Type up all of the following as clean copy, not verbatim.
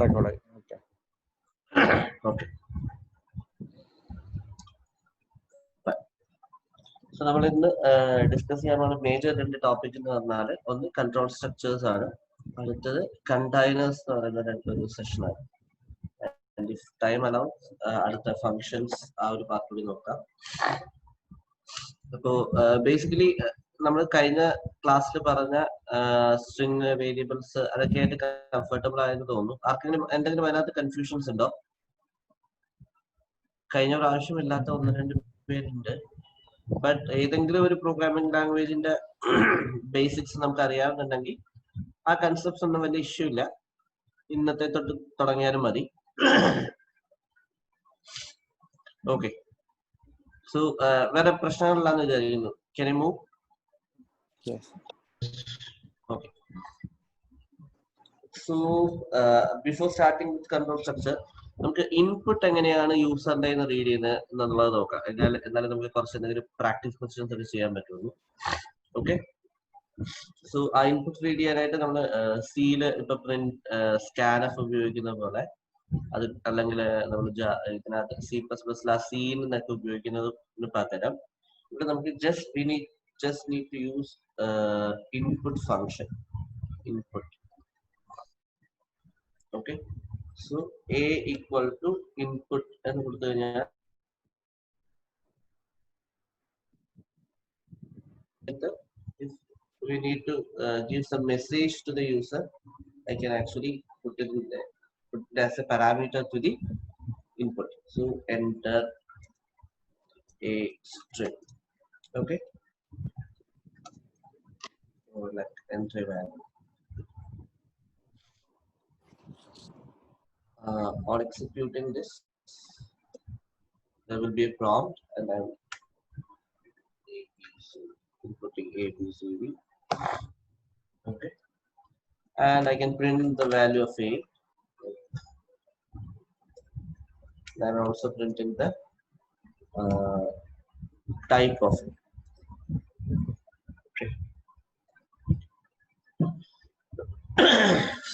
റെക്കോർഡായി. Okay okay. So നമ്മൾ ഇന്ന് discuss ചെയ്യാൻ പോകുന്ന മേജർ 2 ടോപ്പിക് എന്ന് പറഞ്ഞാൽ ഒന്ന് കൺട്രോൾ സ്ട്രക്ചേഴ്സ് ആണ്, അടുത്തത് കണ്ടെയ്നേഴ്സ് എന്ന് പറയുന്ന ഒരു സെഷനാണ്. ഇഫ് ടൈം അലൗസ് അടുത്ത ഫങ്ഷൻസ് ആ ഒരു പാർട്ട് കൂടി നോക്കാം. അപ്പോ ബേസിക്കലി നമ്മൾ കഴിഞ്ഞ ക്ലാസ്സിൽ പറഞ്ഞ സ്ട്രിങ് വേരിയബിൾസ് അതൊക്കെ ആയിട്ട് കംഫർട്ടബിൾ ആയെന്ന് തോന്നുന്നു. ആർക്കെങ്കിലും എന്തെങ്കിലും അതിനകത്ത് കൺഫ്യൂഷൻസ് ഉണ്ടോ? കഴിഞ്ഞ പ്രാവശ്യം ഇല്ലാത്ത 1-2 പേരുണ്ട്. ബട്ട് ഏതെങ്കിലും ഒരു പ്രോഗ്രാമിംഗ് ലാംഗ്വേജിന്റെ ബേസിക്സ് നമുക്ക് അറിയാവുന്നുണ്ടെങ്കിൽ ആ കൺസെപ്റ്റ്സ് ഒന്നും വലിയ ഇഷ്യൂ ഇല്ല, ഇന്നത്തെ തൊട്ട് തുടങ്ങിയാലും മതി. ഓക്കെ. സോ വേറെ പ്രശ്നങ്ങളില്ലാന്ന് വിചാരിക്കുന്നു. Can I move? Yes. Okay. So before starting with control structure, നമുക്ക് ഇൻപുട്ട് എങ്ങനെയാണ് യൂസറിന്റെ റീഡ് ചെയ്യുന്നത് എന്നുള്ളത് നോക്കാം. എന്നാലും നമുക്ക് കുറച്ച് എന്തെങ്കിലും പ്രാക്ടീസ് ക്വസ്റ്റ്യൻസ് ഒക്കെ ചെയ്യാൻ പറ്റുള്ളൂ. ഓക്കെ. സോ ആ ഇൻപുട്ട് റീഡ് ചെയ്യാനായിട്ട് നമ്മൾ സിയില് ഇപ്പൊ പ്രിന്റ് സ്കാൻഎഫ് ഉപയോഗിക്കുന്ന പോലെ, അത് അല്ലെങ്കിൽ നമ്മൾ ഇതിനകത്ത് C++ സീൻ എന്നൊക്കെ ഉപയോഗിക്കുന്നതിന് പകരം ഇവിടെ നമുക്ക് just need to use input function, input. Okay, so a equal to input എന്ന് കൊടുത്തു കഴിഞ്ഞാൽ if we need to give some message to the user, I can actually put it as a parameter to the input. So enter a string. Okay, or like enter a value. On executing this, there will be a prompt, and I'm inputting A, B, C, D. Okay, and I can print the value of A. I'm also printing the type of it. Okay.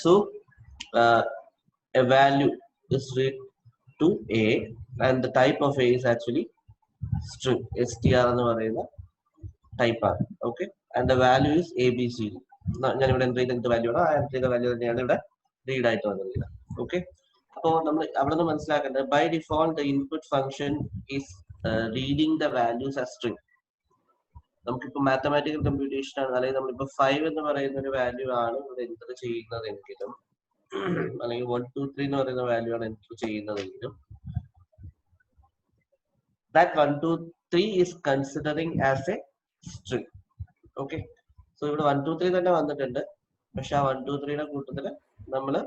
So a value is read to A, and the type of A is actually string, str എന്ന് പറയുന്ന type ആണ്. Okay, and the value is ABCD. ഞാൻ ഇവിടെ enter ചെയ്ത value ആണ്, ആ enter ചെയ്ത value തന്നെയാണ് ഇവിടെ റീഡ് ആയിട്ട് വന്നിരിക്കുന്നത്. ഓക്കെ, അപ്പോൾ നമ്മൾ അവിടെ നിന്ന് മനസ്സിലാക്കേണ്ടത് by default the input function is reading the values as string. നമുക്കിപ്പോ മാത്തമാറ്റിക്കൽ കമ്പ്യൂട്ടേഷൻ ആണ്, അല്ലെങ്കിൽ നമ്മളിപ്പോ 5 എന്ന് പറയുന്ന ഒരു വാല്യൂ ആണ് ഇവിടെ എൻ്റർ ചെയ്യുന്നതെങ്കിലും, അല്ലെങ്കിൽ 1 2 3 എന്ന് പറയുന്ന വാല്യൂ ആണ് എൻ്റർ ചെയ്യുന്നതെങ്കിലും, that 1 2 3 is considering as a string. Okay, so ഇവിടെ 1 2 3 തന്നെ വന്നിട്ടുണ്ട്, പക്ഷെ ആ 1 2 3യുടെ കൂട്ടത്തില് നമ്മള്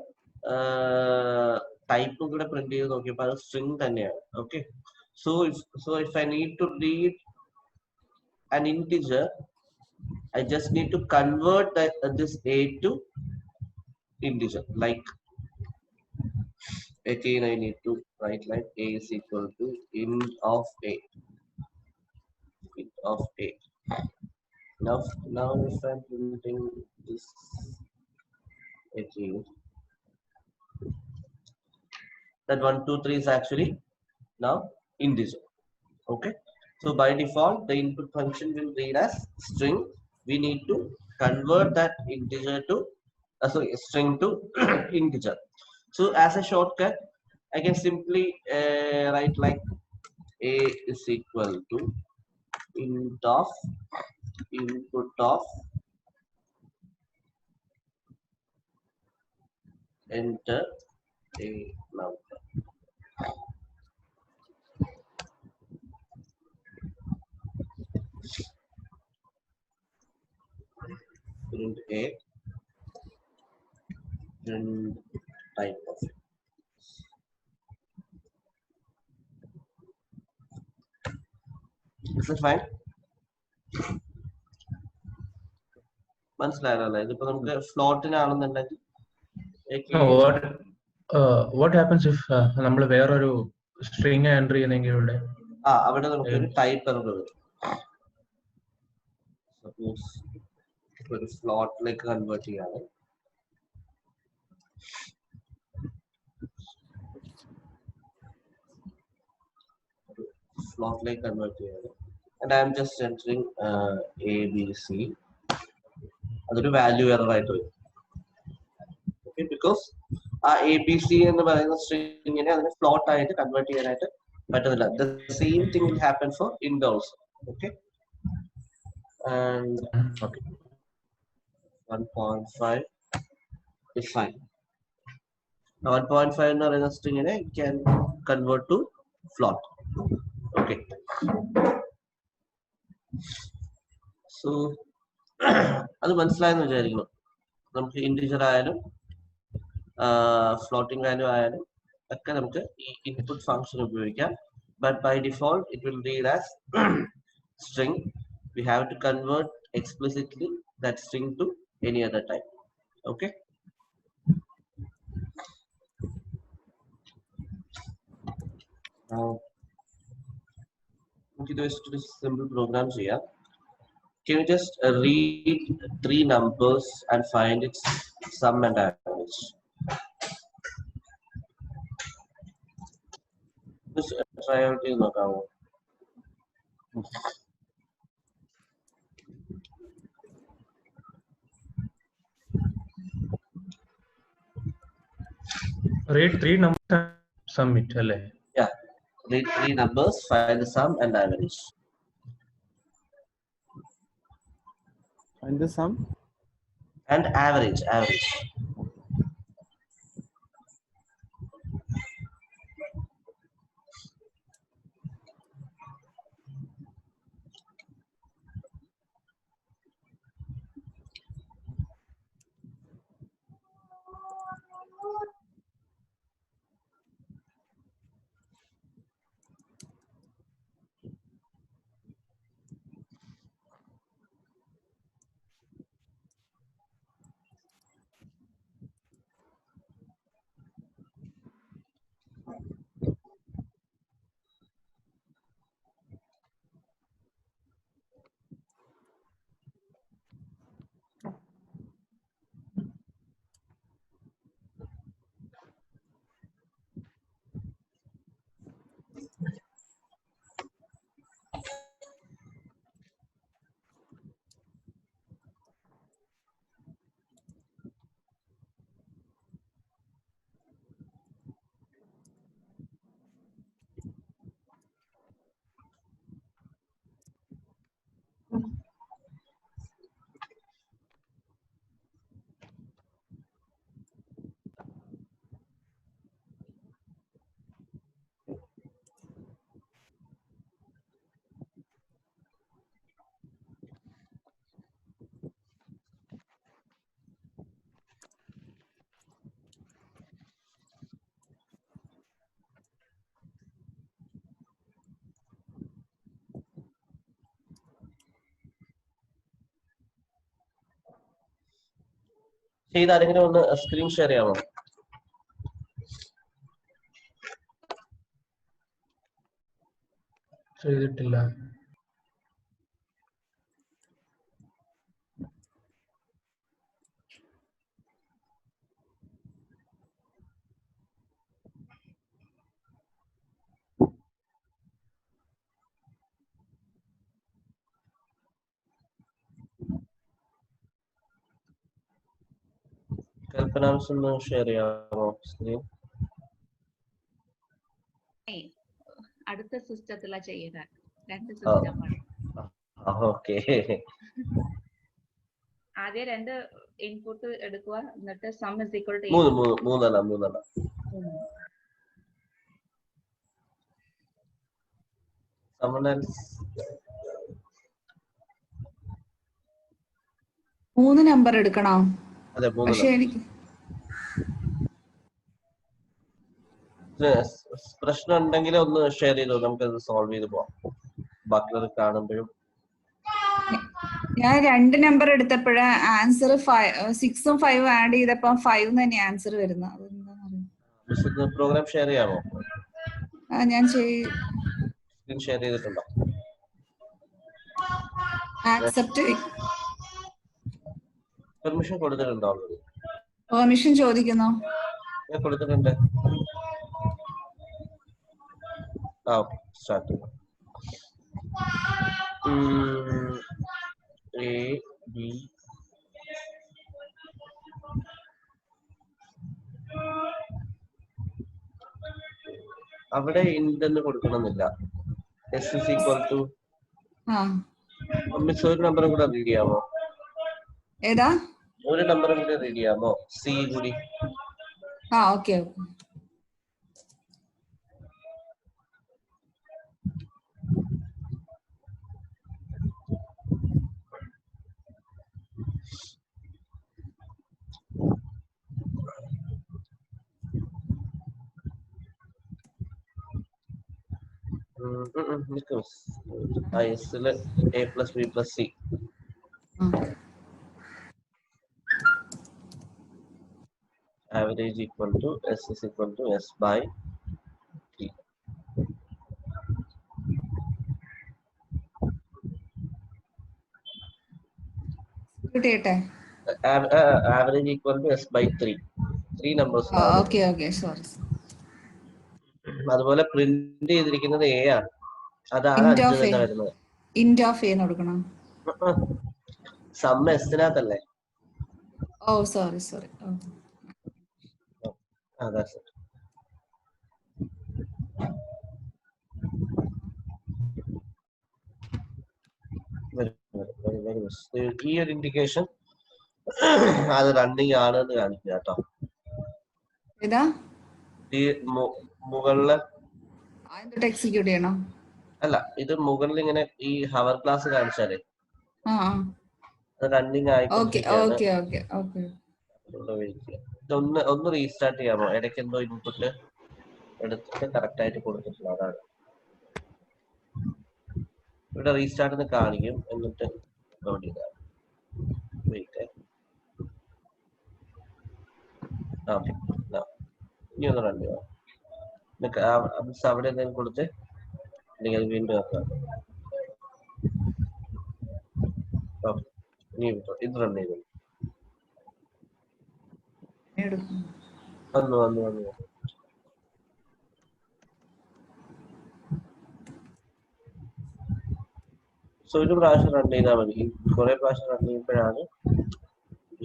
ടൈപ്പും കൂടെ പ്രിന്റ് ചെയ്ത് നോക്കിയപ്പോൾ അത് സ്ട്രിങ് തന്നെയാണ്. Okay, so if I need to read an integer, I just need to convert this A to integer. Like 18, I need to write like A is equal to int of A. Int of A. Now if I'm printing this 18, that 1 2 3 is actually now integer. Okay, so by default the input function will read as string. We need to convert that integer to string to integer. So as a shortcut, I can simply write like A is equal to int of input of enter a number. Print A, print type of it. Is it fine? മനസ്സിലായല്ലോ? ഇതിപ്പോ നമുക്ക് ഫ്ലോട്ടിനാണെന്നുണ്ടെങ്കിൽ what happens if നമ്മൾ വേറൊരു string entry ചെയ്യുന്നെങ്കിൽ ഇവിടെ അവിടെ നമുക്ക് ഒരു ടൈപ്പ് എറർ വരും. സപ്പോസ് ഒരു ഫ്ലോട്ടിലേക്ക് കൺവേർട്ട് ചെയ്യാണ്, float like convert here. And I am just entering ABC. That's a value error right away. Okay, because ABC and the string in a float convert here. But the same thing will happen for int also. Okay. And Okay. 1.5 is fine. Now 1.5 in a string it can convert to float. Okay. So അത് മനസ്സിലായെന്ന് വിചാരിക്കുന്നു. നമുക്ക് integer ആയാലും floating value ആയാലും ഒക്കെ നമുക്ക് ഈ input function ഉപയോഗിക്കാം. But by default it will read as string. We have to convert explicitly that string to any other type. Okay. Now we do simple programs here. Can you just read 3 numbers and find its sum and average? Just try out this knockout. Read 3 numbers and submit. Yeah, read 3 numbers, find the sum and average. Find the sum and average. ചെയ്താരെങ്കിലും ഒന്ന് screen share ചെയ്യാമോ? ചെയ്തിട്ടില്ല. കൽപ്പനാംസ് ഒന്ന് share ചെയ്യാമോ screen? അടുത്ത സിസ്റ്റത്തിലാ ചെയ്യുക. 2 സിസ്റ്റമാണ്. Okay. ആദ്യം 2 input എടുക്കുക, എന്നിട്ട് സം ഈസ് ഈക്വൽ ടു മൂന്നെണ്ണം. Someone else? 3 നമ്പർ എടുക്കണോ? അതെ, 3. പക്ഷേ എനിക്ക് പ്രശ്നം ഉണ്ടെങ്കിൽ ഒന്ന് ഷെയർ ചെയ്തോ, നമുക്കത് സോൾവ് ചെയ്ത് പോവാം. ബാക്കിയുള്ളത് കാണുമ്പോഴും ഞാൻ 2 നമ്പർ എടുത്തപ്പോഴേ ആൻസർ 6ഉം 5ഉം ആഡ് ചെയ്തപ്പോ 5 തന്നെ ആൻസർ വരുന്നത്. പ്രോഗ്രാം ഷെയർ ചെയ്യാമോ? ഞാൻ സ്ക്രീൻ ഷെയർ ചെയ്തിട്ടുണ്ടോ? ആക്സെപ്റ്റ് പെർമിഷൻ കൊടുത്തിട്ടുണ്ടോ? ഓൾറെഡി പെർമിഷൻ ചോദിക്കുന്നോ? ഞാൻ കൊടുത്തിട്ടുണ്ട്. ഓക്കെ, സ്റ്റാർട്ട് ചെയ്യാം. A, B. അവിടെ ഇൻഡെന്ന് കൊടുക്കണമെന്നില്ല. S is equal to മിസ് ഒരു നമ്പറും കൂടെ റീഡ് ചെയ്യാമോ? ഏതാ ഒരു നമ്പറും കൂടി റീഡ് ചെയ്യാമോ? സി കൂടി. Okay. എസില് A plus B plus C. Average equal to S is equal to S by 3. Average equal to S by 3. 3 numbers. Okay, sorry. അതുപോലെ പ്രിന്റ് ചെയ്തിരിക്കുന്നത് A ആണ്. അതാണ് 5 തന്നെ വരുന്നത്. ഇന്റ് ഓഫ് A കൊടുക്കണം. സം എസ്റ്റിനകത്തല്ലേ? Sorry. that's it. Very good. ഈ ഒരു ഇൻഡിക്കേഷൻ അത് റണ്ണിങ് ആണെന്ന് കാണിക്കുക കേട്ടോ. ഈ മുകളില് എക്സിക്യൂട്ട് ചെയ്യണം. അല്ല, ഇത് മുകളിൽ ഇങ്ങനെ ഈ ഹവർ ക്ലാസ് കാണിച്ചാലേ അത് റണ്ണിങ് ഒന്ന് റീസ്റ്റാർട്ട് ചെയ്യാമോ? ഇടയ്ക്ക് എന്തോ ഇൻപുട്ട് എടുത്തിട്ട് കറക്റ്റ് ആയിട്ട് കൊടുത്തിട്ടില്ല, അതാണ്. ഇവിടെ റീസ്റ്റാർട്ട് കാണിക്കും, എന്നിട്ട് ലോഡ് ചെയ്താൽ ഓക്കെ. ഇനി ഒന്ന് റൺ ചെയ്യാം. അവിടെ എന്തെങ്കിലും കൊടുത്ത് അല്ലെങ്കിൽ അത് വീണ്ടും ആക്കാം. ഇനി ഇത് റൺ ചെയ്തു. വന്നു. സോ ഒരു പ്രാവശ്യം റൺ ചെയ്താൽ മതി. കുറെ പ്രാവശ്യം റൺ ചെയ്യുമ്പോഴാണ്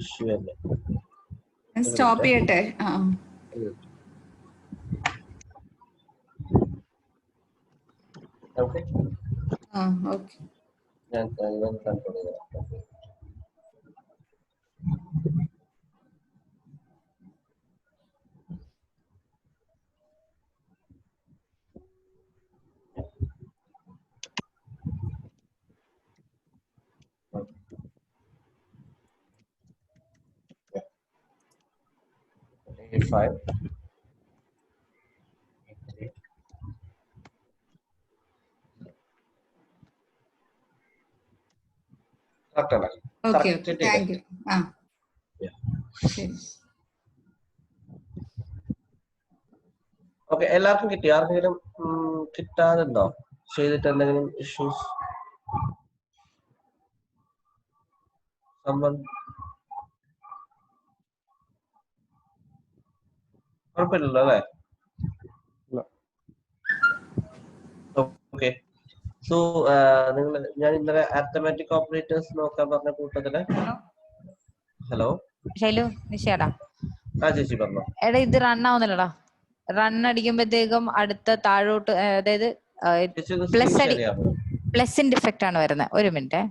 ഇഷ്യൂ തന്നെ. സ്റ്റോപ്പ് ചെയ്യട്ടെ. ഓക്കെ. ഞാൻ കൺട്രോൾ ചെയ്യാം. A5 okay, thank you. Okay, എല്ലാവർക്കും കിട്ടി? ആർക്കെങ്കിലും കിട്ടാതുണ്ടോ? ചെയ്തിട്ട് എന്തെങ്കിലും ഇഷ്യൂസ്? കുഴപ്പമില്ലല്ലോ അല്ലേ? ഓക്കെ. സോ ഞാൻ ഇന്നലെ അരിത്തമാറ്റിക് ഓപ്പറേറ്റേഴ്സ് നോക്കാൻ പറഞ്ഞ കൂട്ടത്തില്. ഹലോ നിഷേടാ. ചേച്ചി പറഞ്ഞോ. എടാ ഇത് റൺ ആവുന്നില്ലടാ. റൺ അടിക്കുമ്പോഴത്തേക്കും അടുത്ത താഴോട്ട്, അതായത് പ്ലസിന്റെ ഇഫക്റ്റ് ആണ് വരുന്നത്. ഒരു മിനിറ്റ്.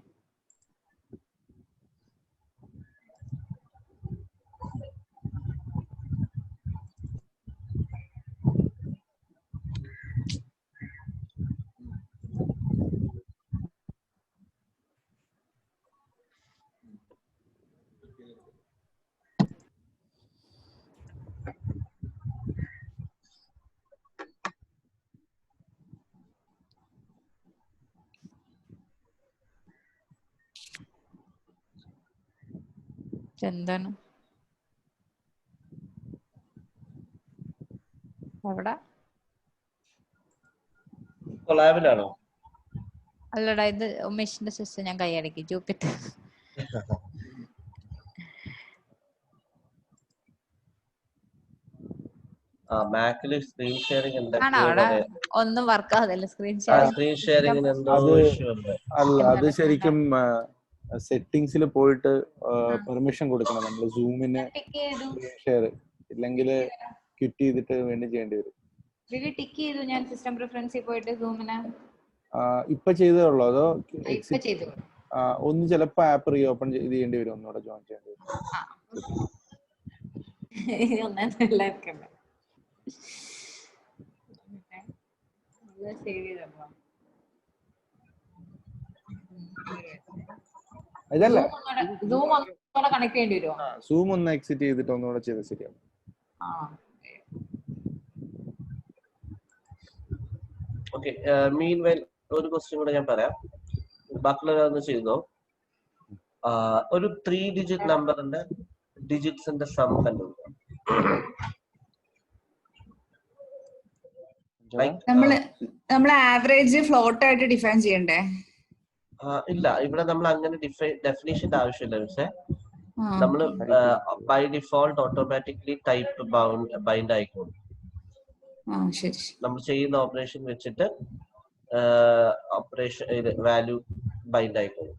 എന്താണ് അവിടെ? കൊളാബിലാണോ? അല്ലടാ, ഇത് ഉമേഷിന്റെ സിസ്റ്റം ഞാൻ കൈയടക്കി. ജൂപ്പിറ്റർ. മാക്കില് സ്ക്രീൻ ഷെയറിംഗ് ആണോ എന്തൊക്കെയോ അവിടെ പറയാം. ഒന്നും വർക്ക് ആവുന്നില്ല സ്ക്രീൻ സ്ക്രീൻ ഷെയറിംഗിന് എന്തോ അത് ഇഷ്യൂ ഉണ്ട്. അല്ല, അത് എന്താണ് ശരിക്കും സെറ്റിങ്സിൽ പോയിട്ട് പെർമിഷൻ കൊടുക്കണം നമ്മൾ സൂമിന് ടിക്ക് ചെയ്തു സ്ക്രീൻ ഷെയർ, ഇല്ലെങ്കിൽ ക്വിറ്റ് ചെയ്തിട്ട് വീണ്ടും ചെയ്യേണ്ടി വരും. ടിക്ക് ചെയ്തു ഞാൻ സിസ്റ്റം പ്രിഫറൻസിൽ പോയിട്ട് സൂമിന് ഇപ്പൊ ചെയ്തേ ഉള്ളൂ അതോ ഇപ്പൊ ചെയ്തു. ഒന്ന് ചിലപ്പോ ആപ്പ് റീ ഓപ്പൺ ചെയ്യേണ്ടി വരും, ഒന്നുകൂടെ ജോയിൻ ചെയ്യേണ്ടി വരും. ഇതല്ലേ കണക്ട് ചെയ്യേണ്ടി വരുമോ? സൂം ഒന്ന് എക്സിറ്റ് ചെയ്തിട്ട് ഒന്നുകൂടെ ചെയ്ത് ശരിയാവും. ഓക്കെ, മീൻ വെൽ ഒരു ക്വസ്റ്റ്യൻ കൂടെ ഞാൻ പറയാം, ബാക്കിയുള്ളവരൊന്ന് ചെയ്തോ. ഒരു 3 ഡിജിറ്റ് നമ്പറിന്റെ ഡിജിറ്റ്സിന്റെ സം കണ്ടുപിടിക്കാം. നമ്മള് ആവറേജ് ഫ്ലോട്ട് ആയിട്ട് ഡിഫൈൻ ചെയ്യണ്ടേ? ഇല്ല, ഇവിടെ നമ്മൾ അങ്ങനെ ഡെഫിനേഷന്റെ ആവശ്യമില്ല. പക്ഷേ നമ്മള് by default automatically type bind ആയിക്കോളും. നമ്മൾ ചെയ്യുന്ന ഓപ്പറേഷൻ വെച്ചിട്ട് ഓപ്പറേഷൻ വാല്യൂ ബൈൻഡ് ആയിക്കോളും.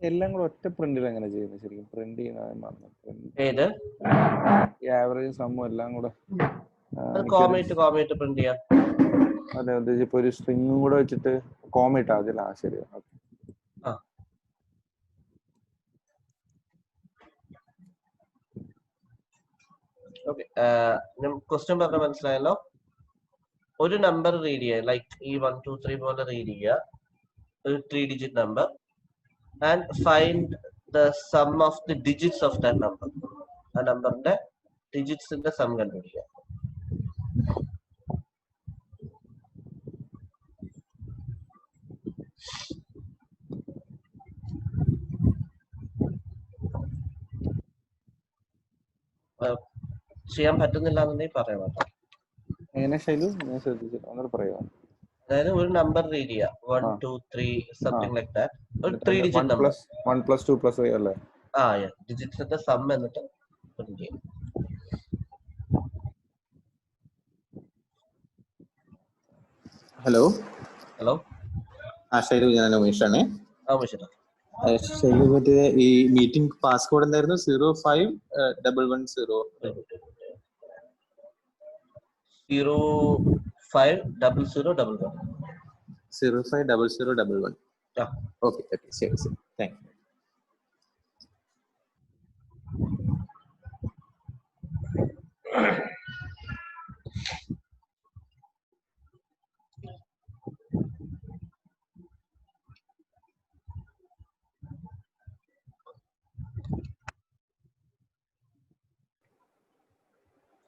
എല്ലാം കൂടെ ഒറ്റ പ്രിന്റിൽ എങ്ങനെ ചെയ്യുന്നത്? ശരിക്കും പ്രിന്റ് ചെയ്യുന്ന ഏത് ആവറേജ് സമ്മും എല്ലാം കൂടെ കോമേറ്റ് പ്രിന്റ് ചെയ്യാം. അതെ, ഉദ്ദേശിച്ചപ്പോ ഒരു സ്ട്രിങ്ങും കൂടെ വെച്ചിട്ട് കോമേറ്റ് ആകില്ല. ശരി, ഓക്കെ. ക്വസ്റ്റ്യൻ പറഞ്ഞ മനസ്സിലായല്ലോ. ഒരു നമ്പർ റീഡ് ചെയ്യുക, ലൈക്ക് ഈ 1 2 3 പോലെ റീഡ് ചെയ്യുക, ഒരു 3 digit number, and find the sum of the digits of that number. ആ നമ്പറിന്റെ ഡിജിറ്റ്സിന്റെ സം കണ്ടുപിടിക്കുക. ചെയ്യാൻ പറ്റുന്നില്ല എന്നുണ്ടെങ്കിൽ പറയാം കേട്ടോ. എങ്ങനെ ശൈലു, ഞാൻ ശ്രദ്ധിച്ചില്ല, ഒന്നുകൂടെ പറയാമോ? അതായത് ഒരു നമ്പർ റീഡ് ചെയ്യുക, 1 2 3 സംതിങ് ലൈക്ക് ദാറ്റ്, ഒരു 3 ഡിജിറ്റ് നമ്പർ. 1 + 2 + 3 അല്ലേ? ഡിജിറ്റ്സിന്റെ സം എന്നിട്ട് പ്രിന്റ് ചെയ്യും. ഹലോ ഹലോ, ശൈലു, ഞാൻ ഉമേഷാണേ. ശൈലു, മറ്റേ ഈ മീറ്റിംഗ് പാസ്കോഡ് എന്തായിരുന്നു? 051110 050011. 050011. ഓക്കെ, ശരി ശരി, താങ്ക് യു.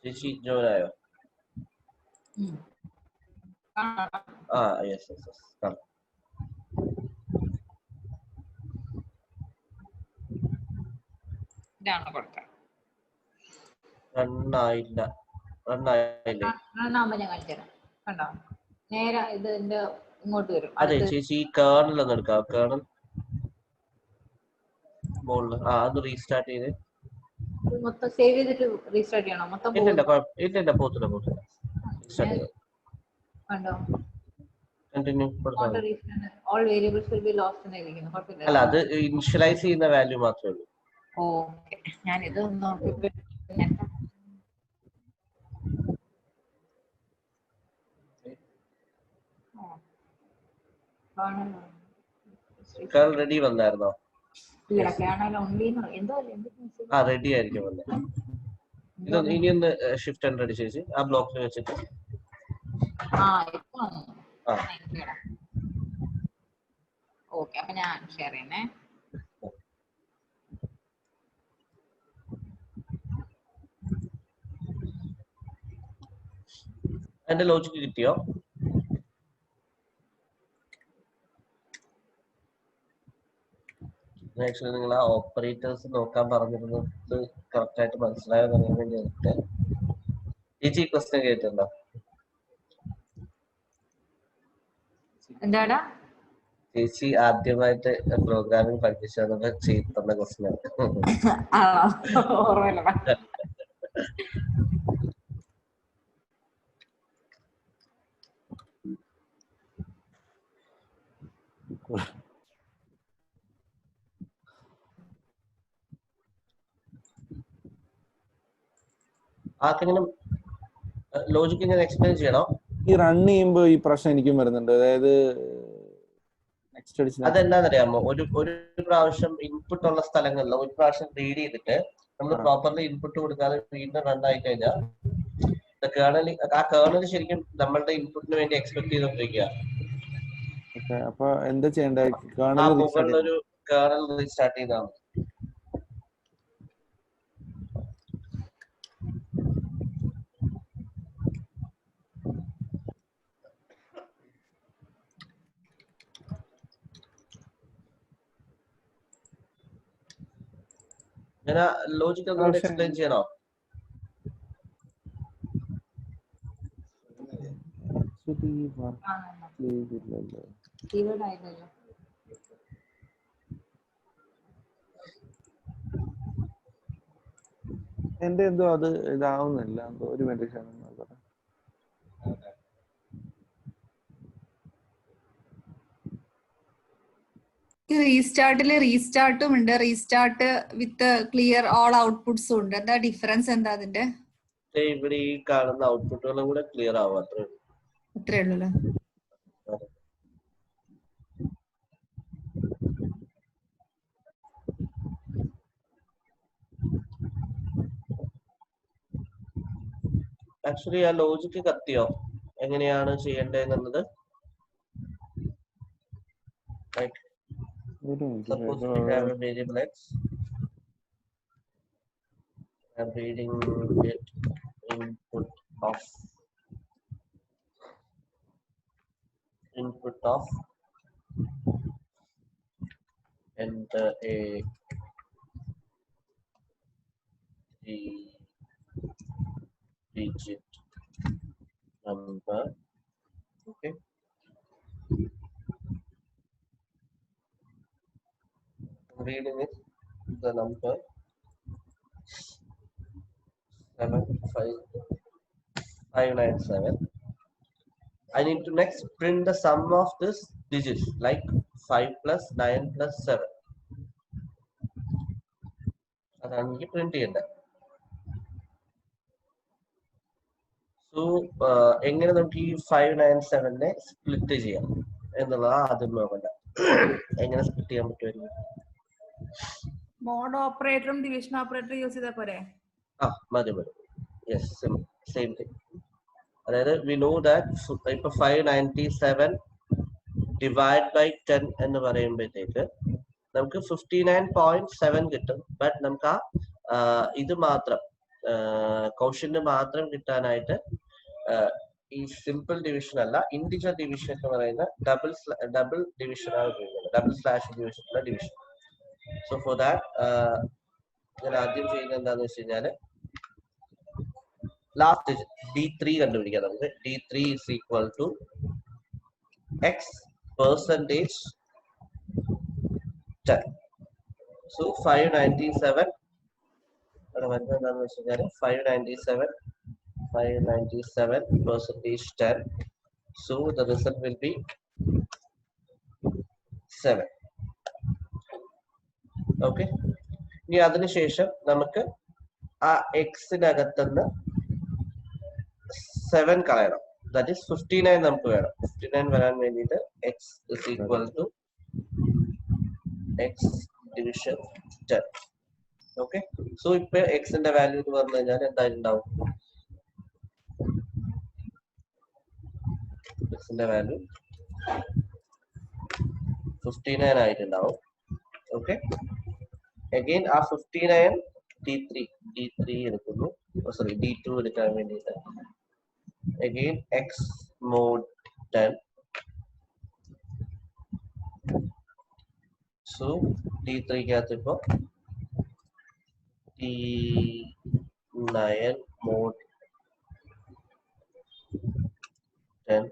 ചേച്ചി ജോയിൻ ആയോ? യെസ്. റണ്ണായില്ലേ? നേരെ ഇത് ഇങ്ങോട്ട് വരും. അതെ ചേച്ചി, ഈ കേർണൽ ഒന്ന് എടുക്കാം. കേർണൽ മുകളിൽ അത് റീസ്റ്റാർട്ട് ചെയ്ത് മൊത്തം സേവ് ചെയ്തിട്ട് റീസ്റ്റാർട്ട് ചെയ്യണം. മൊത്തം ഇല്ല, പോത്തില്ല. കണ്ടോ? Continue. All variables will be lost എന്നായിരിക്കുന്നു. കുഴപ്പമില്ല. അല്ല, അത് ഇനിഷ്യലൈസ് ചെയ്യുന്ന വാല്യൂ മാത്രമേ ഉള്ളൂ. ഓക്കെ, ഞാൻ ഇത് നോക്കിയിട്ട് റെഡി വന്നായിരുന്നോ? റെഡി ആയിരിക്കും വന്നത്. ഇതൊന്ന് ഇനിയൊന്ന് ഷിഫ്റ്റ് ആൻഡ് റെഡി ചേച്ചി, ആ ബ്ലോക്കിൽ വെച്ചിട്ട്. ഓക്കെ, അപ്പൊ ഞാൻ ഷെയർ ചെയ്യണേ. അതിന്റെ ലോജിക്ക് കിട്ടിയോ? ആക്ച്വലി നിങ്ങൾ ആ ഓപ്പറേറ്റേഴ്സ് നോക്കാൻ പറഞ്ഞിരുന്നത് കറക്റ്റ് ആയിട്ട് മനസ്സിലായോ പറയാൻ വേണ്ടി ചേച്ചി ക്വസ്റ്റ്യൻ കേട്ടിട്ടുണ്ടോ? എന്താടാ ചേച്ചി ആദ്യമായിട്ട് പ്രോഗ്രാമിംഗ് പഠിപ്പിച്ചു തന്ന ക്വസ്റ്റ്യൻ ആണ്. ആർക്കെങ്കിലും ലോജിക് ഇങ്ങനെ എക്സ്പ്ലെയിൻ ചെയ്യണോ? ഈ റൺ ചെയ്യുമ്പോ ഈ പ്രശ്നം എനിക്കും വരുന്നുണ്ട്. അതായത് നെക്സ്റ്റ് അടിച്ചിട്ട് അതെന്താണെന്നറിയാമോ, ഒരു പ്രാവശ്യം ഇൻപുട്ട് ഉള്ള സ്ഥലങ്ങളിൽ ഒരു പ്രാവശ്യം റീഡ് ചെയ്തിട്ട് നമ്മൾ പ്രോപ്പർലി ഇൻപുട്ട് കൊടുക്കാതെ വീണ്ടും റൺ ആയി കഴിഞ്ഞാൽ കേർണൽ ശരിക്കും നമ്മളുടെ ഇൻപുട്ടിന് വേണ്ടി എക്സ്പെക്ട് ചെയ്തോണ്ടിരിക്കുക. അപ്പൊ എന്താ ചെയ്യണ്ടേ? മുകളിലൊരു കേർണൽ റീസ്റ്റാർട്ട് ചെയ്താണ്. ഞാൻ ലോജിക് ഒന്നുകൂടെ എക്സ്പ്ലെയിൻ ചെയ്യണോ? എന്റെ എന്തോ അത് ഇതാവുന്നില്ല, എന്തോ ഒരു മിനിറ്റ്. റീസ്റ്റാർട്ടില് റീസ്റ്റാർട്ടും ഉണ്ട്, റീസ്റ്റാർട്ട് വിത്ത് ക്ലിയർ ഓൾ ഔട്ട്പുട്ട്സും ഉണ്ട്. എന്താ ഡിഫറൻസ്? എന്താ അതിന്റെ? ഇവിടെ ഈ കാണുന്ന ഔട്ട്പുട്ടുകളും കൂടെ ക്ലിയർ ആവും, അത്രേ ഉള്ളൂ. ആക്ച്വലി ആ ലോജിക്ക് കത്തിയോ എങ്ങനെയാണ് ചെയ്യേണ്ടതെന്നുള്ളത്? Suppose we have a variable x. I'm reading it input of enter a digit number. Okay. Reading it, the number 75597. I need to next print the sum of this digits, like 5 plus 9 plus 7. അതാണ് എനിക്ക് print ചെയ്യേണ്ടത്. So എങ്ങനെ നമുക്ക് ഈ 597നെ split ചെയ്യാം എന്നുള്ളതാണ് ആദ്യം നോക്കണ്ട. എങ്ങനെ സ്പ്ലിറ്റ് ചെയ്യാൻ പറ്റുമായിരിക്കും? മോഡ് ഓപ്പറേറ്ററും ഡിവിഷൻ ഓപ്പറേറ്ററും യൂസ് ചെയ്താൽ പോരെ? മതി. Yes, same thing. അതായത് വി നോ ദാറ്റ് ഇപ്പൊ 597 ഡിവൈഡ് ബൈ 10 എന്ന് പറയുമ്പോഴത്തേക്ക് നമുക്ക് 59.7 കിട്ടും. ബട്ട് നമുക്ക് ഇത് മാത്രം ക്വോഷ്യന്റ് മാത്രം കിട്ടാനായിട്ട് ഈ സിമ്പിൾ ഡിവിഷൻ അല്ല, ഇൻഡിജർ ഡിവിഷൻ എന്ന് പറയുന്ന ഡബിൾ ഡിവിഷൻ ആണ് ഉപയോഗിക്കുന്നത്, ഡബിൾ സ്ലാഷ് ഉപയോഗിച്ചിട്ടുള്ള ഡിവിഷൻ. സോ ഫോർ ദാറ്റ് ഞാൻ ആദ്യം ചെയ്യുന്നത് എന്താണെന്ന് വെച്ച് കഴിഞ്ഞാൽ ലാസ്റ്റ് D3 കണ്ടുപിടിക്കാം. നമുക്ക് D3 is equal to X percentage 10. So 597 അവിടെ വരുന്നത് എന്താണെന്ന് വെച്ച് കഴിഞ്ഞാൽ 597 percentage 10. So the result will be 7. Okay. ഇനി അതിനുശേഷം നമുക്ക് ആ എക്സിനകത്തുനിന്ന് 7 കളയണം. ദാറ്റ് ഈസ് 59 നമുക്ക് വേണം. 59 വരാൻ വേണ്ടിയിട്ട് x is equal to x division 10. Okay. So ഇപ്പൊ എക്സിന്റെ വാല്യൂ എന്ന് പറഞ്ഞു കഴിഞ്ഞാൽ എന്തായിട്ടുണ്ടാവും? എക്സിന്റെ വാല്യൂ 59 ആയിട്ടുണ്ടാവും. ഓക്കെ. അഗെയിൻ ആ 59 D3 എടുക്കുന്നു, സോറി D2 എടുക്കാൻ വേണ്ടിയിട്ട് again x mod 10. So D3 ക്കകത്ത് ഇപ്പൊ D9 mod 10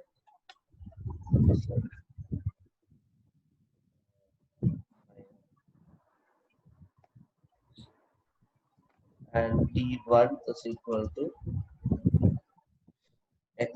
and d1 is equal to x.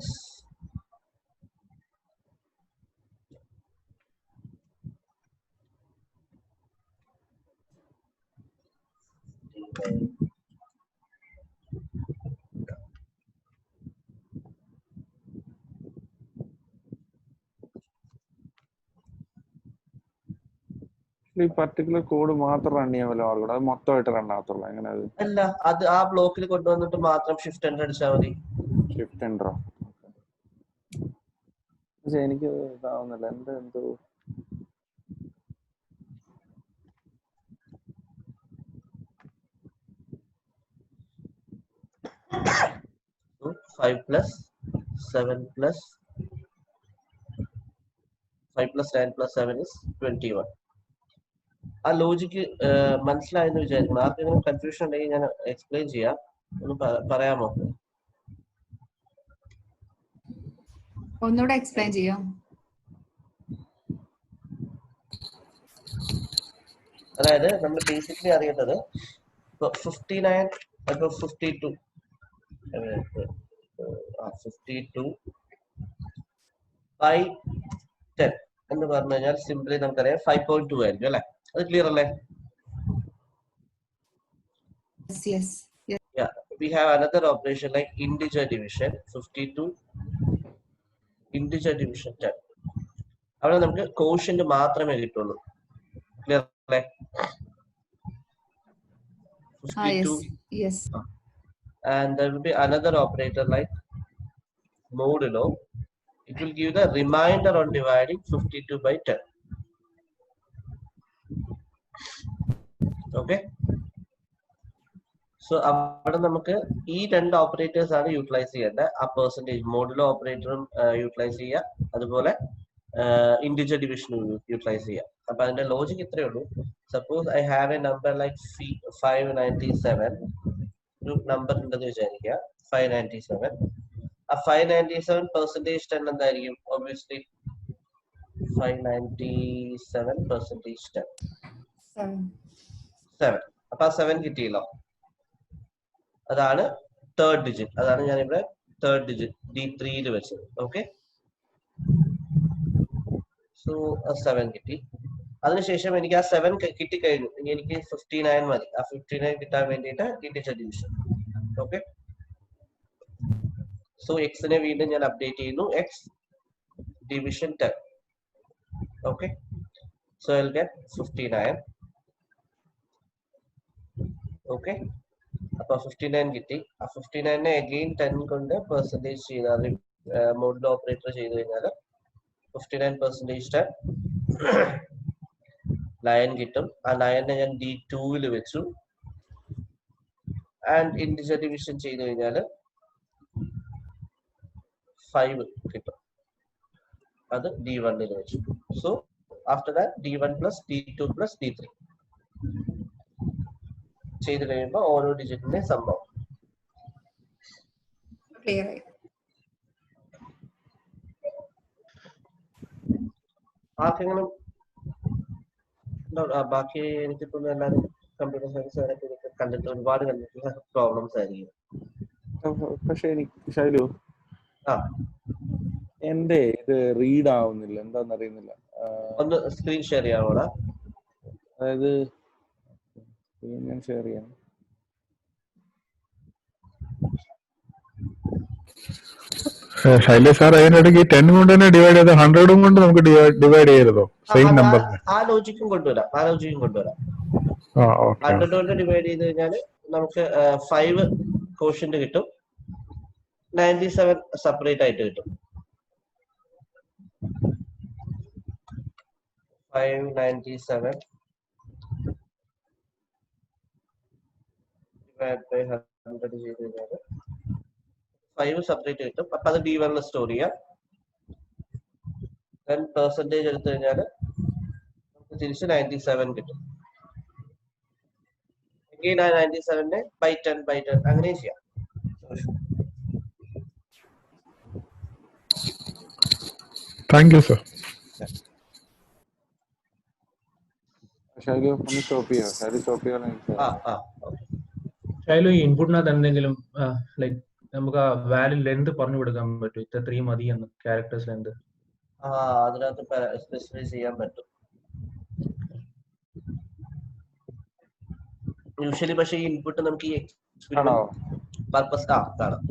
ഈ പർട്ടിക്കുലർ കോഡ് മാത്രം റൺ ചെയ്യാൻ വല്ല മാർഗം അത് മൊത്തമായിട്ട് റൺ ആകത്തുള്ളൂ എങ്ങനെ അത് അല്ല, അത് ആ ബ്ലോക്കിൽ കൊണ്ടുവന്നിട്ട് മാത്രം ഷിഫ്റ്റ് എൻ്റർ അടിച്ചാൽ മതി. ഷിഫ്റ്റ് എൻ്ററോ? പക്ഷെ എനിക്ക് ഇതാവുന്നില്ല, എന്തോ So 5 plus 7 plus 5 plus 9 plus 7 is 21. ആ ലോജിക്ക് മനസ്സിലായെന്ന് വിചാരിക്കുന്നു. ആർക്കെങ്കിലും കൺഫ്യൂഷൻ ഉണ്ടെങ്കിൽ ഞാൻ എക്സ്പ്ലെയിൻ ചെയ്യാം. ഒന്ന് പറയാമോ? ഒന്നുകൂടെ എക്സ്പ്ലെയിൻ ചെയ്യാം. അതായത് നമ്മൾ ബേസിക്കലി അറിയേണ്ടത് 59 52 by 10 എന്ന് പറഞ്ഞു കഴിഞ്ഞാൽ സിംപ്ലി നമുക്കറിയാം 5.2 ആയിരിക്കും അല്ലെ? അത് ക്ലിയർ അല്ലേ? Yes. Yeah, we have another operation like integer division 52 integer division 10. അവിടെ നമുക്ക് quotient മാത്രമേ കിട്ടുള്ളൂ. ക്ലിയർ അല്ലേ? 52. Yes. And there will be another operator like modulo. It will give the remainder on dividing 52 by 10. Okay. So അവിടെ നമുക്ക് ഈ രണ്ട് operators ആണ് യൂട്ടിലൈസ് ചെയ്യേണ്ടത്. ആ പെർസെന്റേജ് മോഡുലോ ഓപ്പറേറ്ററും യൂട്ടിലൈസ് ചെയ്യുക, അതുപോലെ ഇന്റിജർ ഡിവിഷനും യൂട്ടിലൈസ് ചെയ്യുക. അപ്പൊ അതിന്റെ ലോജിക് ഇത്രയേ ഉള്ളൂ. Suppose I have A number like 597, ഒരു നമ്പർ ഉണ്ടെന്ന് വിചാരിക്കുക 597. ആ 597 പെർസെന്റേജ് 10 എന്തായിരിക്കും? Obviously 597 percentage 10 7. അപ്പൊ ആ 7 കിട്ടിയല്ലോ. അതാണ് തേർഡ് ഡിജിറ്റ്. അതാണ് ഞാൻ ഇവിടെ തേർഡ് ഡിജിറ്റ് D3 വെച്ചത്. ഓക്കെ, സോ 7 കിട്ടി. അതിനുശേഷം എനിക്ക് ആ 7 കിട്ടിക്കഴിഞ്ഞു. ഇനി എനിക്ക് 59 മതി. ആ 59 കിട്ടാൻ വേണ്ടിയിട്ട് ഇന്റിജർ ഡിവിഷൻ. ഓക്കെ, സോ എക്സിനെ വീണ്ടും ഞാൻ അപ്ഡേറ്റ് ചെയ്യുന്നു. X division 10. Okay, so I will get 59. Okay, അപ്പൊ 59 കിട്ടി. ആ 59നെ അഗെയിൻ 10 കൊണ്ട് പെർസെന്റേജ് ചെയ്താൽ മോഡുലോ ഓപ്പറേറ്റർ ചെയ്ത് കഴിഞ്ഞാൽ 59% 9 കിട്ടും. ആ 9നെ ഞാൻ D2 വെച്ചു. ആൻഡ് ഇന്റിജർ ഡിവിഷൻ ചെയ്ത് കഴിഞ്ഞാൽ 5 കിട്ടും. അത് D1 വെച്ചു. So after that D1 plus D2 plus D3 ചെയ്ത് കഴിയുമ്പോൾ ഓരോ ഡിജിറ്റിന്റെ സംഭവം ക്ലിയർ ആയി. ആർക്കെങ്കിലും ബാക്കി എനിക്ക് തോന്നുന്നു എല്ലാവരും കമ്പ്യൂട്ടർ സയൻസ് കണ്ടിട്ട് ഒരുപാട് കണ്ടിട്ടുള്ള പ്രോബ്ലംസ് ആയിരിക്കും. പക്ഷെ എനിക്ക് ശൈലു എന്റെ ഇത് റീഡ് ആവുന്നില്ല, എന്താന്ന് അറിയുന്നില്ല. ഒന്ന് സ്ക്രീൻ ഷെയർ ചെയ്യാമോടാ? അതായത് ഞാൻ ഷെയർ ചെയ്യാം. ശൈലേഷ് സാർ, അതിനിടയ്ക്ക് 10 കൊണ്ട് തന്നെ ഡിവൈഡ് ചെയ്ത് 100 കൊണ്ട് നമുക്ക് ഡിവൈഡ് ചെയ്യരുതോ? സെയിം നമ്പർ ആ ലോജിക്കും കൊണ്ടുവരാം. 100 കൊണ്ട് ഡിവൈഡ് ചെയ്ത് കഴിഞ്ഞാൽ നമുക്ക് 5 കോഷ്യന്റ് കിട്ടും, 97 സെപ്പറേറ്റ് ആയിട്ട് കിട്ടും. 597 ഡിവൈഡ് ബൈ 100 ചെയ്ത് കഴിഞ്ഞാൽ 5 സെപ്പറേറ്റ് കിട്ടും. അപ്പൊ അത് D1 സ്റ്റോർ ചെയ്യാം. ദെൻ പെർസെന്റേജ് എടുത്തു കഴിഞ്ഞാൽ നമുക്ക് തിരിച്ച് 97 കിട്ടും. എഗെയിൻ ആ 97നെ ബൈ 10 അങ്ങനെ ചെയ്യാം. Thank you sir. ശൈലു ഒന്ന് സ്റ്റോപ്പ് ചെയ്യാം. ശൈലു സ്റ്റോപ്പ് ചെയ്യാൻ ഓക്കെ. ശൈലു ഈ ഇൻപുട്ടിനകത്ത് എന്തെങ്കിലും ലൈക്ക് നമുക്ക് ആ വാല്യൂ ലെന്ത് പറഞ്ഞു കൊടുക്കാൻ പറ്റും, ഇത്ര 3 മതി എന്ന് ക്യാരക്ടേഴ്സ് ലെന്ത്? അതിനകത്ത് സ്പെസിഫൈ ചെയ്യാൻ പറ്റും യൂഷ്വലി. പക്ഷേ ഈ ഇൻപുട്ട് നമുക്ക് ഈ പർപ്പസ് കാണാം.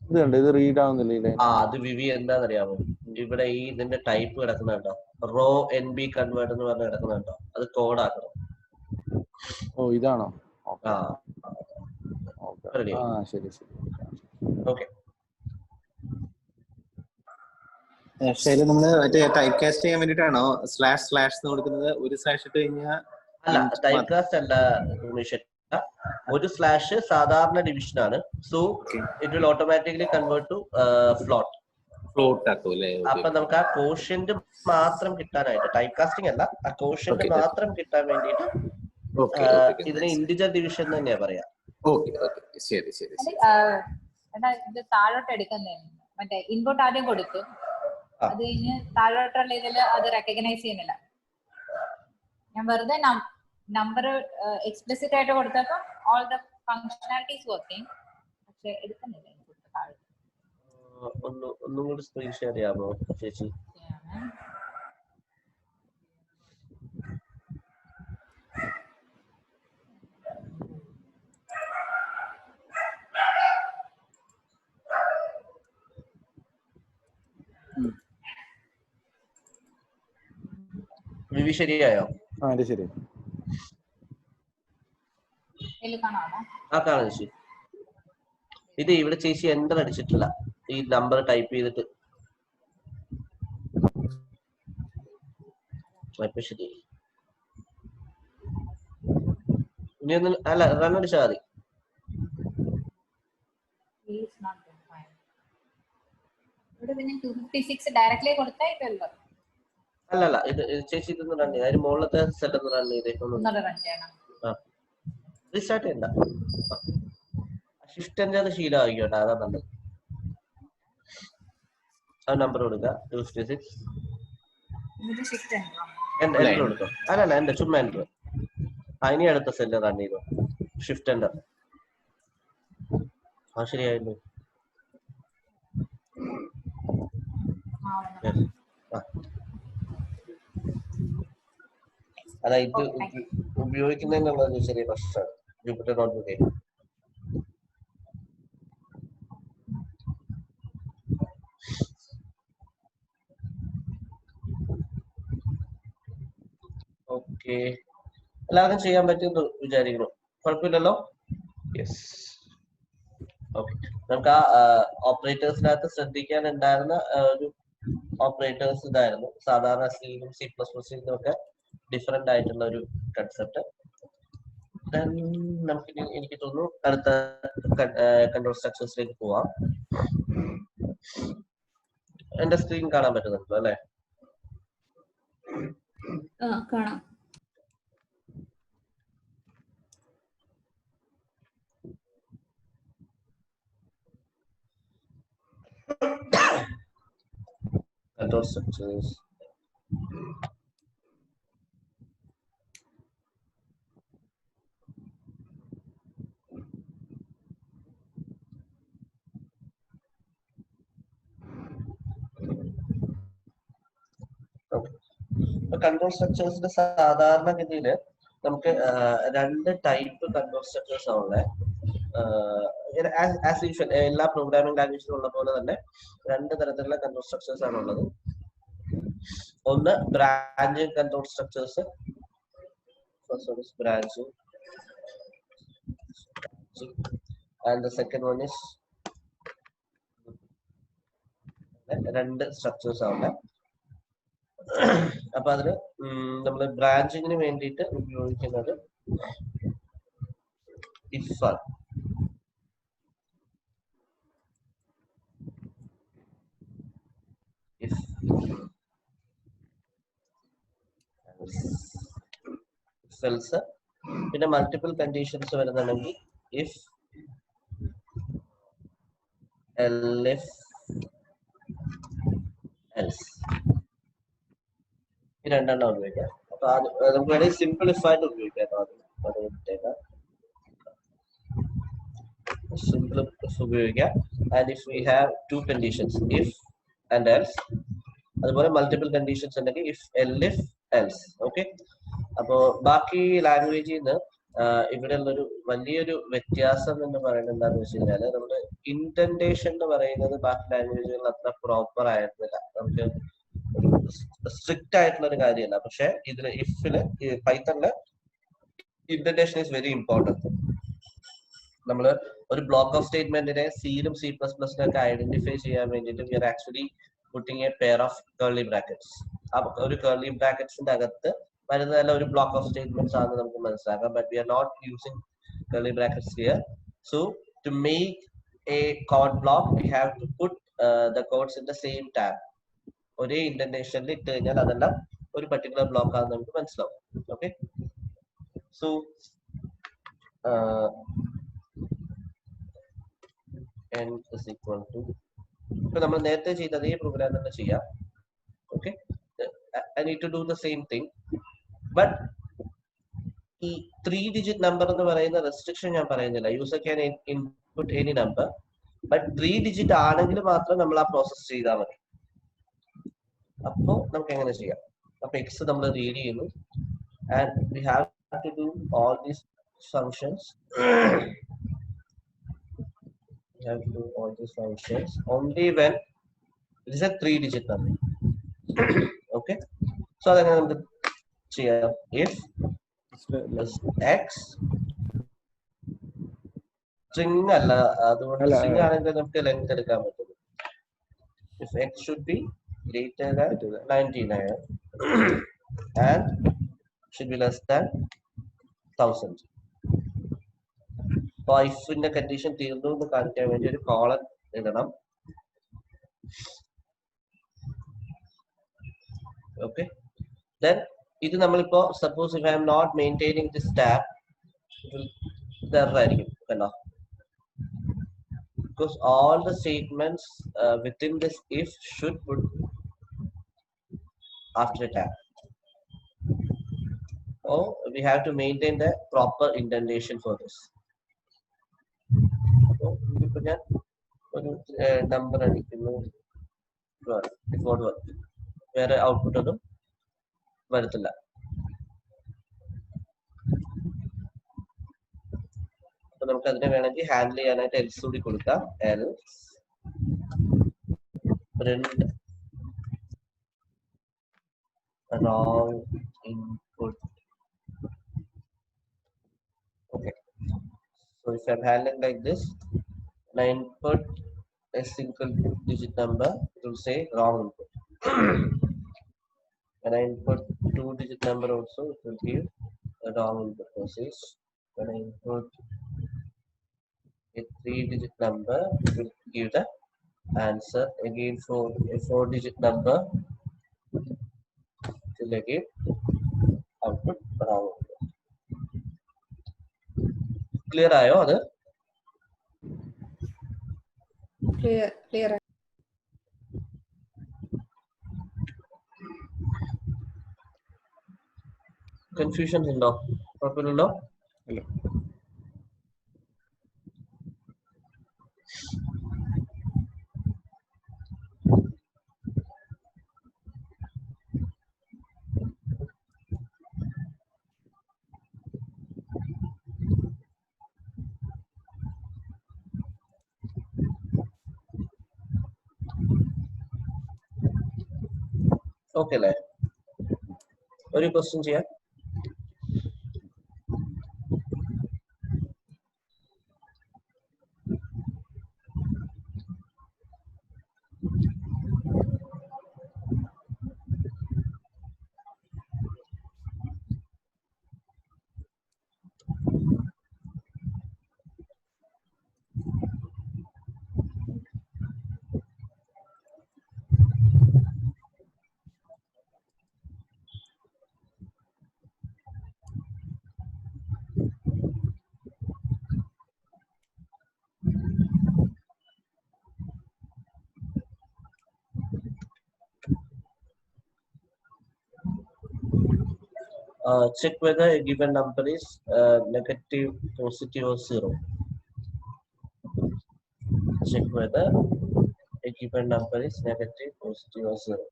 ഇത് കണ്ടോ, ഇത് റീഡ് ആവുന്നില്ല. അത് വിവി എന്താണെന്നറിയാമോ? ഇവിടെ ഈ ഇതിന്റെ ടൈപ്പ് കിടക്കുന്നുണ്ടോ, റോ NB കൺവേർട്ട് എന്ന് പറഞ്ഞ് കിടക്കുന്നുണ്ടോ, അത് കോഡാക്കണം. ഓ ഇതാണോ? ശരി ശരി. ഓക്കെ. ശരി, നമ്മള് മറ്റേ ടൈപ്പ് കാസ്റ്റ് ചെയ്യാൻ വേണ്ടിട്ടാണോ // കൊടുക്കുന്നത്? ഒരു സ്ലാഷ് ഇട്ട് കഴിഞ്ഞാൽ അല്ല, ടൈപ്പ് കാസ്റ്റ് അല്ല ഉമേഷ്. ഒരു സ്ലാഷ് സാധാരണ ഡിവിഷൻ ആണ്. So it will automatically convert to float ആക്കൂല്ലേ? അപ്പൊ നമുക്ക് ആ കോഷ്യന്റ് മാത്രം കിട്ടാനായിട്ട്, ടൈപ്പ് കാസ്റ്റിംഗ് അല്ല, ആ കോഷ്യന്റ് മാത്രം കിട്ടാൻ വേണ്ടിയിട്ട് ഇതിന് ഇന്റിജർ ഡിവിഷൻ തന്നെയാ പറയാ. ശരി. ഇത് താഴോട്ട് എടുക്കുന്നേ, മറ്റേ ഇൻപുട്ട് ആദ്യം കൊടുത്തു, അത് കഴിഞ്ഞ് താഴോട്ടുള്ള ഇതിൽ അത് റെക്കഗ്നൈസ് ചെയ്യുന്നില്ല. ഞാൻ വെറുതെ നമ്പർ എക്സ്പ്ലിസിറ്റ് ആയിട്ട് കൊടുത്തപ്പോ ഓൾ ദ ഫങ്ഷണാലിറ്റീസ് വർക്കിംഗ്, പക്ഷെ എടുക്കുന്നില്ല ഇൻപുട്ട് താഴെ. ഒന്നും കൂടി സ്ക്രീൻ ഷെയർ ചെയ്യാമോ ചേച്ചി? വിവി ശരിയായോ? ശരി. കാണാം ചേച്ചി. ഇത് ഇവിടെ ചേച്ചി എന്റർ അടിച്ചിട്ടില്ല, ഈ നമ്പർ ടൈപ്പ് ചെയ്തിട്ട്. ശരി, ഇനി ഒന്ന് അല്ല റൺ അടിച്ചാൽ മതി. അല്ലല്ല, ഇത് ചേച്ചി ഇതൊന്ന് റൺ ചെയ്ത് അതിന് മുകളിലത്തെ സെൽ ഒന്ന് റൺ ചെയ്തേക്കൊന്ന് റീസ്റ്റാർട്ട് ചെയ്യണ്ട. ഷിഫ്റ്റ് എന്റെ അത് ശീലമായിക്കോട്ടെ, അതാ നല്ലത്. ആ നമ്പർ കൊടുക്കുക 256. എന്റെ കൊടുക്കും. അല്ലല്ല, എന്റെ ചുമ്മാ എൻ്റർ. ഇനി അടുത്ത സെല്ല് റൺ ചെയ്തോ, ഷിഫ്റ്റ് എൻ്റർ. ശരിയായിരുന്നു. അല്ല, ഇത് ഉപയോഗിക്കുന്നതിനുള്ള ചെറിയ പ്രശ്നമാണ് ജൂപ്പിറ്റർ നോട്ട്ബുക്ക്. ഓക്കെ, എല്ലാവർക്കും ചെയ്യാൻ പറ്റുമെന്ന് വിചാരിക്കുന്നു. കുഴപ്പമില്ലല്ലോ? യെസ്. ഓക്കെ, നമുക്ക് ആ ഓപ്പറേറ്റേഴ്സിനകത്ത് ശ്രദ്ധിക്കാനുണ്ടായിരുന്ന ഒരു ഓപ്പറേറ്റേഴ്സ് ഇതായിരുന്നു. സാധാരണ സിയിലും C++ലും ഒക്കെ ഡിഫറെന്റ് ആയിട്ടുള്ള ഒരു കൺസെപ്റ്റ്. നമുക്ക് എനിക്ക് തോന്നുന്നു അടുത്ത കൺട്രോൾ സ്ട്രക്ചേഴ്സിലേക്ക് പോവാം. എന്റെ സ്ക്രീൻ കാണാൻ പറ്റുന്നുണ്ടല്ലോ അല്ലെ? കാണാം. Control structures. കൺട്രോൾ സ്ട്രക്ചേഴ്സിന്റെ സാധാരണഗതിയിൽ നമുക്ക് രണ്ട് ടൈപ്പ് കൺട്രോൾ സ്ട്രക്ചേഴ്സ് ആണുള്ളത്. ആസ് യൂഷ്വൽ എല്ലാ പ്രോഗ്രാമിംഗ് ലാംഗ്വേജിലും ഉള്ള പോലെ തന്നെ രണ്ട് തരത്തിലുള്ള കൺട്രോൾ സ്ട്രക്ചേഴ്സ് ആണുള്ളത്. ഒന്ന് branching control structures. First one is branching and the second one is രണ്ട് സ്ട്രക്ചേഴ്സ് ആണ്. അപ്പൊ അതിന് നമ്മൾ ബ്രാഞ്ചിങ്ങിന് വേണ്ടിയിട്ട് ഉപയോഗിക്കുന്നത് if ആണ്. if else, പിന്നെ മൾട്ടിപ്പിൾ കണ്ടീഷൻസ് വരുന്നുണ്ടെങ്കിൽ if elif else, ഈ രണ്ടെണ്ണം ഉപയോഗിക്കാം. അപ്പൊ നമുക്ക് വേണമെങ്കിൽ സിംപ്ലിഫൈഡ് ഉപയോഗിക്കാം. simple ഉപയോഗിക്കാം. And if we have two conditions, if and else, അതുപോലെ multiple conditions ഉണ്ടെങ്കിൽ if, else. Okay. അപ്പോൾ ബാക്കി ലാംഗ്വേജിൽ നിന്ന് ഇവിടെ ഉള്ളൊരു വലിയൊരു വ്യത്യാസം എന്ന് പറയുന്നത് എന്താണെന്ന് വെച്ച് കഴിഞ്ഞാൽ നമ്മുടെ ഇന്റന്റേഷൻ എന്ന് പറയുന്നത് ബാക്കി ലാംഗ്വേജുകളിൽ അത്ര പ്രോപ്പർ ആയിരുന്നില്ല. നമുക്ക് ഒരു സ്ട്രിക്റ്റ് ആയിട്ടുള്ള ഒരു കാര്യമല്ല. പക്ഷെ ഇതിൽ ഇഫില് പൈത്തണില് ഇന്റന്റേഷൻ ഈസ് വെരി ഇമ്പോർട്ടന്റ്. നമ്മൾ ഒരു ബ്ലോക്ക് ഓഫ് സ്റ്റേറ്റ്മെന്റിനെ സിയിലും C++ ഒക്കെ ഐഡന്റിഫൈ ചെയ്യാൻ വേണ്ടിയിട്ട് we are actually putting a pair of curly brackets. ഒരു കേർലി ബ്രാക്കറ്റ്സിന്റെ അകത്ത് വരുന്നതല്ല ഒരു ബ്ലോക്ക് ഓഫ് സ്റ്റേറ്റ്മെന്റ്സ് ആണെന്ന് നമുക്ക് മനസ്സിലാക്കാം. But we are not using curly brackets here. So to make a code block we have to put the codes in the same tab. ഒരേ ഇന്റന്റേഷനിൽ ഇട്ട് കഴിഞ്ഞാൽ അതെല്ലാം ഒരു പർട്ടിക്കുലർ ബ്ലോക്ക് ആണെന്ന് നമുക്ക് മനസ്സിലാവും. Okay. So n is equal to, ഇപ്പൊ നമ്മൾ നേരത്തെ ചെയ്ത അതേ പ്രോഗ്രാം തന്നെ ചെയ്യാം. Okay. I need to do the same thing. But ഈ 3 digit നമ്പർ എന്ന് പറയുന്ന റെസ്ട്രിക്ഷൻ ഞാൻ പറയുന്നില്ല. User can input any number, but 3 digit ആണെങ്കിൽ മാത്രം നമ്മൾ ആ പ്രോസസ് ചെയ്താൽ മതി. അപ്പോ നമുക്ക് എങ്ങനെ ചെയ്യാം? അപ്പൊ എക്സ് നമ്മൾ റീഡ് ചെയ്യുന്നു and we have to do all these functions. We have to do all these functions only when it is a 3 digit number. Okay. So then if x string alla adonde string aanengil namukku length edukkan pattum. If x should be greater than 99 and should be less than 1000. So if in the condition തീർന്നു എന്ന് കാണിക്കാൻ വേണ്ടി ഒരു colon ഇടണം. Okay. Then ഇത് നമ്മളിപ്പോ suppose if I am not maintaining this tab, it will error ആയിരിക്കും കണ്ടോ? Because all the statements within this if should put after a tab. So we have to maintain the proper indentation for this. ഇപ്പൊ ഞാൻ ഒരു number അടിക്കുന്നു, വേറെ output ഒന്നും വരത്തില്ല. അപ്പൊ നമുക്ക് അതിനെ വേണമെങ്കിൽ ഹാൻഡിൽ ചെയ്യാനായിട്ട് എൽസ് കൂടി കൊടുക്കാം. Else print wrong input. Okay. So if I'm handling like this, when I input a single digit number, it will say wrong input. When I input 2 digit number also, it will give a wrong input process. When I input a 3 digit number, it will give the answer. Again for a 4 digit number, it will again output wrong input. Clear ayo adu? Clear. Confusions undo? Kuഴപ്പമില്ലല്ലോ? ഇല്ല. Okay അല്ലേ? ഒരു question ചെയ്യാം. Check whether a given number is negative, positive or zero. check whether a given number is negative, positive, or zero.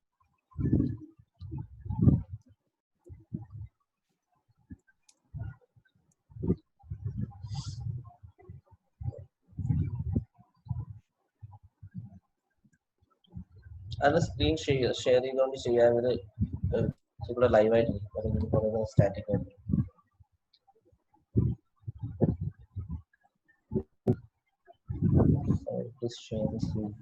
അത് screen share ചെയ്തുകൊണ്ട് ചെയ്യാൻ ഇവിടെ live ആയിട്ട് static ആയിട്ട്. Please share the screen.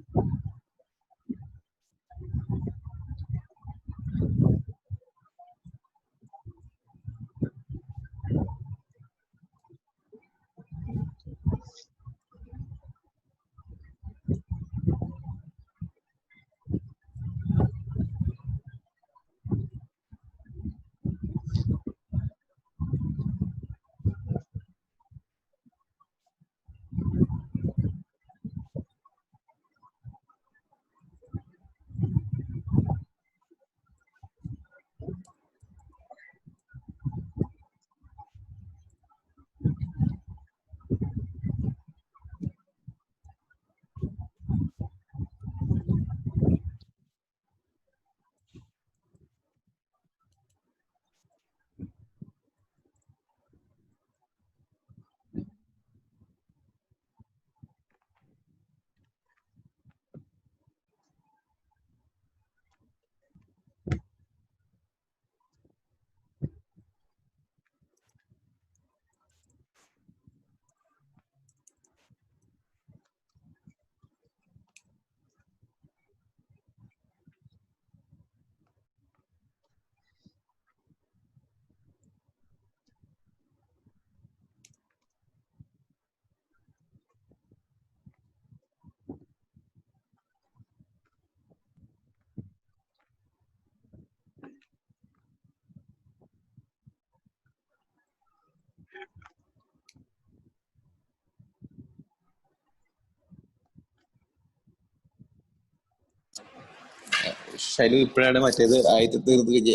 Shylu ഇപ്പോഴാണ് മറ്റേത് ആദ്യത്തെ തീർത്ത്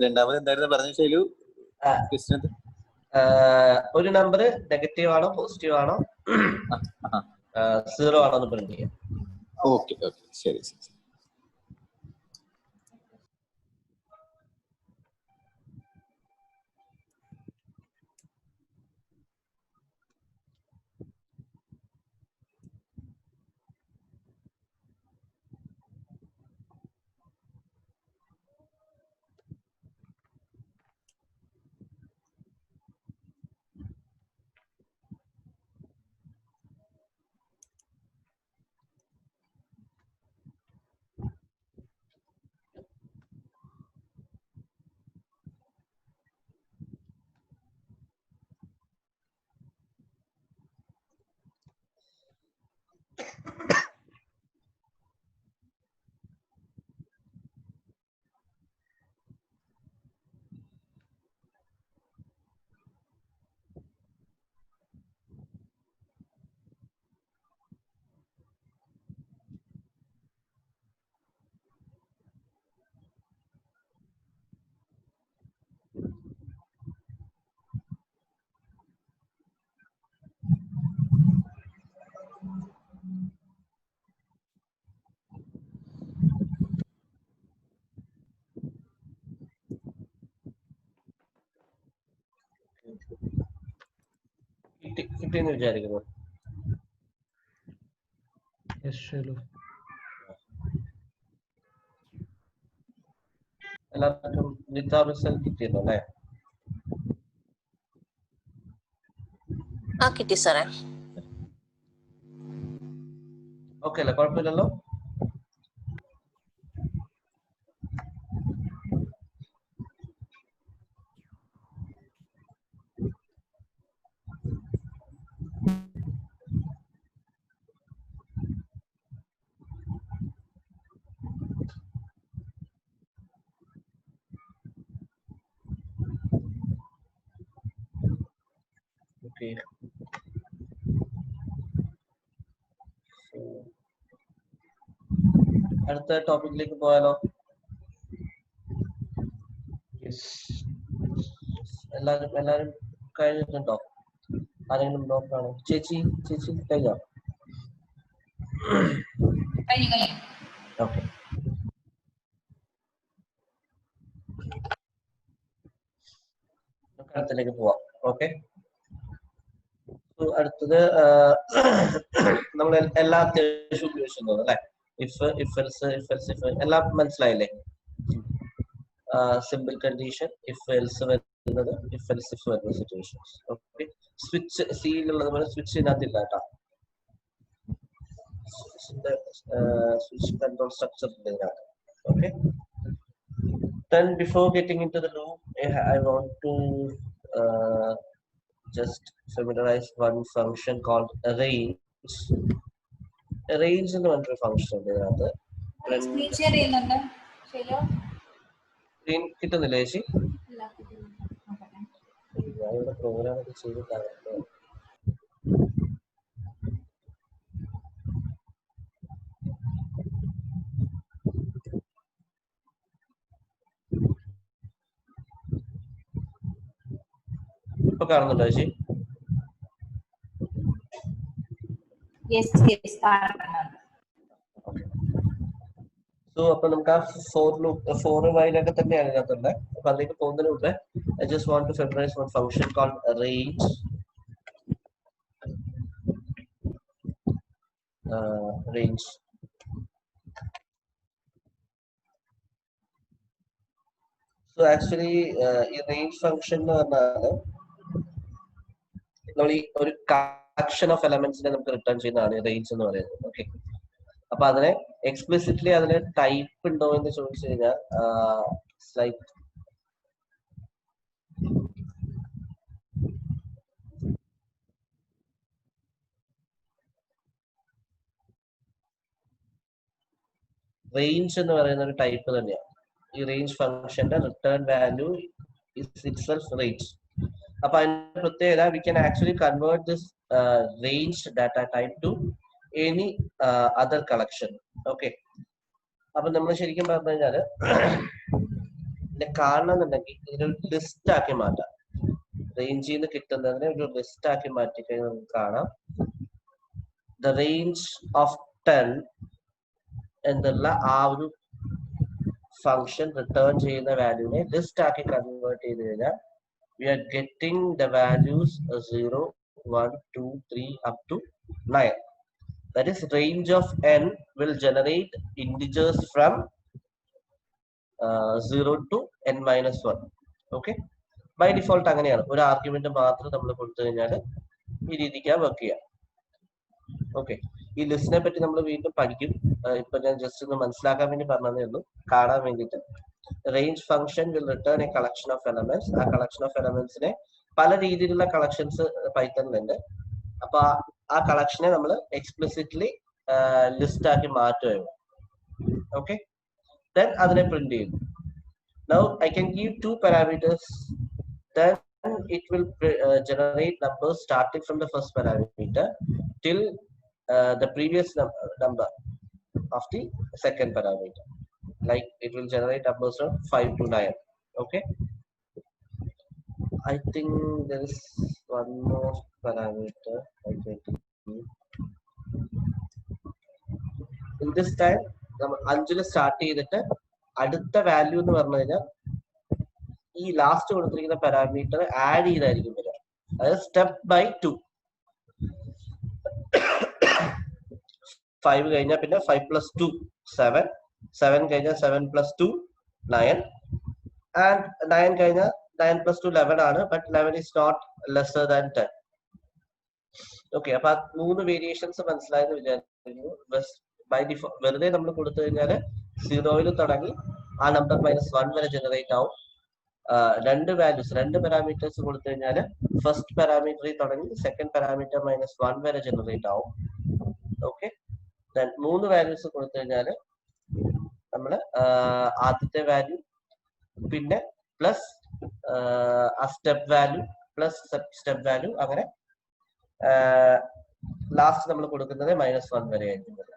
രണ്ടാമത് എന്തായിരുന്നു പറഞ്ഞത് ഷൈലു? ഒരു നമ്പർ നെഗറ്റീവ് ആണോ പോസിറ്റീവ് ആണോ സീറോ ആണോ എന്ന് പ്രിന്റ് ചെയ്യാം. ഓക്കെ ഓക്കെ ശരി ശരി. കിട്ടിയെന്ന് വിചാരിക്കുന്നു. എല്ലാവർക്കും റിസൾട്ട് കിട്ടിയല്ലോ അല്ലേ? കിട്ടി സാറേ. ഓക്കെ അല്ലേ? കുഴപ്പമില്ലല്ലോ. അടുത്ത ടോപ്പിക്കിലേക്ക് പോയാലോ? എല്ലാരും കഴിഞ്ഞിട്ടുണ്ടോ? ആരെങ്കിലും നോക്കാണോ? ചേച്ചി കഴിഞ്ഞോ? കഴിഞ്ഞു. ഓക്കെ. അടുത്തിലേക്ക് പോവാം. ഓക്കെ, അടുത്തത് നമ്മൾ എല്ലാ അത്യാവശ്യം ഉപയോഗിച്ചു തോന്നുന്നു അല്ലെ. ഇഫ് എൽസ് എല്ലാം മനസ്സിലായില്ലേ? സിമ്പിൾ കണ്ടീഷൻ, ഇഫ് എൽസ് വരുന്നത്, ഇഫ് എൽസ് ഇഫ് വരുന്ന സിറ്റുവേഷൻസ്. ഓക്കെ, സ്വിച്ച് സിയിലുള്ളത് പോലെ സ്വിച്ച് ഇതിനകത്തില്ല കേട്ടോ. സ്വിച്ച് കൺട്രോൾ സ്ട്രക്ചർ ഉണ്ട് ഇതിനകത്ത്. Okay, then before getting into the loop, I want to just familiarize one function called range. Range എന്ന് പറഞ്ഞൊരു function ഉണ്ട് ഇതിനകത്ത്. സ്ക്രീൻ ഷെയർ ചെയ്യുന്നുണ്ട് ശരിയോ? സ്ക്രീൻ കിട്ടുന്നില്ല ചേച്ചി? ഇല്ല. ഞാനിവിടെ പ്രോഗ്രാം ഒക്കെ ചെയ്തിട്ടാണ്. ഇപ്പൊ കാണുന്നുണ്ടോ ചേച്ചി? സോ അപ്പൊ നമുക്ക് ആ ഫോർ വൈലൊക്കെ തന്നെയാണ് ഇതിനകത്തുള്ളത്. അപ്പൊ അതിലേക്ക് പോകുന്നതിന് മുമ്പ് I just want to familiarize one function called range. Range. So actually ഈ range function എന്ന് പറഞ്ഞാൽ നമ്മൾ ഈ ഒരു കളക്ഷൻ ഓഫ് എലമെന്റ്സിനെ നമുക്ക് റിട്ടേൺ ചെയ്യുന്നതാണ് റേഞ്ച് എന്ന് പറയുന്നത്. ഓക്കെ, അപ്പൊ അതിനെ എക്സ്പ്ലിസിറ്റ്ലി അതിന് ടൈപ്പ് ഉണ്ടോ എന്ന് ചോദിച്ചു കഴിഞ്ഞാൽ ലൈക്ക് റേഞ്ച് എന്ന് പറയുന്ന ഒരു ടൈപ്പ് തന്നെയാണ്. ഈ റേഞ്ച് ഫംഗ്ഷന്റെ return value is itself range. അപ്പൊ അതിന്റെ പ്രത്യേകത, we can actually convert this range data type two any other collection. Okay, അപ്പൊ നമ്മൾ ശരിക്കും പറഞ്ഞു കഴിഞ്ഞാല് ഇതിനെ കാണണമെന്നുണ്ടെങ്കിൽ ഇതിനൊരു ലിസ്റ്റ് ആക്കി മാറ്റാം. റേഞ്ചിൽ നിന്ന് കിട്ടുന്നതിനെ ഒരു ലിസ്റ്റ് ആക്കി മാറ്റി കഴിഞ്ഞാൽ നമുക്ക് കാണാം ദ റേഞ്ച് ഓഫ് 10 എന്നുള്ള ആ ഒരു ഫംഗ്ഷൻ റിട്ടേൺ ചെയ്യുന്ന വാല്യൂനെ ലിസ്റ്റ് ആക്കി കൺവേർട്ട് ചെയ്ത് കഴിഞ്ഞാൽ we are getting the values 0, 1, 2, 3 up to 9. That is, range of n will generate integers from 0 to n minus 1. Okay, by default അങ്ങനെയാണ്. ഒരു ആർഗ്യുമെന്റ് മാത്രം നമ്മൾ കൊടുത്തു കഴിഞ്ഞാൽ ഈ രീതിക്ക് വർക്ക് ചെയ്യാം. ഓക്കെ, ഈ ലിസ്റ്റിനെ പറ്റി നമ്മൾ വീണ്ടും പഠിക്കും. ഇപ്പൊ ഞാൻ ജസ്റ്റ് ഒന്ന് മനസ്സിലാക്കാൻ വേണ്ടി പറഞ്ഞതേ ഉള്ളൂ, കാണാൻ വേണ്ടിയിട്ട്. Range function will return A collection of elements. ആ കളക്ഷൻ ഓഫ് എലമെന്റ്സിനെ പല രീതിയിലുള്ള കളക്ഷൻസ് പൈത്തണിലുണ്ട്. അപ്പൊ ആ കളക്ഷനെ നമ്മൾ എക്സ്പ്ലിസിറ്റ്ലി ലിസ്റ്റ് ആക്കി മാറ്റുകയാണ്. ഓക്കെ, ദെൻ അതിനെ പ്രിന്റ് ചെയ്യും. Now I can give two parameters, then it will generate numbers starting from the first parameter till the previous number of the second parameter. Like it will generate numbers from 5 to 9. Okay, I think there is one more parameter I can give. In this time നമ്മൾ 5 start ചെയ്തിട്ട് അടുത്ത value എന്ന് പറഞ്ഞു കഴിഞ്ഞാൽ ഈ last കൊടുത്തിരിക്കുന്ന parameter add ചെയ്തായിരിക്കും വരിക. അതായത് സ്റ്റെപ്പ് ബൈ 2. 5 കഴിഞ്ഞാൽ പിന്നെ 5 + 2 7, 7 കഴിഞ്ഞാൽ 7 + 2 9, ആൻഡ് 9 കഴിഞ്ഞാൽ 9 + 2 11 ആണ്. But 11 is not lesser than 10. Okay, അപ്പൊ ആ 3 വേരിയേഷൻസ് മനസ്സിലായെന്ന് വിചാരിക്കുന്നു. ബൈ ഡിഫോൾട്ട് വെറുതെ നമ്മൾ കൊടുത്തു കഴിഞ്ഞാൽ 0യിൽ തുടങ്ങി ആ നമ്പർ -1 വരെ ജനറേറ്റ് ആവും. രണ്ട് വാല്യൂസ്, രണ്ട് പാരാമീറ്റേഴ്സ് കൊടുത്തു കഴിഞ്ഞാൽ ഫസ്റ്റ് പാരാമീറ്ററിൽ തുടങ്ങി സെക്കൻഡ് പാരാമീറ്റർ -1 വരെ ജനറേറ്റ് ആവും. ഓക്കെ, ദെൻ 3 വാല്യൂസ് കൊടുത്തു കഴിഞ്ഞാൽ നമ്മൾ ആദ്യത്തെ വാല്യൂ പിന്നെ പ്ലസ് ആ step value plus step value, അങ്ങനെ ലാസ്റ്റ് നമ്മൾ കൊടുക്കുന്നത് -1 വരെ ആയിരിക്കും.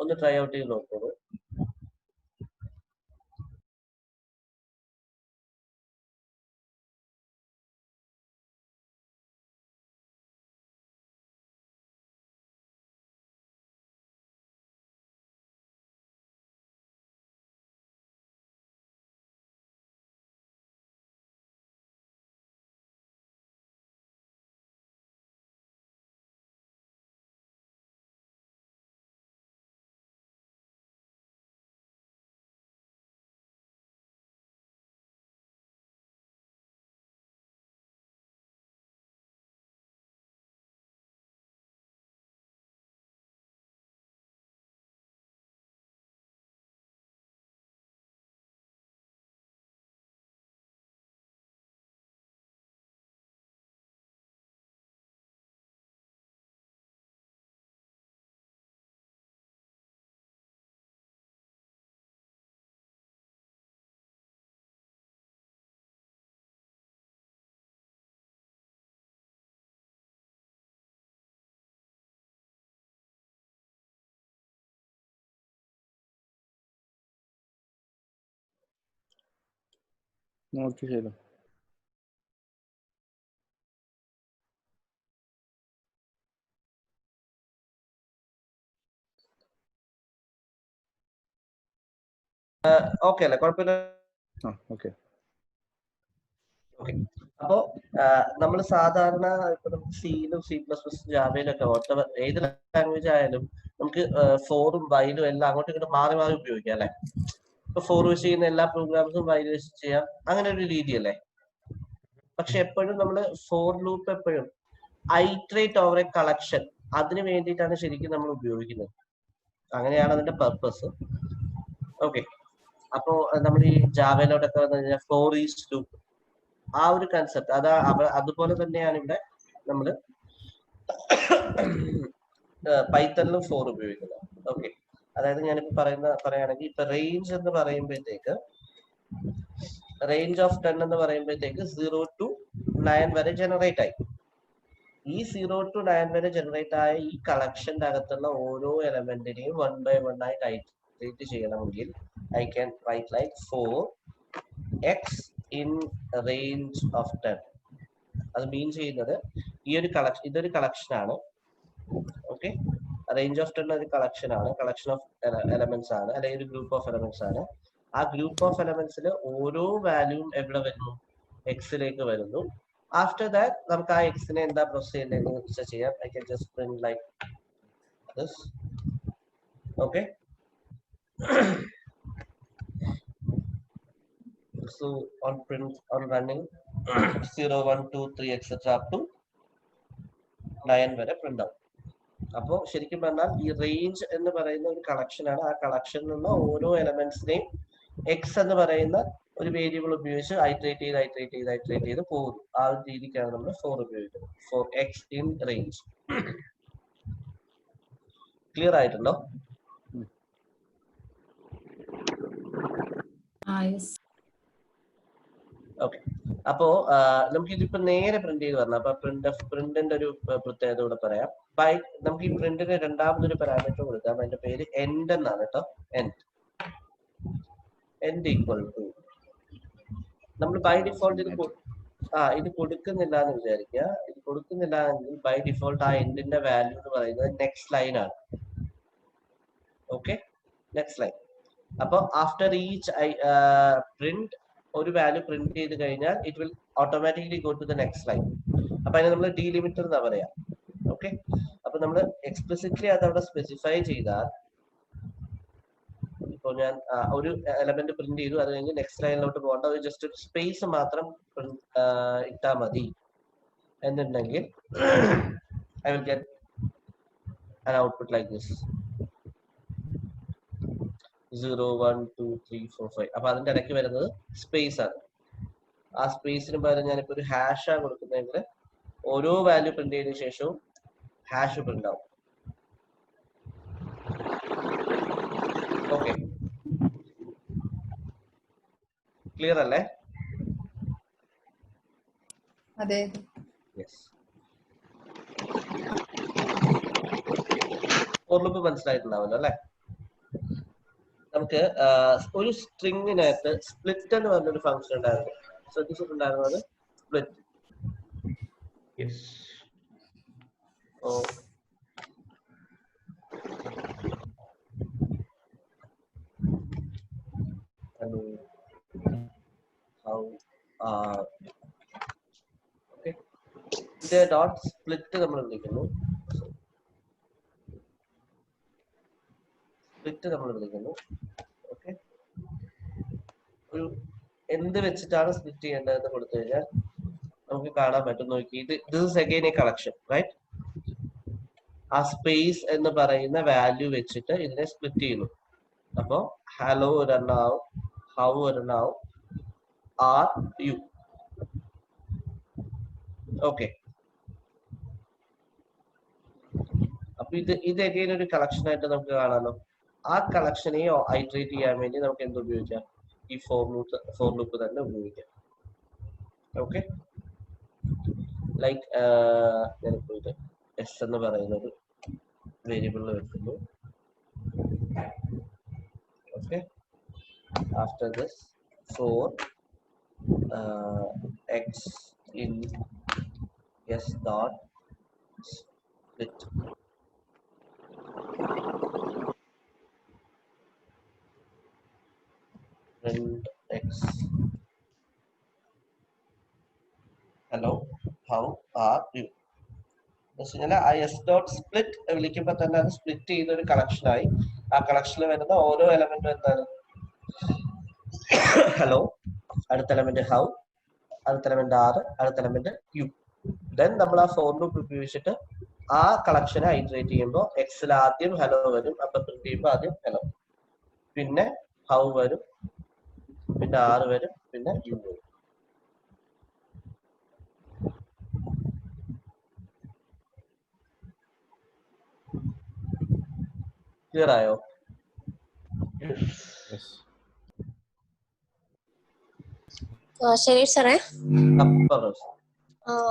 ഒന്ന് ട്രൈ ഔട്ട് ചെയ്ത് നോക്കൂ. ഓക്കെ ശരി. ഓക്കെ അല്ലേ, കുഴപ്പമില്ല. ഓക്കെ. ഓക്കെ, അപ്പോ നമ്മൾ സാധാരണ ഇപ്പൊ നമുക്ക് സിയിലും C++, ജാവയിലൊക്കെ ഏത് ലാംഗ്വേജ് ആയാലും നമുക്ക് ഫോറും വൈലും എല്ലാം അങ്ങോട്ടും ഇങ്ങോട്ടും മാറി മാറി ഉപയോഗിക്കാം അല്ലെ. ഇപ്പൊ ഫോർ വെച്ച് ചെയ്യുന്ന എല്ലാ പ്രോഗ്രാംസും വൈൽ വെച്ച് ചെയ്യാം, അങ്ങനെ ഒരു രീതിയല്ലേ. പക്ഷെ എപ്പോഴും നമ്മൾ ഫോർ ലൂപ്പ് എപ്പോഴും ഐട്രേറ്റ് ഓവർ എ കളക്ഷൻ, അതിന് വേണ്ടിയിട്ടാണ് ശരിക്കും നമ്മൾ ഉപയോഗിക്കുന്നത്. അങ്ങനെയാണ് അതിന്റെ പർപ്പസ്. ഓക്കെ, അപ്പോ നമ്മൾ ഈ ജാവയിലോട്ടൊക്കെ വന്നു കഴിഞ്ഞാൽ ഫോർ ഈച്ച് ലൂപ്പ്, ആ ഒരു കൺസെപ്റ്റ് അതുപോലെ തന്നെയാണ് ഇവിടെ നമ്മൾ പൈത്തണിലും ഫോർ ഉപയോഗിക്കുന്നത്. ഓക്കെ, അതായത് ഞാനിപ്പോ പറയുകയാണെങ്കിൽ ഇപ്പൊ റേഞ്ച് എന്ന് പറയുമ്പോഴത്തേക്ക്, റേഞ്ച് ഓഫ് 10 എന്ന് പറയുമ്പോഴത്തേക്ക് 0 to 9 വരെ ജനറേറ്റ് ആയി. ഈ 0 to 9 വരെ ജനറേറ്റ് ആയ ഈ കളക്ഷന്റെ അകത്തുള്ള ഓരോ എലമെന്റിനെയും 1 by 1 ആയിട്ട് ഐറ്ററേറ്റ് ചെയ്യണമെങ്കിൽ I can write like 4x in range of 10. അത് മീൻ ചെയ്യുന്നത് ഈ ഒരു കളക്ഷൻ, ഇതൊരു കളക്ഷൻ ആണ്. ഓക്കെ, റേഞ്ച് ഓഫ് 10 ഒരു കളക്ഷൻ ആണ്, കളക്ഷൻ ഓഫ് എലമെന്റ്സ് ആണ്, അല്ലെങ്കിൽ ഒരു ഗ്രൂപ്പ് ഓഫ് എലമെന്റ്സ് ആണ്. ആ ഗ്രൂപ്പ് ഓഫ് എലമെന്റ്സിൽ ഓരോ വാല്യൂവും എവിടെ വരുന്നു? എക്സിലേക്ക് വരുന്നു. ആഫ്റ്റർ ദാറ്റ് നമുക്ക് ആ എക്സിനെ എന്താ പ്രോസസ് ചെയ്യേണ്ടതെന്ന് ചെയ്യാം. I can just print like this. Okay. So on print, on running 0, 1, 2, 3 etc. up to 9 വരെ പ്രിന്റ് ആവും. അപ്പോൾ ശരിക്കും പറഞ്ഞാൽ ഈ റേഞ്ച് എന്ന് പറയുന്ന ഒരു കളക്ഷൻ ആണ്. ആ കളക്ഷനിലുള്ള ഓരോ എലമെന്റ്സിനെയും എക്സ് എന്ന് പറയുന്ന ഒരു വേരിയബിൾ ഉപയോഗിച്ച് ഐട്രേറ്റ് ചെയ്ത് പോകുന്നു. ആ ഒരു രീതിക്കാണ് നമ്മൾ ഫോർ ഉപയോഗിക്കുന്നത്. For X in range. Clear ആയിട്ടുണ്ടോ? ഓക്കെ, അപ്പോ നമുക്ക് ഇതിപ്പോ നേരെ പ്രിന്റ് ചെയ്ത് വരണം. അപ്പൊ പ്രിന്റിന്റെ ഒരു പ്രത്യേകത കൂടെ പറയാം. നമുക്ക് ഈ പ്രിന്റിന് രണ്ടാമതൊരു പാരാമീറ്റർ കൊടുക്കാം. അതിന്റെ പേര് എൻഡ് എന്നാണ് കേട്ടോ. എൻഡ് ഈക്വൽ ടു, നമ്മൾ ബൈ ഡിഫോൾട്ട് ഇത് കൊടുക്കുന്നില്ല എന്ന് വിചാരിക്കുക. ഇത് കൊടുക്കുന്നില്ല എങ്കിൽ ബൈ ഡിഫോൾട്ട് ആ എൻഡിന്റെ വാല്യൂ എന്ന് പറയുന്നത് നെക്സ്റ്റ് ലൈൻ ആണ്. Okay, next line. അപ്പൊ ആഫ്റ്റർ ഈച്ച് പ്രിന്റ് ഒരു വാല്യൂ പ്രിന്റ് ചെയ്ത് കഴിഞ്ഞാൽ it will automatically go to the next line. അപ്പൊ അതിനെ നമ്മൾ ഡീലിമിറ്റർ എന്നാ പറയാ. ഓക്കെ, അപ്പൊ നമ്മൾ എക്സ്പ്ലിസിറ്റ്ലി അത് അവിടെ സ്പെസിഫൈ ചെയ്താൽ, ഇപ്പോൾ ഞാൻ ഒരു എലമെന്റ് പ്രിന്റ് ചെയ്തു, അത് കഴിഞ്ഞ് നെക്സ്റ്റ് ലൈനിലോട്ട് പോകേണ്ട, അത് ജസ്റ്റ് ഒരു സ്പേസ് മാത്രം ഇട്ടാൽ മതി എന്നുണ്ടെങ്കിൽ I will get an output like this 0, 1, 2, 3, 4, 5. അപ്പൊ അതിന്റെ ഇടയ്ക്ക് വരുന്നത് സ്പേസ് ആണ്. ആ സ്പേസിന് പകരം ഞാനിപ്പോ ഒരു ഹാഷ് ആണ് കൊടുക്കുന്നതെങ്കിൽ ഓരോ വാല്യൂ പ്രിന്റ് ചെയ്തതിനു ശേഷവും ഹാഷ് പ്രിന്റ് ആവും. ഓക്കെ, ക്ലിയർ അല്ലേ? അതെ. യെസ്. ഫോർ ലൂപ്പ് മനസ്സിലായിട്ടുണ്ടാവല്ലോ അല്ലെ? നമുക്ക് ഒരു സ്ട്രിങ്ങിനകത്ത് സ്പ്ലിറ്റ് എന്ന് പറഞ്ഞൊരു ഫംഗ്ഷൻ ഉണ്ടായിരുന്നു. ശ്രദ്ധിച്ചിട്ടുണ്ടായിരുന്നു അത്? സ്പ്ലിറ്റ്. ഇത് ഡോട്ട് സ്പ്ലിറ്റ് നമ്മൾ വിളിക്കുന്നു. ഓക്കെ, ഒരു എന്ത് വെച്ചിട്ടാണ് സ്പ്ലിറ്റ് ചെയ്യേണ്ടതെന്ന് കൊടുത്തു കഴിഞ്ഞാൽ നമുക്ക് കാണാൻ പറ്റും. നോക്കി, this is again a collection, right? ആ സ്പേസ് എന്ന് പറയുന്ന വാല്യൂ വെച്ചിട്ട് ഇതിനെ സ്പ്ലിറ്റ് ചെയ്യുന്നു. അപ്പോ ഹലോ ഒരെണ്ണാവും, ഹൗ ഒരെണ്ണാവും, ആർ യു. ഓക്കെ, അപ്പൊ ഇത് അഗൈൻ ഒരു കളക്ഷൻ ആയിട്ട് നമുക്ക് കാണാമല്ലോ. ആ കളക്ഷനെ ഐട്രേറ്റ് ചെയ്യാൻ വേണ്ടി നമുക്ക് എന്ത് ഉപയോഗിക്കാം? ഈ ഫോർ ലൂപ്പ് തന്നെ ഉപയോഗിക്കാം. ഓക്കെ, ലൈക്ക് ഞാനിപ്പോ ഇത് എസ് എന്ന് പറയുന്നത് വേരിയബിളിൽ വെക്കുന്നു. Okay, after this 4 x in s dot split print x. Hello, how are you? I s dot split വിളിക്കുമ്പോൾ തന്നെ അത് സ്പ്ലിറ്റ് ചെയ്ത ഒരു കളക്ഷൻ ആയി. ആ കളക്ഷനിൽ വരുന്ന ഓരോ എലമെന്റും എന്താണ്? ഹലോ, അടുത്ത എലമെന്റ് ഹൗ, അടുത്ത എലമെന്റ് ആർ, അടുത്ത എലമെന്റ് യു. ദെൻ നമ്മൾ ആ ഫോർ ലൂപ്പ് ഉപയോഗിച്ചിട്ട് ആ കളക്ഷനെ ഐറ്ററേറ്റ് ചെയ്യുമ്പോൾ എക്സിൽ ആദ്യം ഹലോ വരും, അപ്പൊ പ്രിന്റ് ചെയ്യുമ്പോൾ ആദ്യം ഹലോ, പിന്നെ ഹൗ വരും, പിന്നെ ആർ വരും, പിന്നെ യു വരും. ക്ലിയർ ആയോ? ശരി സാറേ. അപ്പുറം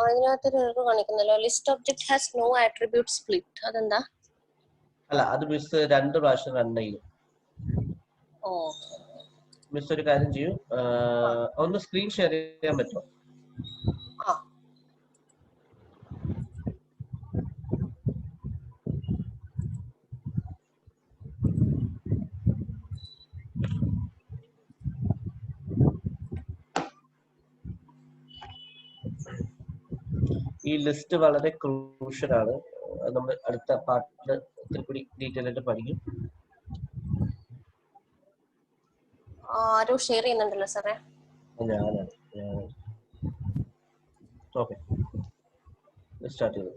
അതിനകത്തൊരു എറർ കാണിക്കുന്നല്ലോ, list object has no attribute split. അതെന്താ? അല്ല, അത് മിസ് 2 പ്രാവശ്യം റൺ ചെയ്യും. മിസ് ഒരു കാര്യം ചെയ്യൂ, ഒന്ന് സ്ക്രീൻ ഷെയർ ചെയ്യാൻ പറ്റുമോ? ഈ ലിസ്റ്റ് വളരെ ക്രൂഷ്യൽ ആണ്. നമ്മൾ അടുത്ത പാർട്ടിൽ ഇത്തിരി കൂടി ഡീറ്റെയിൽ ആയിട്ട് പഠിക്കും. ആരോ ഷെയർ ചെയ്യുന്നുണ്ടല്ലോ സാറേ. ഞാനാണ്. ഓക്കെ, സ്റ്റാർട്ട് ചെയ്തു.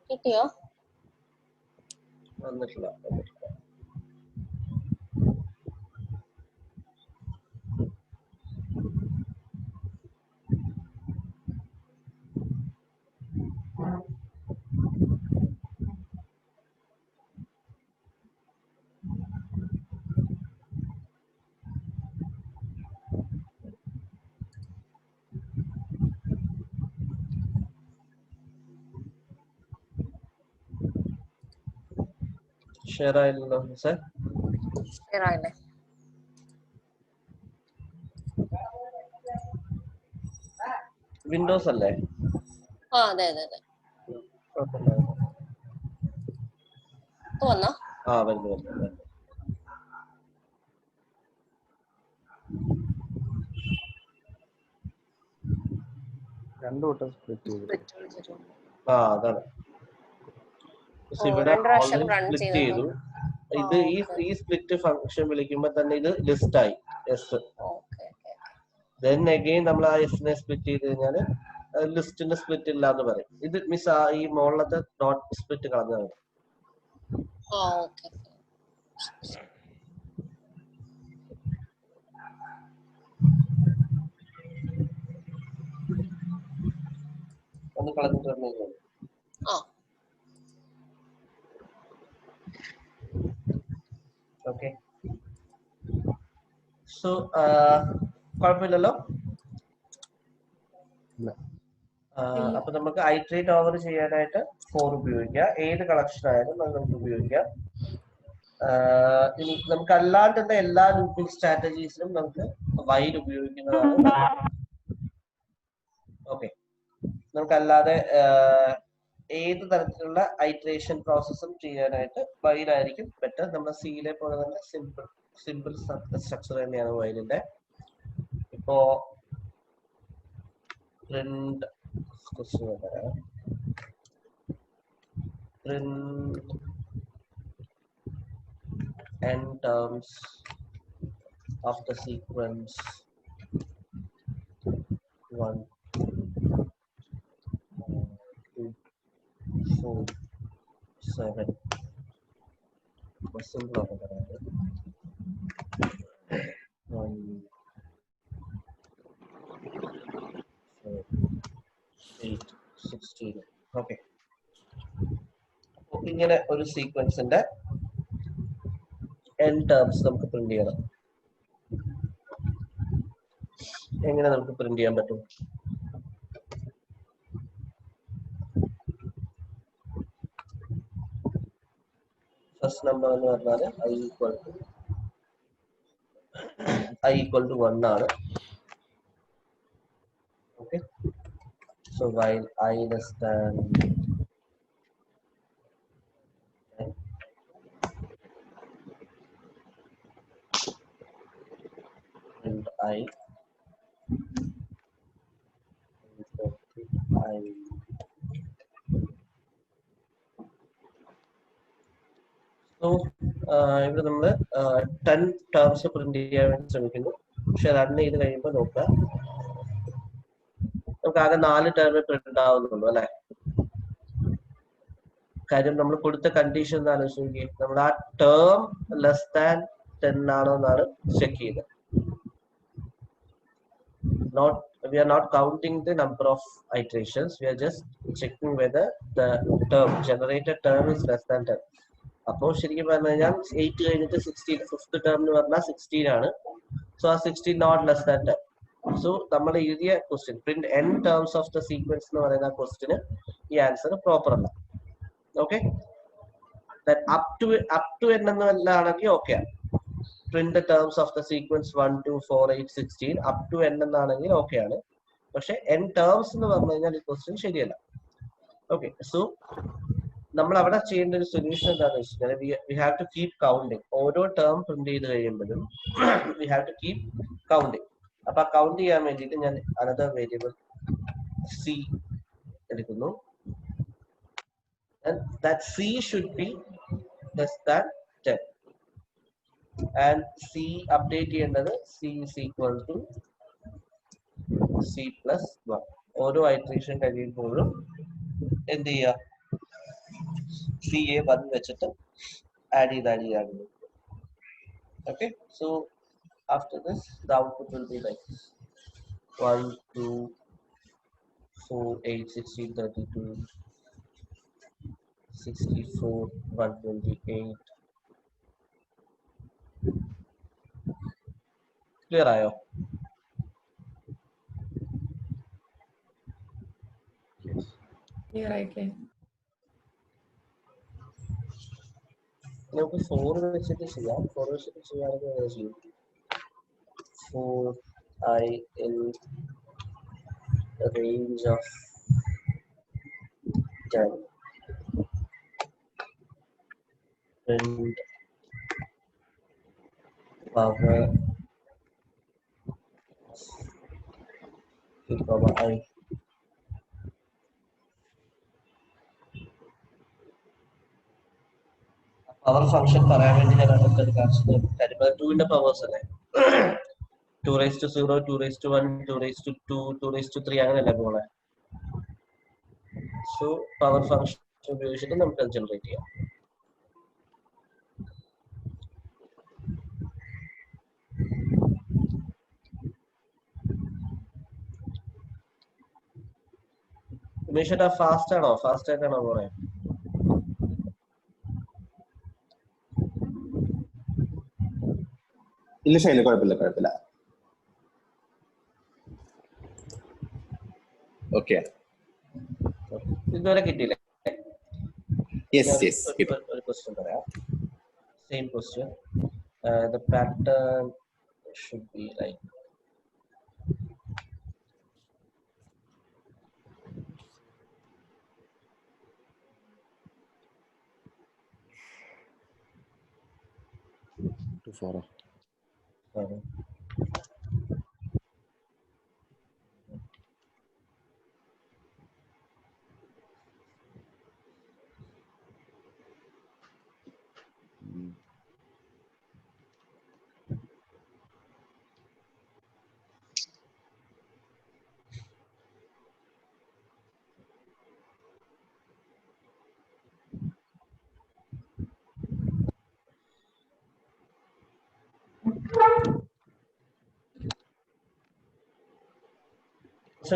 കിട്ടിയോ? വന്നിട്ടില്ല. ഷെയർ ആയില്ലല്ലോ സാർ. ഷെയർ ആയില്ലേ? വിൻഡോസ് അല്ലേ? അതെ അതെ അതെ. വന്നോ? വരുന്നു. രണ്ടു വട്ടം സ്പ്ലിറ്റ് ചെയ്തു. അതാണ് ഇവിടെ സ്പ്ലിറ്റ് ചെയ്തു. ഇത് ഈ സ്പ്ലിറ്റ് ഫംഗ്ഷൻ വിളിക്കുമ്പോ തന്നെ ഇത് ലിസ്റ്റ് ആയി എസ്. ദെൻ അഗെയിൻ നമ്മൾ ആ എസിനെ സ്പ്ലിറ്റ് ചെയ്ത് കഴിഞ്ഞാൽ ലിസ്റ്റിന്റെ സ്പ്ലിറ്റ് ഇല്ല എന്ന് പറയും. ഇത് മിസ് ഈ മുകളിലത്തെ ഡോട്ട് സ്പ്ലിറ്റ് കളഞ്ഞതാണ്. ഒന്ന് കളഞ്ഞിട്ട് വന്നേക്കാം. ഓക്കെ, സോ കുഴപ്പമില്ലല്ലോ. അപ്പൊ നമുക്ക് ഐറ്ററേറ്റ് ഓവർ ചെയ്യാനായിട്ട് ഫോർ ഉപയോഗിക്കാം. ഏത് കളക്ഷൻ ആയാലും നമുക്ക് ഉപയോഗിക്കാം. ഇനി നമുക്ക് അല്ലാണ്ടുള്ള എല്ലാ ലൂപ്പിംഗ് സ്ട്രാറ്റജീസിലും നമുക്ക് വൈൽ ഉപയോഗിക്കുന്നതാണ്. ഓക്കെ, നമുക്കല്ലാതെ ഏത് തരത്തിലുള്ള ഐറ്ററേഷൻ പ്രോസസ്സും ചെയ്യാനായിട്ട് വൈലായിരിക്കും ബെറ്റർ. നമ്മുടെ സിയിലെ പോലെ തന്നെ സിമ്പിൾ സ്ട്രക്ചർ തന്നെയാണ് വൈലിന്റെ. ഇപ്പോ print n terms of the sequence 1, 2, 4, 7. Simple of 1, 8, 16. Okay, ഇങ്ങനെ ഒരു സീക്വൻസിന്റെ n ടേംസ് നമുക്ക് പ്രിന്റ് ചെയ്യണം. എങ്ങനെ നമുക്ക് പ്രിന്റ് ചെയ്യാൻ പറ്റും? ഫസ്റ്റ് നമ്പർ എന്ന് പറഞ്ഞാൽ I equal to 1 ആണ്. Okay, so while I less than 10, and I so ഇവിടെ നമ്മൾ 10 ടേംസ് പ്രിന്റ് ചെയ്യാൻ വേണ്ടി ശ്രമിക്കുന്നു. പക്ഷെ റൺ ചെയ്ത് കഴിയുമ്പോൾ നോക്കാം, നമുക്ക് ആകെ 4 ടേമേ പ്രിന്റ് ആവുന്നുള്ളൂ അല്ലെ. കാര്യം നമ്മൾ കൊടുത്ത കണ്ടീഷൻ എന്ന് ആലോചിച്ച് നമ്മൾ ആ ടേം ലെസ് ദാൻ 10 ആണോ എന്നാണ് ചെക്ക് ചെയ്തത്. We are not counting the number of iterations, we are just checking whether the term generated term is less than 10. അപ്പോൾ ശരിക്കും പറഞ്ഞു കഴിഞ്ഞാൽ 8 കഴിഞ്ഞിട്ട് 16 ഫിഫ്ത് ടേം എന്ന് പറഞ്ഞാൽ 16 ആണ്. സോ ആ 16 നോട്ട് ലെസ് ദാൻ 10. സോ നമ്മൾ എഴുതിയ question print n terms of the sequence എന്ന് പറയുന്ന ക്വസ്റ്റ്യന് ഈ ആൻസർ പ്രോപ്പർ അല്ല. ഓക്കെ, അപ് ടു n എന്നല്ലാണെങ്കിൽ okay, print terms of the sequence 1 2 4 8 16 up to n എന്നാണെങ്കിൽ ഓക്കെ ആണ്. പക്ഷെ n ടേംസ് എന്ന് പറഞ്ഞു കഴിഞ്ഞാൽ ഈ ക്വസ്റ്റ്യൻ ശരിയല്ല. ഓക്കെ, സോ നമ്മൾ അവിടെ ചെയ്യേണ്ട ഒരു സൊല്യൂഷൻ എന്താണെന്ന് വെച്ചാൽ we have to keep counting. ഓരോ ടേം പ്രിന്റ് ചെയ്ത് കഴിയുമ്പോഴും we have to keep counting. അപ്പൊ ആ കൗണ്ട് ചെയ്യാൻ വേണ്ടിയിട്ട് ഞാൻ അനദർ വേരിയബിൾ c എടുക്കുന്നു. And that c should be less than 10 and c update ചെയ്യേണ്ടത് c is equal to c plus 1. ഓരോ iteration കഴിയുമ്പോഴും എന്ത് ചെയ്യുക, c യെ 1 വെച്ചിട്ട് add ചെയ്ത്. Okay, so after this the output will be like 1 2 4 8 16 32 64 128. Clear ആയോ? നമുക്ക് 4 വെച്ചിട്ട് ചെയ്യാം. 4 വെച്ചിട്ട് ചെയ്യാണെങ്കിൽ ചെയ്യും. 4 I in the range of 10 and power I. Power function പറയാൻ വേണ്ടി ഞാൻ അടുത്തൊരു കാര്യം 2 ന്റെ പവേഴ്സ് അല്ലേ, 2 raised to 0 2 raised to 1 2 raised to 2 2 raised to 3 അങ്ങനെയല്ലേ പോണേ. സോ പവർ ഫംഗ്ഷൻ ഉപയോഗിച്ചിട്ട് നമുക്ക് ജനറേറ്റ് ചെയ്യാം. ഉമേഷേട്ടാ ഫാസ്റ്റ് ആയിട്ടാണോ പോണേ? ഇല്ല ശൈല, കുഴപ്പമില്ല. ഓക്കെ, ഇതുവരെ കിട്ടിയില്ലേ? ഒരു ക്വസ്റ്റ്യൻ പറയാം, same question. The pattern should be like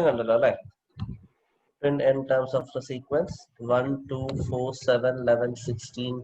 കണ്ടല്ലോ അല്ലേ? Print n terms of the sequence 1 2 4 7 11 16.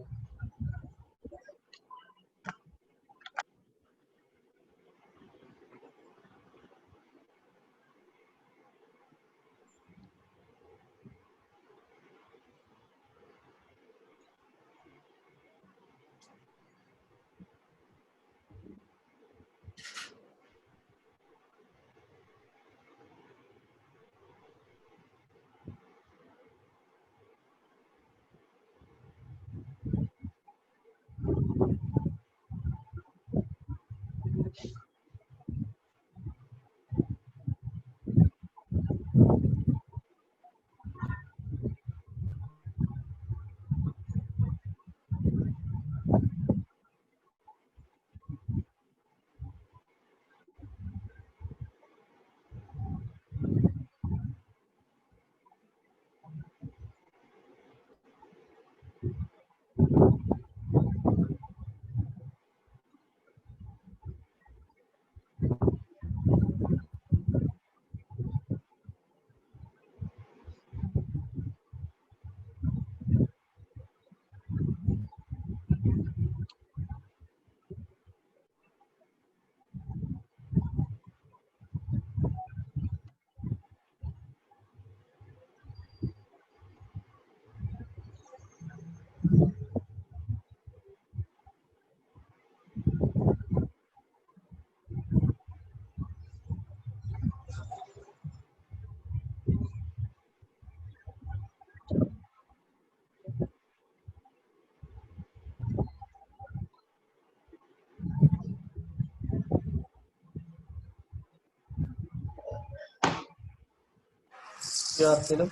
ആർക്കെങ്കിലും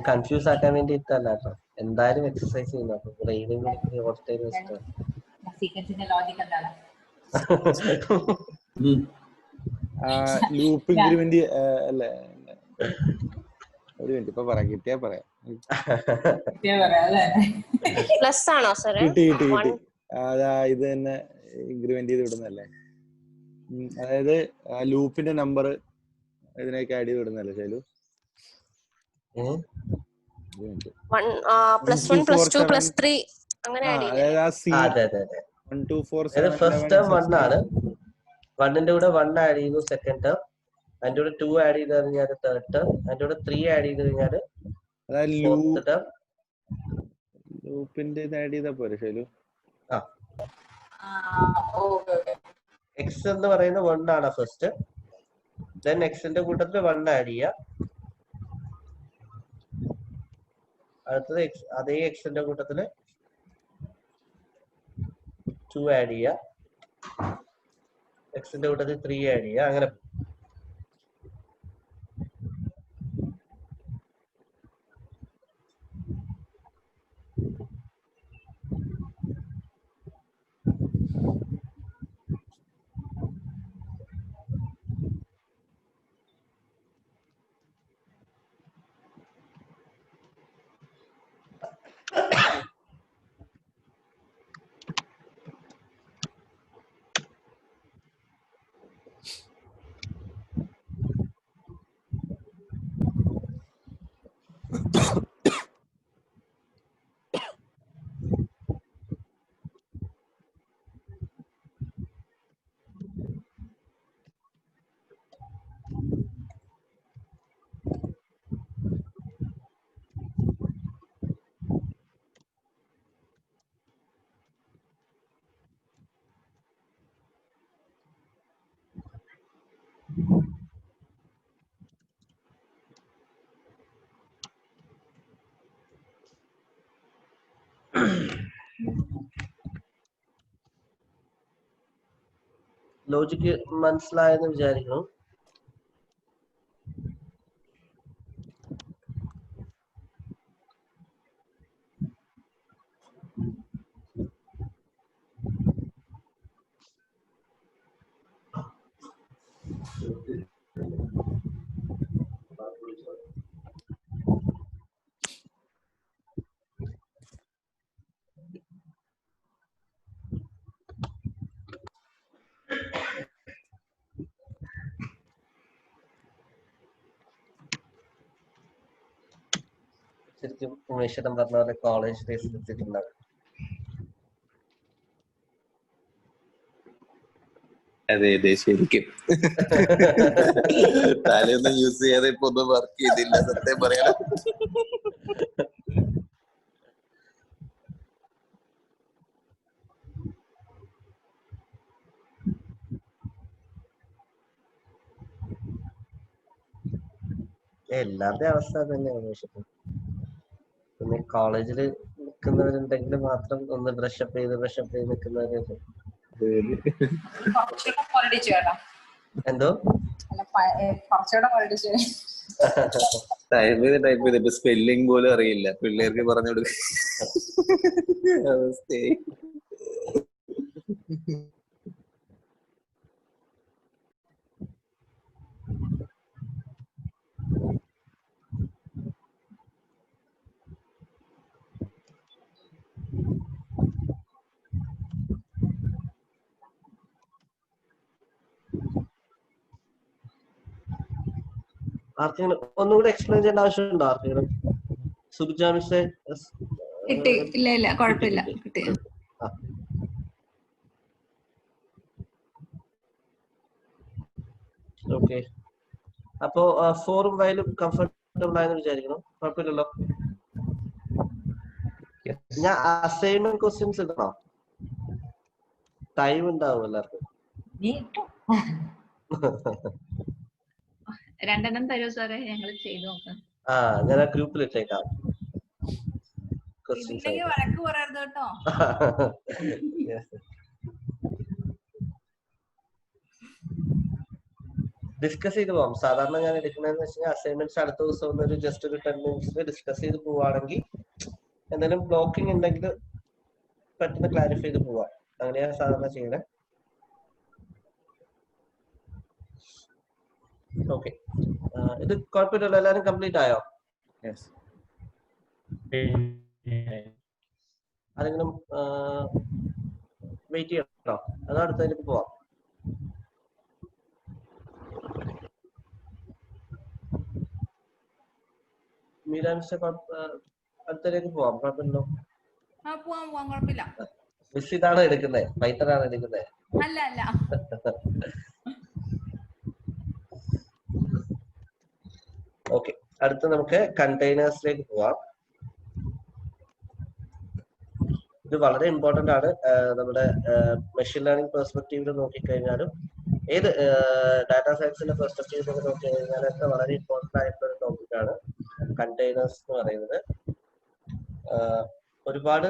കൺഫ്യൂസ് ആക്കാൻ വേണ്ടിയിട്ടല്ല കേട്ടോ. എന്തായാലും എക്സസൈസ് ചെയ്യുന്നു. അപ്പൊ ബ്രെയിനും കൂടി ഓർത്തേന്ന് വെച്ചിട്ട് സീക്വൻസിന്റെ ലോജിക് എന്താണ്? ലൂപ്പ് ഇൻക്രിമെന്റ് അല്ലേ? ഒരു മിനിറ്റ് ഇപ്പൊ പറയാം, കിട്ടിയാ പറയാം. പ്ലസ് ആണോ സാറേ? കിട്ടി. അതാ ഇത് തന്നെ ഇൻക്രിമെന്റ് ചെയ്ത് വിടുന്നല്ലേ? അതായത് ലൂപ്പിന്റെ നമ്പർ ഇതിനേക്ക് ആഡ് ചെയ്ത് വിടുന്നല്ലേ ശൈലു? +1 +2 +3 അങ്ങനെ ആഡ് ചെയ്യില്ലേ? അതെ. ഫസ്റ്റ് ടേം 1 ആണ്. 1ന്റെ കൂടെ 1 ആഡ് ചെയ്യുന്നു സെക്കൻഡ് ടേം. അതിന്റെ കൂടെ 2 ആഡ് ചെയ്ത് കഴിഞ്ഞാൽ തേർഡ് ടേം. അതിന്റെ കൂടെ 3 ആഡ് ചെയ്ത് കഴിഞ്ഞാൽ ഫോർത്ത് ടേം. ലൂപ്പിന്റെ ആഡ് ചെയ്താ പോരെ ശൈലു? എക്സ് എന്ന് പറയുന്ന 1 ആണ് ഫസ്റ്റ്. ദെൻ എക്സിന്റെ കൂട്ടത്തിൽ 1 ആഡ് ചെയ്യുക. അടുത്തത് അതേ എക്സിന്റെ കൂട്ടത്തില് 2 ആഡ് ചെയ്യുക. എക്സിന്റെ കൂട്ടത്തിൽ 3 ആഡ് ചെയ്യുക. അങ്ങനെ ലോജിക്ക് മനസ്സിലായെന്ന് വിചാരിക്കുന്നു. ശരിക്കും ഉമേശ്വരൻ പറഞ്ഞ പോലെ കോളേജ് ഡേയ്സിൽ എത്തിയിട്ടുണ്ടാവും. അതെ ശരിക്കും തലയൊന്നും യൂസ് ചെയ്യാതെ ഇപ്പൊ ഒന്നും വർക്ക് ചെയ്തില്ല സത്യം പറയാം. എല്ലാവരുടെയും അവസ്ഥ തന്നെയാണ്. ഉമേശ്വരൻ പിന്നെ കോളേജിൽ നിൽക്കുന്നവരുണ്ടെങ്കിൽ മാത്രം ഒന്ന് ബ്രഷപ്പ് ചെയ്ത് നിൽക്കുന്നവരുണ്ട്. എന്തോ ടൈപ്പ് ചെയ്ത് ഇപ്പൊ സ്പെല്ലിംഗ് പോലും അറിയില്ല പിള്ളേർക്ക് പറഞ്ഞു കൊടുക്ക അവസ്ഥയായി. ആർക്കെങ്കിലും ഒന്നുകൂടെ എക്സ്പ്ലെയിൻ ചെയ്യേണ്ട ആവശ്യമുണ്ടോ? ആർക്കെങ്കിലും? സുബിജ മിസ്സേ കിട്ടി? ഇല്ല കുഴപ്പമില്ല, കിട്ടി. ഓക്കെ. അപ്പോ 4ഉം വയലും കംഫർട്ടബിൾ ആയെന്ന് വിചാരിക്കണം. കുഴപ്പമില്ലല്ലോ. ഞാൻ അസൈൻമെന്റ് ക്വസ്റ്റ്യൻസ് ഇടണോ? ടൈം ഉണ്ടാവും എല്ലാവർക്കും. 2 തരുമോ സാറേ? ഞങ്ങൾ ചെയ്തു നോക്കാം. ഞാൻ ആ ഗ്രൂപ്പിൽ ഇട്ടേക്കാം. വഴക്ക് പറയരുത് കേട്ടോ. ഡിസ്കസ് ചെയ്ത് പോകാം. സാധാരണ ഞാൻ എടുക്കുന്നതെന്ന് വെച്ചാൽ അസൈൻമെന്റ്സ് അടുത്ത ദിവസം ഒന്ന് ജസ്റ്റ് ഒരു 10 മിനിറ്റ്സ് ഡിസ്കസ് ചെയ്ത് പോവുകയാണെങ്കിൽ എന്തെങ്കിലും ബ്ലോക്കിംഗ് ഉണ്ടെങ്കിൽ പെട്ടെന്ന് ക്ലാരിഫൈ ചെയ്ത് പോവാം. അങ്ങനെയാണ് സാധാരണ ചെയ്യണേ. ഓക്കെ, ഇത് കുഴപ്പമില്ലല്ലോ, എല്ലാവരും കംപ്ലീറ്റ് ആയോ? ആരെങ്കിലും വെയിറ്റ് ചെയ്യണോ? അതോ അടുത്തതിലേക്ക് പോവാം? അടുത്തതിലേക്ക് പോവാം, കുഴപ്പമില്ലല്ലോ. പോവാം, കുഴപ്പമില്ല. മിസ് ഇതാണോ എടുക്കുന്നത്? പൈത്തനാണോ എടുക്കുന്നത്? അല്ല അല്ല. ഓക്കെ, അടുത്ത് നമുക്ക് കണ്ടെയ്നേഴ്സിലേക്ക് പോവാം. ഇത് വളരെ ഇമ്പോർട്ടന്റ് ആണ്. നമ്മുടെ മെഷീൻ ലേണിംഗ് പെർസ്പെക്റ്റീവിൽ നോക്കിക്കഴിഞ്ഞാലും ഏത് ഡാറ്റാ സയൻസിന്റെ പെർസ്പെക്റ്റീവിൽ നോക്കി കഴിഞ്ഞാലൊക്കെ വളരെ ഇമ്പോർട്ടന്റ് ആയിട്ടുള്ള ഒരു ടോപ്പിക്കാണ് കണ്ടെയ്നേഴ്സ് എന്ന് പറയുന്നത്. ഒരുപാട്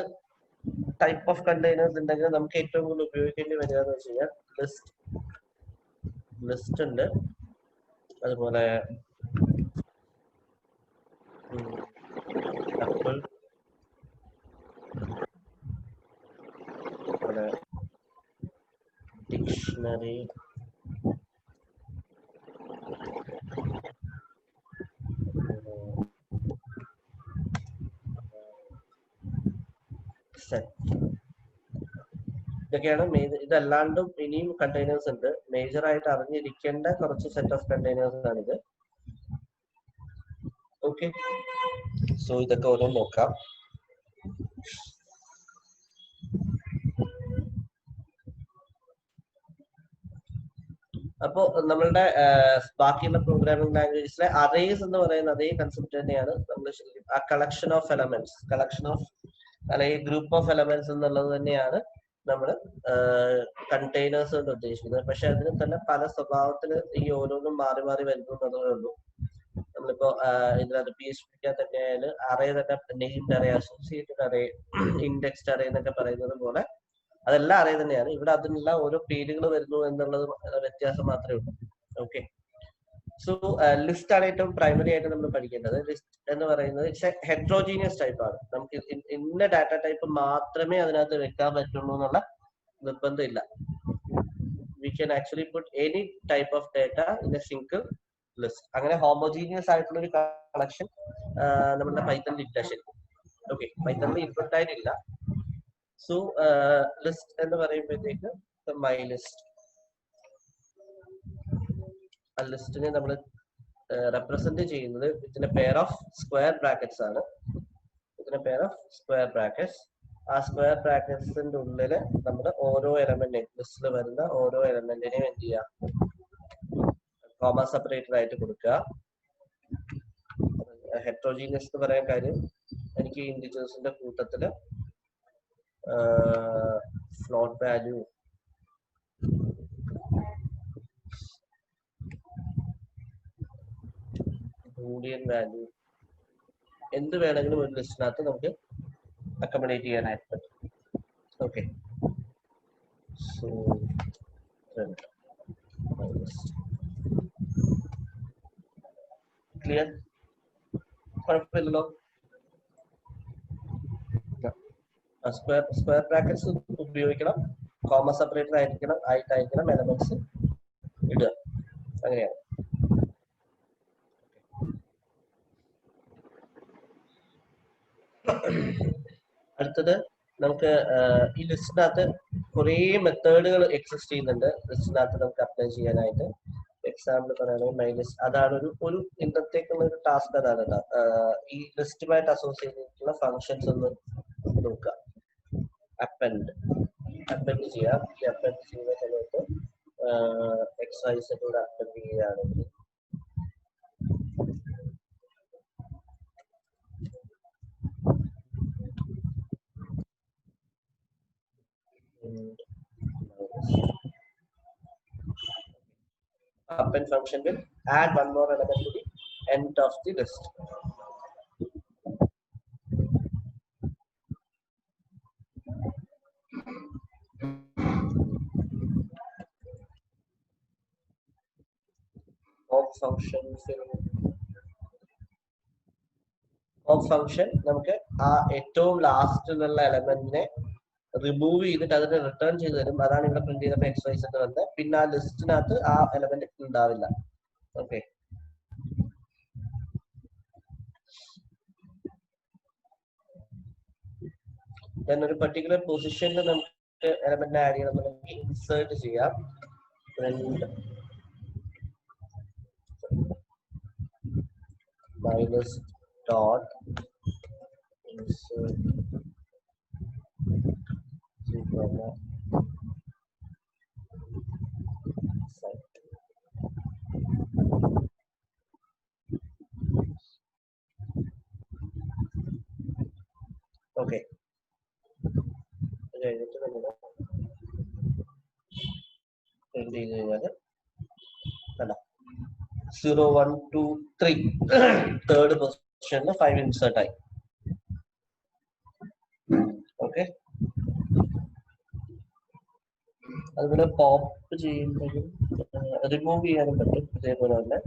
ടൈപ്പ് ഓഫ് കണ്ടെയ്നേഴ്സ് ഉണ്ടെങ്കിൽ നമുക്ക് ഏറ്റവും കൂടുതൽ ഉപയോഗിക്കേണ്ടി വരിക എന്ന് വെച്ച് കഴിഞ്ഞാൽ ലിസ്റ്റ് ഉണ്ട്, അതുപോലെ ഡിക്ഷണറി, ഇതൊക്കെയാണ് മെയിൻ. ഇതല്ലാണ്ടും ഇനിയും കണ്ടെയ്നേഴ്സ് ഉണ്ട്. മേജർ ആയിട്ട് അറിഞ്ഞിരിക്കേണ്ട കുറച്ച് സെറ്റ് ഓഫ് കണ്ടെയ്നേഴ്സ് ആണിത്. ഓക്കെ, സോ ഇതൊക്കെ ഓരോന്ന് നോക്കാം. അപ്പോ നമ്മളുടെ ബാക്കിയുള്ള പ്രോഗ്രാമിംഗ് ലാംഗ്വേജസിലെ അറേസ് എന്ന് പറയുന്ന അതേ കൺസെപ്റ്റ് തന്നെയാണ് നമ്മൾ ആ കളക്ഷൻ ഓഫ് എലമെന്റ്സ്, അല്ലെങ്കിൽ ഗ്രൂപ്പ് ഓഫ് എലമെന്റ്സ് എന്നുള്ളത് തന്നെയാണ് നമ്മൾ കണ്ടെയ്നേഴ്സ് കൊണ്ട് ഉദ്ദേശിക്കുന്നത്. പക്ഷെ അതിന് തന്നെ പല സ്വഭാവത്തിൽ ഈ ഓരോന്നും മാറി മാറി വരുന്നു എന്നതേ ഉള്ളൂ. നമ്മളിപ്പോ ഇതിനകത്ത് PHP തന്നെ ആയാലും അറേ തന്നെ named array, associated array, indexed array എന്നൊക്കെ പറയുന്നത് പോലെ അതെല്ലാം അറേ തന്നെയാണ്. ഇവിടെ അതിനുള്ള ഓരോ പേരുകൾ വരുന്നു എന്നുള്ളത് വ്യത്യാസം മാത്രമേ ഉള്ളൂ. ഓക്കെ, സോ ലിസ്റ്റ് ആണ് ഏറ്റവും പ്രൈമറി ആയിട്ട് നമ്മൾ പഠിക്കേണ്ടത്. ലിസ്റ്റ് എന്ന് പറയുന്നത് ഹെട്രോജീനിയസ് ടൈപ്പ് ആണ്. നമുക്ക് ഇന്ന ഡാറ്റ ടൈപ്പ് മാത്രമേ അതിനകത്ത് വെക്കാൻ പറ്റുള്ളൂ എന്നുള്ള നിർബന്ധമില്ല. We can actually put any type of data in A single list. അങ്ങനെ ഹോമോജീനിയസ് ആയിട്ടുള്ള ഒരു കളക്ഷൻ നമ്മുടെ പൈത്തണിൽ ഇല്ല ശരിക്കും. ഓക്കെ, പൈത്തണിൽ ഇൻപുട്ട് ആയിട്ടില്ല. സോ ലിസ്റ്റ് എന്ന് പറയുമ്പോഴത്തേക്ക് മൈ ലിസ്റ്റ്, ആ ലിസ്റ്റിനെ നമ്മൾ റെപ്രസെന്റ് ചെയ്യുന്നത് ഇതിന്റെ പെയർ ഓഫ് സ്ക്വയർ ബ്രാക്കറ്റ്സ് ആണ്. ഇതിന്റെ പെയർ ഓഫ് സ്ക്വയർ ബ്രാക്കറ്റ്സ്. ആ സ്ക്വയർ ബ്രാക്കറ്റ്സിന്റെ ഉള്ളിൽ നമ്മൾ ഓരോ എലമെന്റിനെയും, ലിസ്റ്റിൽ വരുന്ന ഓരോ എലമെന്റിനെയും എന്ത് ചെയ്യാം, കോമ സെപ്പറേറ്റഡ് ആയിട്ട് കൊടുക്കുക. ഹെട്രോജീനിയസ് എന്ന് പറയാൻ കാര്യം എനിക്ക് ഇൻഡിജേഴ്സിന്റെ കൂട്ടത്തില് ഫ്ലോട്ട് വാല്യൂ, ബൂളിയൻ വാല്യൂ എന്ത് വേണമെങ്കിലും ഒരു ലിസ്റ്റിനകത്ത് നമുക്ക് അക്കോമഡേറ്റ് ചെയ്യാനായിട്ട് പറ്റും. Okay, so clear? കുഴപ്പമില്ലല്ലോ. സ്ക്വയർ ബ്രാക്കറ്റ്സ് ഉപയോഗിക്കണം, കോമ സെപ്പറേറ്റഡ് ആയിട്ടായിരിക്കണം എലമെന്റ്സ് ഇടുക. അങ്ങനെയാണ്. അടുത്തത് നമുക്ക് ഈ ലിസ്റ്റിനകത്ത് കുറേ മെത്തേഡുകൾ എക്സിസ്റ്റ് ചെയ്യുന്നുണ്ട്. ലിസ്റ്റിനകത്ത് നമുക്ക് അപ്ലൈ ചെയ്യാനായിട്ട് എക്സാമ്പിൾ പറയുകയാണെങ്കിൽ മൈ ലിസ്റ്റ്, അതാണ് ഒരു ഇന്നത്തേക്കുള്ള ഒരു ടാസ്ക്. അതാണ് ഈ ലിസ്റ്റുമായിട്ട് അസോസിയേറ്റ് ചെയ്തിട്ടുള്ള ഫങ്ഷൻസ് ഒന്ന് നോക്കുക. അപ്പൻഡ് ചെയ്യാം. ഈ അപ്പൻഡ് ചെയ്യുന്ന സമയത്ത് XYZ അപ്പൻഡ് ചെയ്യുകയാണെങ്കിൽ append function will add one more element to the end of the list. Pop function നമുക്ക് ആ ഏറ്റവും ലാസ്റ്റിലുള്ള എലമെന്റിനെ റിമൂവ് ചെയ്തിട്ട് അതിനെ റിട്ടേൺ ചെയ്ത് തരും. അതാണ് ഇവിടെ പ്രിന്റ് ചെയ്തപ്പോൾ XYZ വന്നത്. പിന്നെ ആ ലിസ്റ്റിനകത്ത് ആ എലമെന്റ് ഉണ്ടാവില്ല. ഓക്കെ, ഒരു പർട്ടിക്കുലർ പൊസിഷനിൽ നമുക്ക് എലമെന്റ് ആഡ് ചെയ്യണമെന്നുണ്ടെങ്കിൽ ഇൻസേർട്ട് ചെയ്യാം. മൈനസ് ഡോട്ട് ഇൻസേർട്ട് ഓക്കെ, കഴിഞ്ഞിട്ട് നമ്മൾ പ്രിന്റ് ചെയ്ത് കഴിഞ്ഞാൽ 0 1 2 3 തേർഡ് പൊസിഷനിൽ 5 ഇൻസേർട്ട് ആയി. ഓക്കെ, അതുപോലെ പോപ്പ് ചെയ്യുമ്പോഴും റിമൂവ് ചെയ്യാനും പറ്റും. ഇതേപോലെ തന്നെ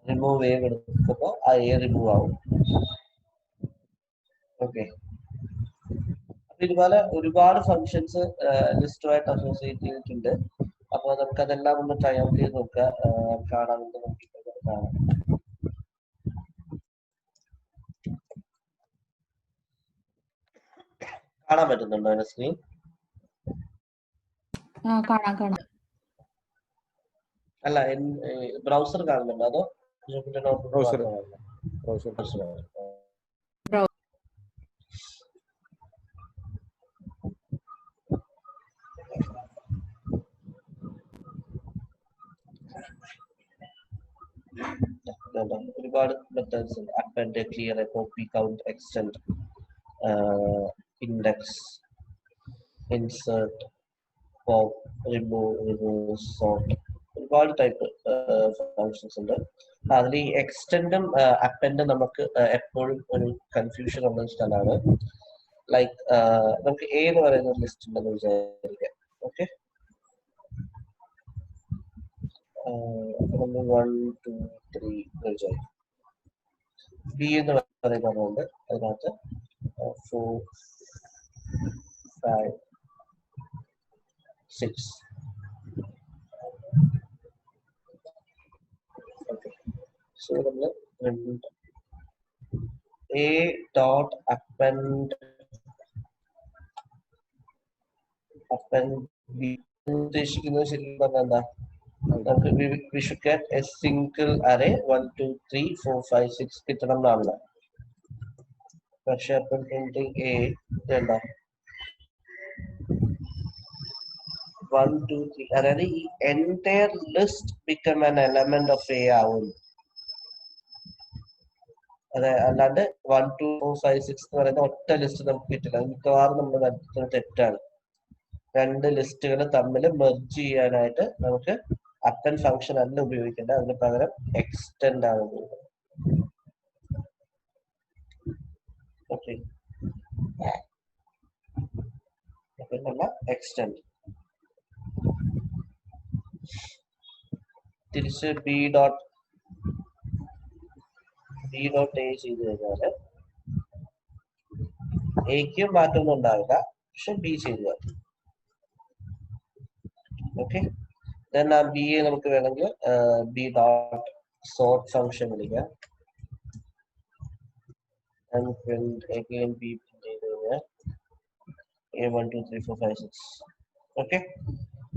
റിമൂവ് വേവ് എടുക്കുമ്പോൾ ആ എ റിമൂവ് ആവും. ഓക്കെ, അപ്പൊ ഇതുപോലെ ഒരുപാട് ഫങ്ഷൻസ് ലിസ്റ്റുമായിട്ട് അസോസിയേറ്റ് ചെയ്തിട്ടുണ്ട്. അപ്പൊ നമുക്ക് അതെല്ലാം ഒന്ന് ട്രൈ ഔട്ട് ചെയ്ത് നോക്കുക. കാണാമെന്ന് നമുക്ക് കാണാം. കാണാൻ പറ്റുന്നുണ്ടോ അതിന്റെ സ്ക്രീൻ? കാണാം. അല്ല, ബ്രൗസർ കാണുന്നുണ്ടോ അതോ ബ്രൗസർ? ഒരുപാട് മെത്തേഡ്സ് ഉണ്ട്. Append, clear, copy, count, extend, index, insert, pop, remove, sort, ഒരുപാട് ടൈപ്പ് ഫങ്ഷൻസ് ഉണ്ട്. അതിൽ ഈ എക്സ്റ്റെൻഡും അപ്പെൻഡും നമുക്ക് എപ്പോഴും ഒരു കൺഫ്യൂഷൻ ഉള്ള സ്ഥലമാണ്. ലൈക്ക് നമുക്ക് എ എന്ന് പറയുന്ന ഒരു ലിസ്റ്റ് ഉണ്ടെന്ന് വിചാരിക്കാം. ഓക്കെ, 1 2 3 വിചാരിക്കും. ബി എന്ന് പറയുന്നുണ്ട്, അതിനകത്ത് 4 5 6. Okay, so നമ്മൾ a dot append b ഉദ്ദേശിക്കുന്നത് ശരിക്കും പറഞ്ഞാൽ എന്താ? നമുക്ക് we should get a single array 1 2 3 4 5 6 കിട്ടണം എന്നാണ്. പക്ഷെ അപ്പം പ്രിന്റിംഗ് a എന്താ 1 2 3, അതായത് ഈ entire list become an element of a ആവും. അല്ലാണ്ട് 1 2 4 5 6 എന്ന് പറയുന്ന ഒറ്റ ലിസ്റ്റ് നമുക്ക് കിട്ടില്ല. മിക്കവാറും നമ്മൾ നടത്തുന്നത് തെറ്റാണ്. രണ്ട് ലിസ്റ്റുകൾ തമ്മിൽ മെർജ് ചെയ്യാനായിട്ട് നമുക്ക് അപ്പെൻഡ് ഫംഗ്ഷൻ അല്ല ഉപയോഗിക്കേണ്ടത്, അതിന് പകരം എക്സ്റ്റെൻഡ് ആണ് ഉപയോഗിക്കുന്നത്. ഓക്കെ, അല്ല എക്സ്റ്റെൻഡ്. തിരിച്ച് ബി ഡോട്ട് എ ചെയ്ത് കഴിഞ്ഞാല് എക്കും മാറ്റമൊന്നും ഉണ്ടാവില്ല, പക്ഷെ ബി ചെയ്തു. ഓക്കെ, then ആ ബി എ നമുക്ക് വേണമെങ്കിൽ ബി ഡോട്ട് സോർട്ട് ഫംഗ്ഷൻ വിളിക്കാം. and print again b ചെയ്ത് കഴിഞ്ഞാൽ a 1 2 3 4 5 6. ഓക്കെ,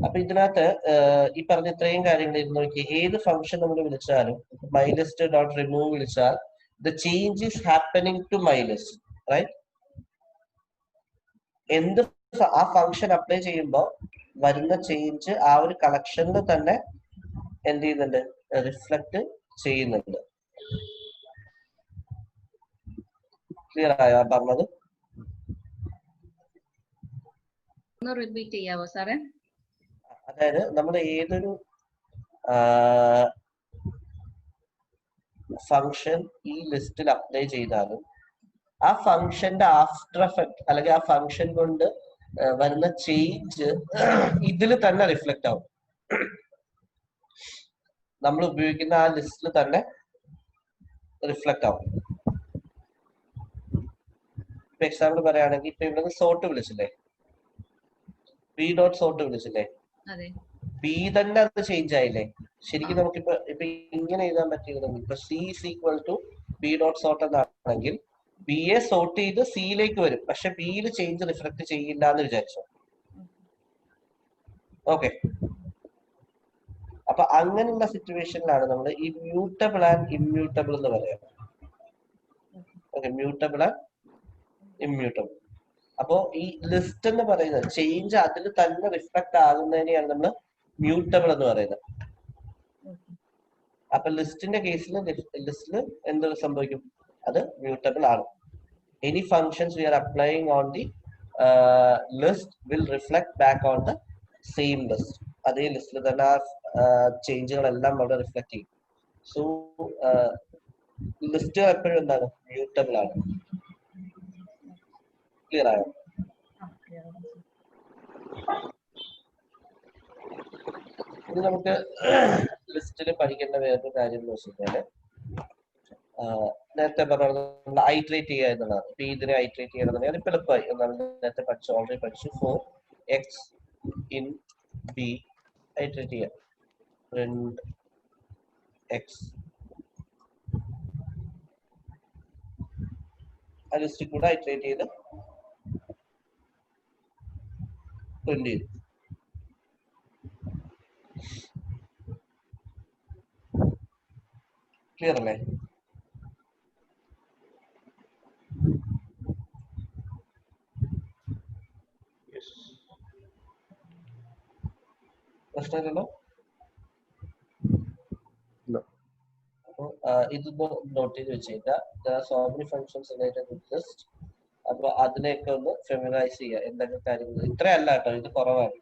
അപ്പൊ ഇതിനകത്ത് ഈ പറഞ്ഞ ഇത്രയും കാര്യങ്ങൾ ഇരുന്ന് നോക്കി. ഏത് ഫംഗ്ഷൻ നമ്മൾ വിളിച്ചാലും myList dot remove വിളിച്ചാൽ the change is happening to myList, right? എന്ത് ആ ഫംഗ്ഷൻ അപ്ലൈ ചെയ്യുമ്പോൾ വരുന്ന ചേഞ്ച് ആ ഒരു കളക്ഷനിൽ തന്നെ എന്ത് ചെയ്യുന്നുണ്ട്, റിഫ്ലക്ട് ചെയ്യുന്നുണ്ട്. ക്ലിയർ ആയോ പറഞ്ഞത്? ഒന്ന് റിപ്പീറ്റ് ചെയ്യാവോ സാറേ? അതായത് നമ്മൾ ഏതൊരു ഫംഗ്ഷൻ ഈ ലിസ്റ്റിൽ അപ്ലൈ ചെയ്താലും ആ ഫംഗ്ഷന്റെ ആഫ്റ്റർ എഫക്ട് അല്ലെങ്കിൽ ആ ഫംഗ്ഷൻ കൊണ്ട് വരുന്ന ചേഞ്ച് ഇതിൽ തന്നെ റിഫ്ലക്ട് ആവും. നമ്മൾ ഉപയോഗിക്കുന്ന ആ ലിസ്റ്റിൽ തന്നെ റിഫ്ലക്ട് ആവും. ഇപ്പൊ എക്സാമ്പിൾ പറയുകയാണെങ്കിൽ ഇപ്പൊ ഇവിടെ സോർട്ട് വിളിച്ചില്ലേ, പി ഡോട്ട് സോർട്ട് വിളിച്ചില്ലേ, പി തന്നെ അത് ചേഞ്ച് ആയില്ലേ? ശരിക്കും നമുക്കിപ്പോ ഇങ്ങനെ എഴുതാൻ പറ്റിയിരുന്നെങ്കിൽ ഇപ്പൊ c is equal to p dot sort എന്നാണെങ്കിൽ ബിയെ സോർട്ട് ചെയ്ത് സിയിലേക്ക് വരും, പക്ഷെ ബിയിൽ ചേഞ്ച് റിഫ്ലക്ട് ചെയ്യില്ല എന്ന് വിചാരിച്ചു. ഓക്കെ, അപ്പൊ അങ്ങനെയുള്ള സിറ്റുവേഷനിലാണ് നമ്മൾ ഈ മ്യൂട്ടബിൾ ആൻഡ് ഇമ്മ്യൂട്ടബിൾ എന്ന് പറയുന്നത്. Okay, mutable and immutable. അപ്പോ ഈ ലിസ്റ്റ് എന്ന് പറയുന്നത് ചേഞ്ച് അതിൽ തന്നെ റിഫ്ലക്ട് ആകുന്നതിനെയാണ് നമ്മൾ മ്യൂട്ടബിൾ എന്ന് പറയുന്നത്. അപ്പൊ ലിസ്റ്റിന്റെ കേസിൽ ലിസ്റ്റിൽ എന്ത് സംഭവിക്കും, അത് മ്യൂട്ടബിൾ ആണ്. Any functions we are applying on the list will reflect back on the same list. അതേ ലിസ്റ്റിൽ തന്നെ ആ ചേഞ്ചുകളെല്ലാം അവിടെ റിഫ്ലക്ട് ചെയ്യും. സോ ലിസ്റ്റ് എപ്പോഴും എന്താണ്, മ്യൂട്ടബിൾ ആണ്. ക്ലിയർ ആയോ? ഇനി നമുക്ക് ലിസ്റ്റിൽ പഠിക്കേണ്ട വേറൊരു കാര്യം എന്ന് വെച്ചാല് നേരത്തെ പറഞ്ഞ ഐട്രേറ്റ് ചെയ്യുക എന്നുള്ളതാണ്. ഇപ്പൊ ഇതിനെ ഐട്രേറ്റ് ചെയ്യണമെന്നുണ്ടെങ്കിൽ അതിപ്പോ എളുപ്പമായി എന്നാണ് നേരത്തെ ഓൾറെഡി പഠിച്ചു. For X in b iterate ചെയ്യാം. പ്രിന്റ് എക്സ് ആ ലിസ്റ്റിൽ കൂടെ ഐട്രേറ്റ് ചെയ്ത് പ്രിന്റ് ചെയ്തു. ക്ലിയർ അല്ലേ? പ്രശ്നമില്ലല്ലോ? അപ്പൊ ഇതൊന്ന് നോട്ട് ചെയ്ത് വെച്ചേക്കാം. So many functions related with list. അപ്പൊ അതിനെയൊക്കെ ഒന്ന് ഫെമിലൈസ് ചെയ്യുക. എന്തൊക്കെ കാര്യങ്ങൾ, ഇത്രയല്ല കേട്ടോ, ഇത് കുറവാണ്.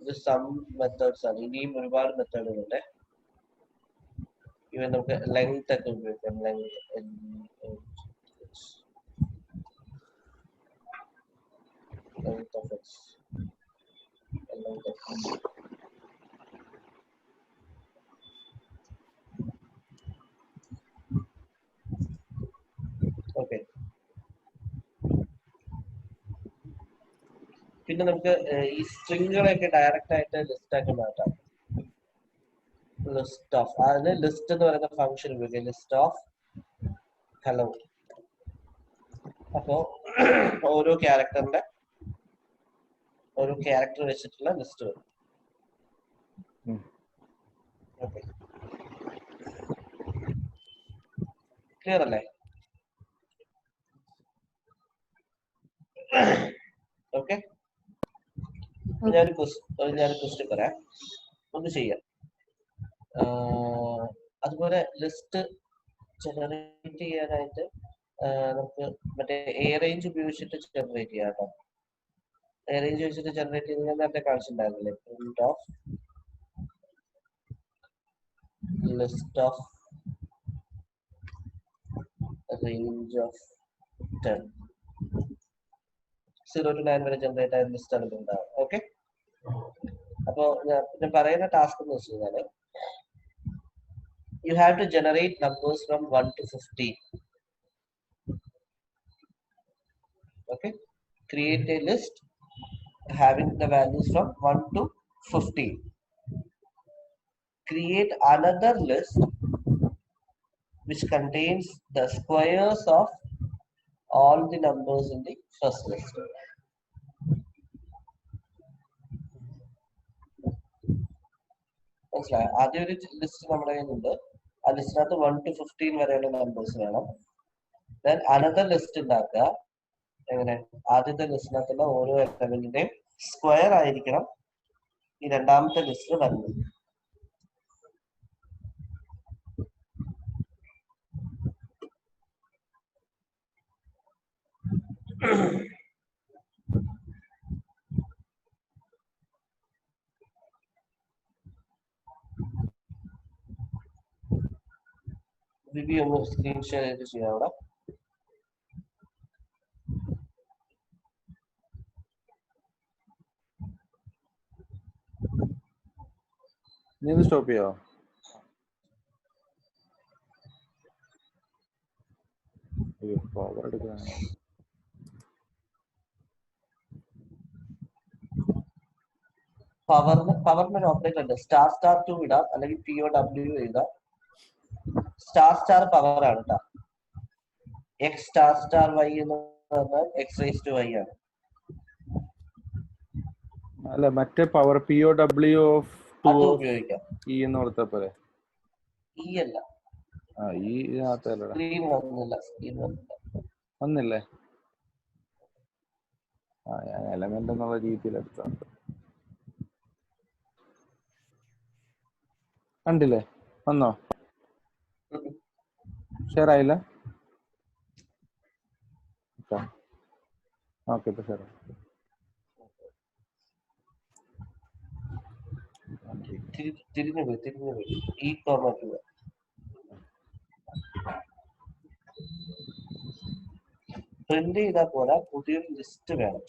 ഇത് സം മെത്തേഡ്സ് ആണ്. ഇനിയും ഒരുപാട് മെത്തേഡുകളുണ്ട്. ഇവൻ നമുക്ക് ലെങ്ത് ഒക്കെ ഉപയോഗിക്കാം. Length of X, okay. പിന്നെ നമുക്ക് ഈ സ്ട്രിങ്ങുകളെയൊക്കെ ഡയറക്റ്റ് ആയിട്ട് ലിസ്റ്റ് ആക്കി മാറ്റാം. ലിസ്റ്റ് ഓഫ്, അതിന് ലിസ്റ്റ് എന്ന് പറയുന്ന ഫംഗ്ഷൻ ഉപയോഗിക്കുക. List of hello. അപ്പോ ഓരോ ക്യാരക്ടർ വെച്ചിട്ടുള്ള ലിസ്റ്റ് വരും. ഓക്കെ, ക്ലിയർ അല്ലേ? ഓക്കെ, ഞാനൊരു ക്വസ്റ്റ്യൻ പറയാം, ഒന്ന് ചെയ്യാം. അതുപോലെ ലിസ്റ്റ് ജനറേറ്റ് ചെയ്യാനായിട്ട് നമുക്ക് മറ്റേ എ റേഞ്ച് ഉപയോഗിച്ചിട്ട് ജനറേറ്റ് ചെയ്യാം കേട്ടോ. എ റേഞ്ച് വെച്ചിട്ട് ജനറേറ്റ് ചെയ്യുന്ന നേരത്തെ കാണിച്ചിട്ടുണ്ടായിരുന്നില്ലേ? Print of list of range of 10, 0 to 9 വരെ ജനറേറ്റ് ആയ ലിസ്റ്റ് ആണ് ഉണ്ടാവുക. ഓക്കെ, അപ്പോ ഞാൻ പറയുന്ന ടാസ്ക് എന്ന് വെച്ച് കഴിഞ്ഞാല് you have to generate numbers from 1 to 15. Okay, create a list having the values from 1 to 15. Create another list which contains the squares of all the numbers in the first list. മനസ്സിലായോ? ആദ്യം ഒരു list നമ്മുടെ കയ്യിലുണ്ട്. ആ ലിസ്റ്റിനകത്ത് 1 to 15 വരെയുള്ള numbers വേണം. Then another list ഉണ്ടാക്കുക. എങ്ങനെ ആദ്യത്തെ ലിസ്റ്റിനകത്തുള്ള ഓരോ എലമെന്റിന്റെയും സ്ക്വയർ ആയിരിക്കണം ഈ രണ്ടാമത്തെ ലിസ്റ്റിൽ വരുന്നത്. വിവി ഒന്ന് സ്ക്രീൻ ഷെയർ ചെയ്ത് ചെയ്യാം അവിടെ. നീ ഒന്ന് സ്റ്റോപ്പ് ചെയ്യോ? പവർ എടുക്കാൻ പവറിന് ഒരു ഓപ്പറേറ്റർ ഉണ്ട്. സ്റ്റാർ ടു ഇടാം, അല്ലെങ്കിൽ POW എഴുതാം. സ്റ്റാർ പവർ ആണ് കേട്ടോ. എക്സ് സ്റ്റാർ വൈ എന്ന് പറഞ്ഞാൽ x⁻y ആണ്. അല്ല മറ്റേ പവർ POW ഓഫ് അത് ഉപയോഗിക്കാം. E എന്ന് കൊടുത്താ പോലെ. ഈ അല്ല, ഈ ഇതിനകത്തല്ല സ്ക്രീൻ വന്നില്ല. വന്നില്ലേ? ഞാൻ എലമെന്റ് എന്നുള്ള രീതിയിൽ എടുത്തുണ്ട്. കണ്ടില്ലേ? വന്നോ? ഷെയർ ആയില്ല? ഓക്കെ, ഇപ്പൊ ഷെയർ ആയി. തിരിഞ്ഞു പോയി. ഈ ഫോർമാറ്റ് പ്രിന്റ് ചെയ്താൽ പോരാ, പുതിയൊരു ലിസ്റ്റ് വേണം.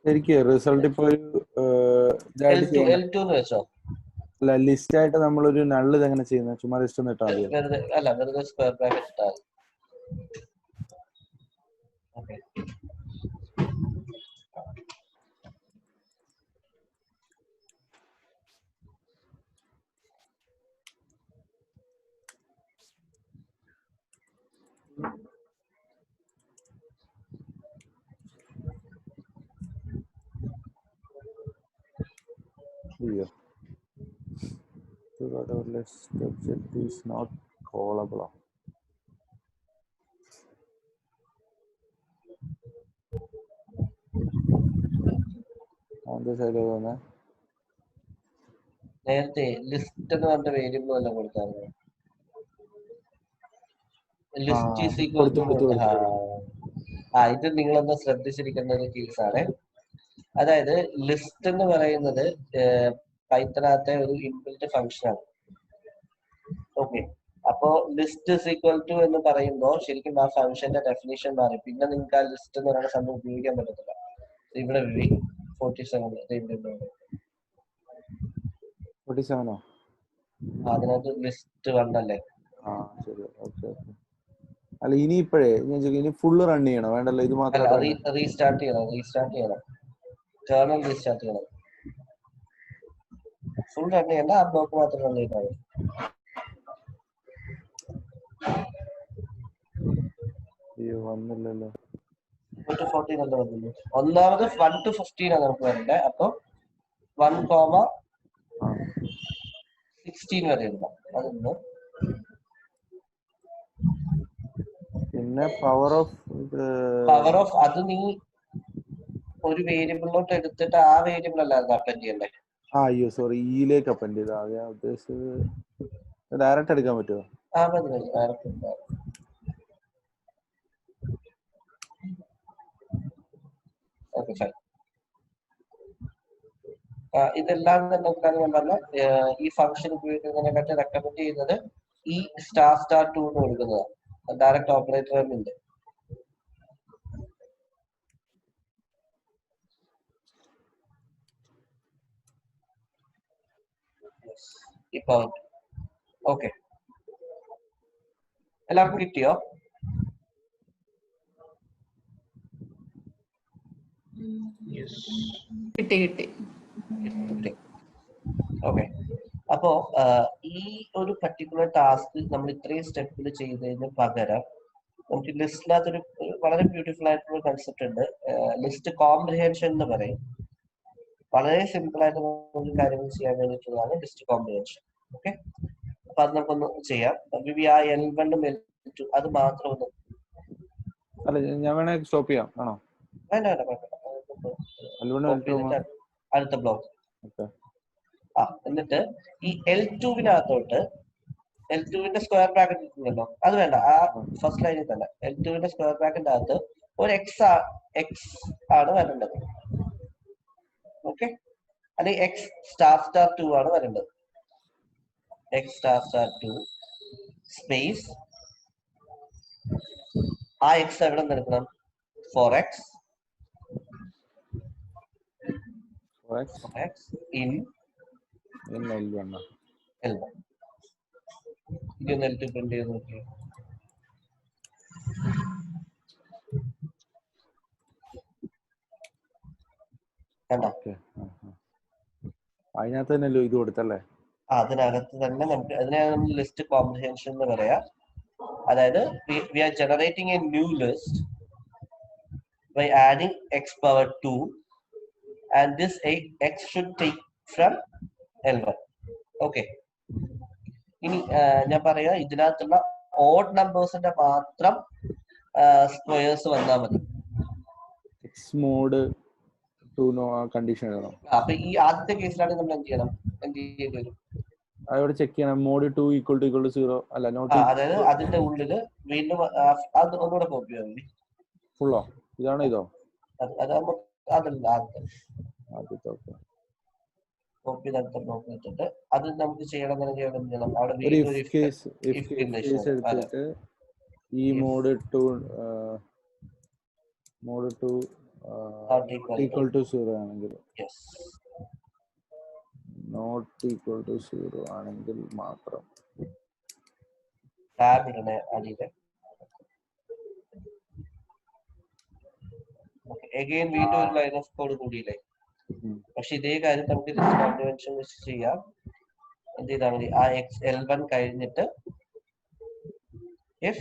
ശരിക്കും റിസൾട്ട് ഇപ്പൊ അല്ല ലിസ്റ്റ് ആയിട്ട് നമ്മളൊരു നള്ള് ഇതെങ്ങനെ ചെയ്യുന്നത്? ചുമ്മാ ലിസ്റ്റ് ഒന്ന് ഇട്ടാൽ മതി. വെറുതെ സ്ക്വയർ ബ്രാക്കറ്റ് ഇട്ടാൽ okay. Here. So that our list object is not callable. On the side of the നേരത്തെ ലിസ്റ്റ് എന്ന് പറഞ്ഞ വേരിയബിൾ അല്ല കൊടുത്തായിരുന്നു. ഇത് നിങ്ങളൊന്ന് ശ്രദ്ധിച്ചിരിക്കുന്ന ഒരു കേസാണ്. അതായത് ലിസ്റ്റ് എന്ന് പറയുന്നത് പൈത്തണിനകത്തെ ഒരു ഇൻബിൽറ്റ് ഫംഗ്ഷൻ ആണ്. ഓക്കെ, അപ്പോ ലിസ്റ്റ് ഇസ് ഈക്വൽ ടു എന്ന് പറയുമ്പോൾ ശരിക്കും ആ ഫംഗ്ഷന്റെ ഡെഫിനിഷൻ മാറി. പിന്നെ നിങ്ങൾക്ക് ആ ലിസ്റ്റ് എന്ന് പറയുന്ന സംഭവം ഉപയോഗിക്കാൻ പറ്റത്തില്ല. ഇവിടെ 47 അതിനകത്ത് ലിസ്റ്റ് വന്നല്ലേ? ശരി, ഓക്കെ. അല്ല ഇനി ഇപ്പോഴേ ഇനി ഫുള്ള് റൺ ചെയ്യണോ? വേണ്ടല്ലോ, ഇത് മാത്രം റീസ്റ്റാർട്ട് ചെയ്യണം. കേർണൽ റീസ്റ്റാർട്ട് ചെയ്യണം. ഫുൾ റൺ ചെയ്യണ്ട, ആ ബ്ലോക്ക് മാത്രം റൺ ചെയ്താൽ മതി. വന്നില്ലല്ലോ. 1 to 14 വന്നു. ഒന്നാമത് 1 to 15 ആണ് നമുക്ക് വരണ്ടേ. അപ്പൊ 1,16 വരെ എഴുതാം. അതൊന്ന് പിന്നെ പവർ ഓഫ് അത് നീ ഒരു വേരിയബിളിലോട്ട് എടുത്തിട്ട് ആ വേരിയബിൾ അല്ലായിരുന്നു അപ്പൻഡ് ചെയ്യണ്ടേ? അയ്യോ സോറി, ഇയിലേക്ക് അപ്പൻഡ് ചെയ്ത. അത് ഞാൻ ഉദ്ദേശിച്ചത് ഡയറക്റ്റ് എടുക്കാൻ പറ്റുമോ? ഇതെല്ലാം തന്നെ ഞാൻ പറഞ്ഞ ഈ ഫംഗ്ഷൻ ഉപയോഗിക്കുന്നതിനെക്കാട്ടി റെക്കമെൻഡ് ചെയ്യുന്നത് ഈ സ്റ്റാർ 2 എന്ന് കൊടുക്കുന്നതാണ്. ഡയറക്റ്റ് ഓപ്പറേറ്റർ ഉണ്ട്. ഇപ്പൊ ഓക്കെ, എല്ലാവർക്കും കിട്ടിയോ? കിട്ടി. ഓക്കെ, അപ്പോ ഈ ഒരു പർട്ടിക്കുലർ ടാസ്ക് നമ്മൾ ഇത്രയും സ്റ്റെപ്പിൽ ചെയ്തതിന് പകരം നമുക്ക് ലിസ്റ്റിനകത്തൊരു വളരെ ബ്യൂട്ടിഫുൾ ആയിട്ടുള്ള കൺസെപ്റ്റ് ഉണ്ട്. ലിസ്റ്റ് കോംപ്രിഹെൻഷൻ എന്ന് പറയും. വളരെ സിമ്പിൾ ആയിട്ട് നമുക്ക് കാര്യങ്ങൾ ചെയ്യാൻ വേണ്ടിയിട്ടുള്ളതാണ് ലിസ്റ്റ് കോമ്പിനേഷൻ. ഓക്കെ, അപ്പൊ അത് നമുക്കൊന്ന് ചെയ്യാം. ആ L1 ഉം L2 അത് മാത്രം ഒന്ന് അല്ല ഞാൻ വേണേ സ്റ്റോപ്പ് ചെയ്യാം ആണോ? വേണ്ട അടുത്ത ബ്ലോക്ക്. എന്നിട്ട് ഈ L2വിനകത്തോട്ട് L2വിന്റെ സ്ക്വയർ ബ്രാക്കറ്റ് ഇട്ടുണ്ടല്ലോ, അത് വേണ്ട. ആ ഫസ്റ്റ് ലൈനിൽ തന്നെ L2വിന്റെ സ്ക്വയർ ബ്രാക്കറ്റിന്റെ അകത്ത് ഒരു എക്സ് ആണ് വരേണ്ടത്. ഓക്കെ, അല്ലെങ്കിൽ എക്സ് സ്റ്റാർ 2 ആണ് വരേണ്ടത്. എക്സ് സ്റ്റാർ 2 സ്പേസ് ആ എക്സ് എവിടെ നിന്ന് എടുക്കണം? 4x in L1. ഇതൊന്ന് L2 പ്രിന്റ് ചെയ്ത് നോക്കിയേ. കണ്ടോ? അതിനകത്ത് തന്നെയല്ലോ ഇത് കൊടുത്തല്ലേ? അതിനകത്ത് തന്നെ നമുക്ക് അതിനെയാണ് നമ്മൾ ലിസ്റ്റ് കോംപ്രിഹെൻഷൻ എന്ന് പറയാ. അതായത് we are generating a new list by adding x power 2 and this x should take from L1. Okay, ഇനി ഞാൻ പറയാ ഇതിനകത്തുള്ള ഓഡ് നമ്പേഴ്സിന്റെ മാത്രം സ്ക്വയേഴ്സ് വന്നാൽ മതി. എക്സ് മോഡ് 2 കണ്ടീഷൻ എഴുതണം. അപ്പൊ ഈ ആദ്യത്തെ കേസിലാണ് നമ്മൾ എന്ത് ചെയ്യേണ്ടി വരും? അവിടെ ചെക്ക് ചെയ്യണം. മോഡ് 2 = 0 അല്ല നോട്ട്. അതായത് അതിന്റെ ഉള്ളില് വീണ്ടും അത് ഒന്നുകൂടെ കോപ്പി ചെയ്യാം. ഫുള്ളോ? ഇതാണോ ഇതോ? അതല്ല ആദ്യത്തെ കോപ്പി നോക്കിയിട്ട് അത് നമുക്ക് ചെയ്യണം. അവിടെ എടുത്തിട്ട് ഈ മോഡ് 2 0 ആണെങ്കിൽ നോട്ട് ഈക്വൽ ടു 0 ആണെങ്കിൽ മാത്രം ടാബ് ഇടണേ അടിയില്. അഗൈൻ വീണ്ടും ഒരു ലൈൻ ഓഫ് കോഡ് കൂടിയില്ലേ? പക്ഷെ ഇതേ കാര്യം നമുക്ക് ലിസ്റ്റ് കോംപ്രിഹെൻഷൻ വെച്ച് ചെയ്യാം. എന്ത് ചെയ്താൽ മതി? ആ L1 കഴിഞ്ഞിട്ട് if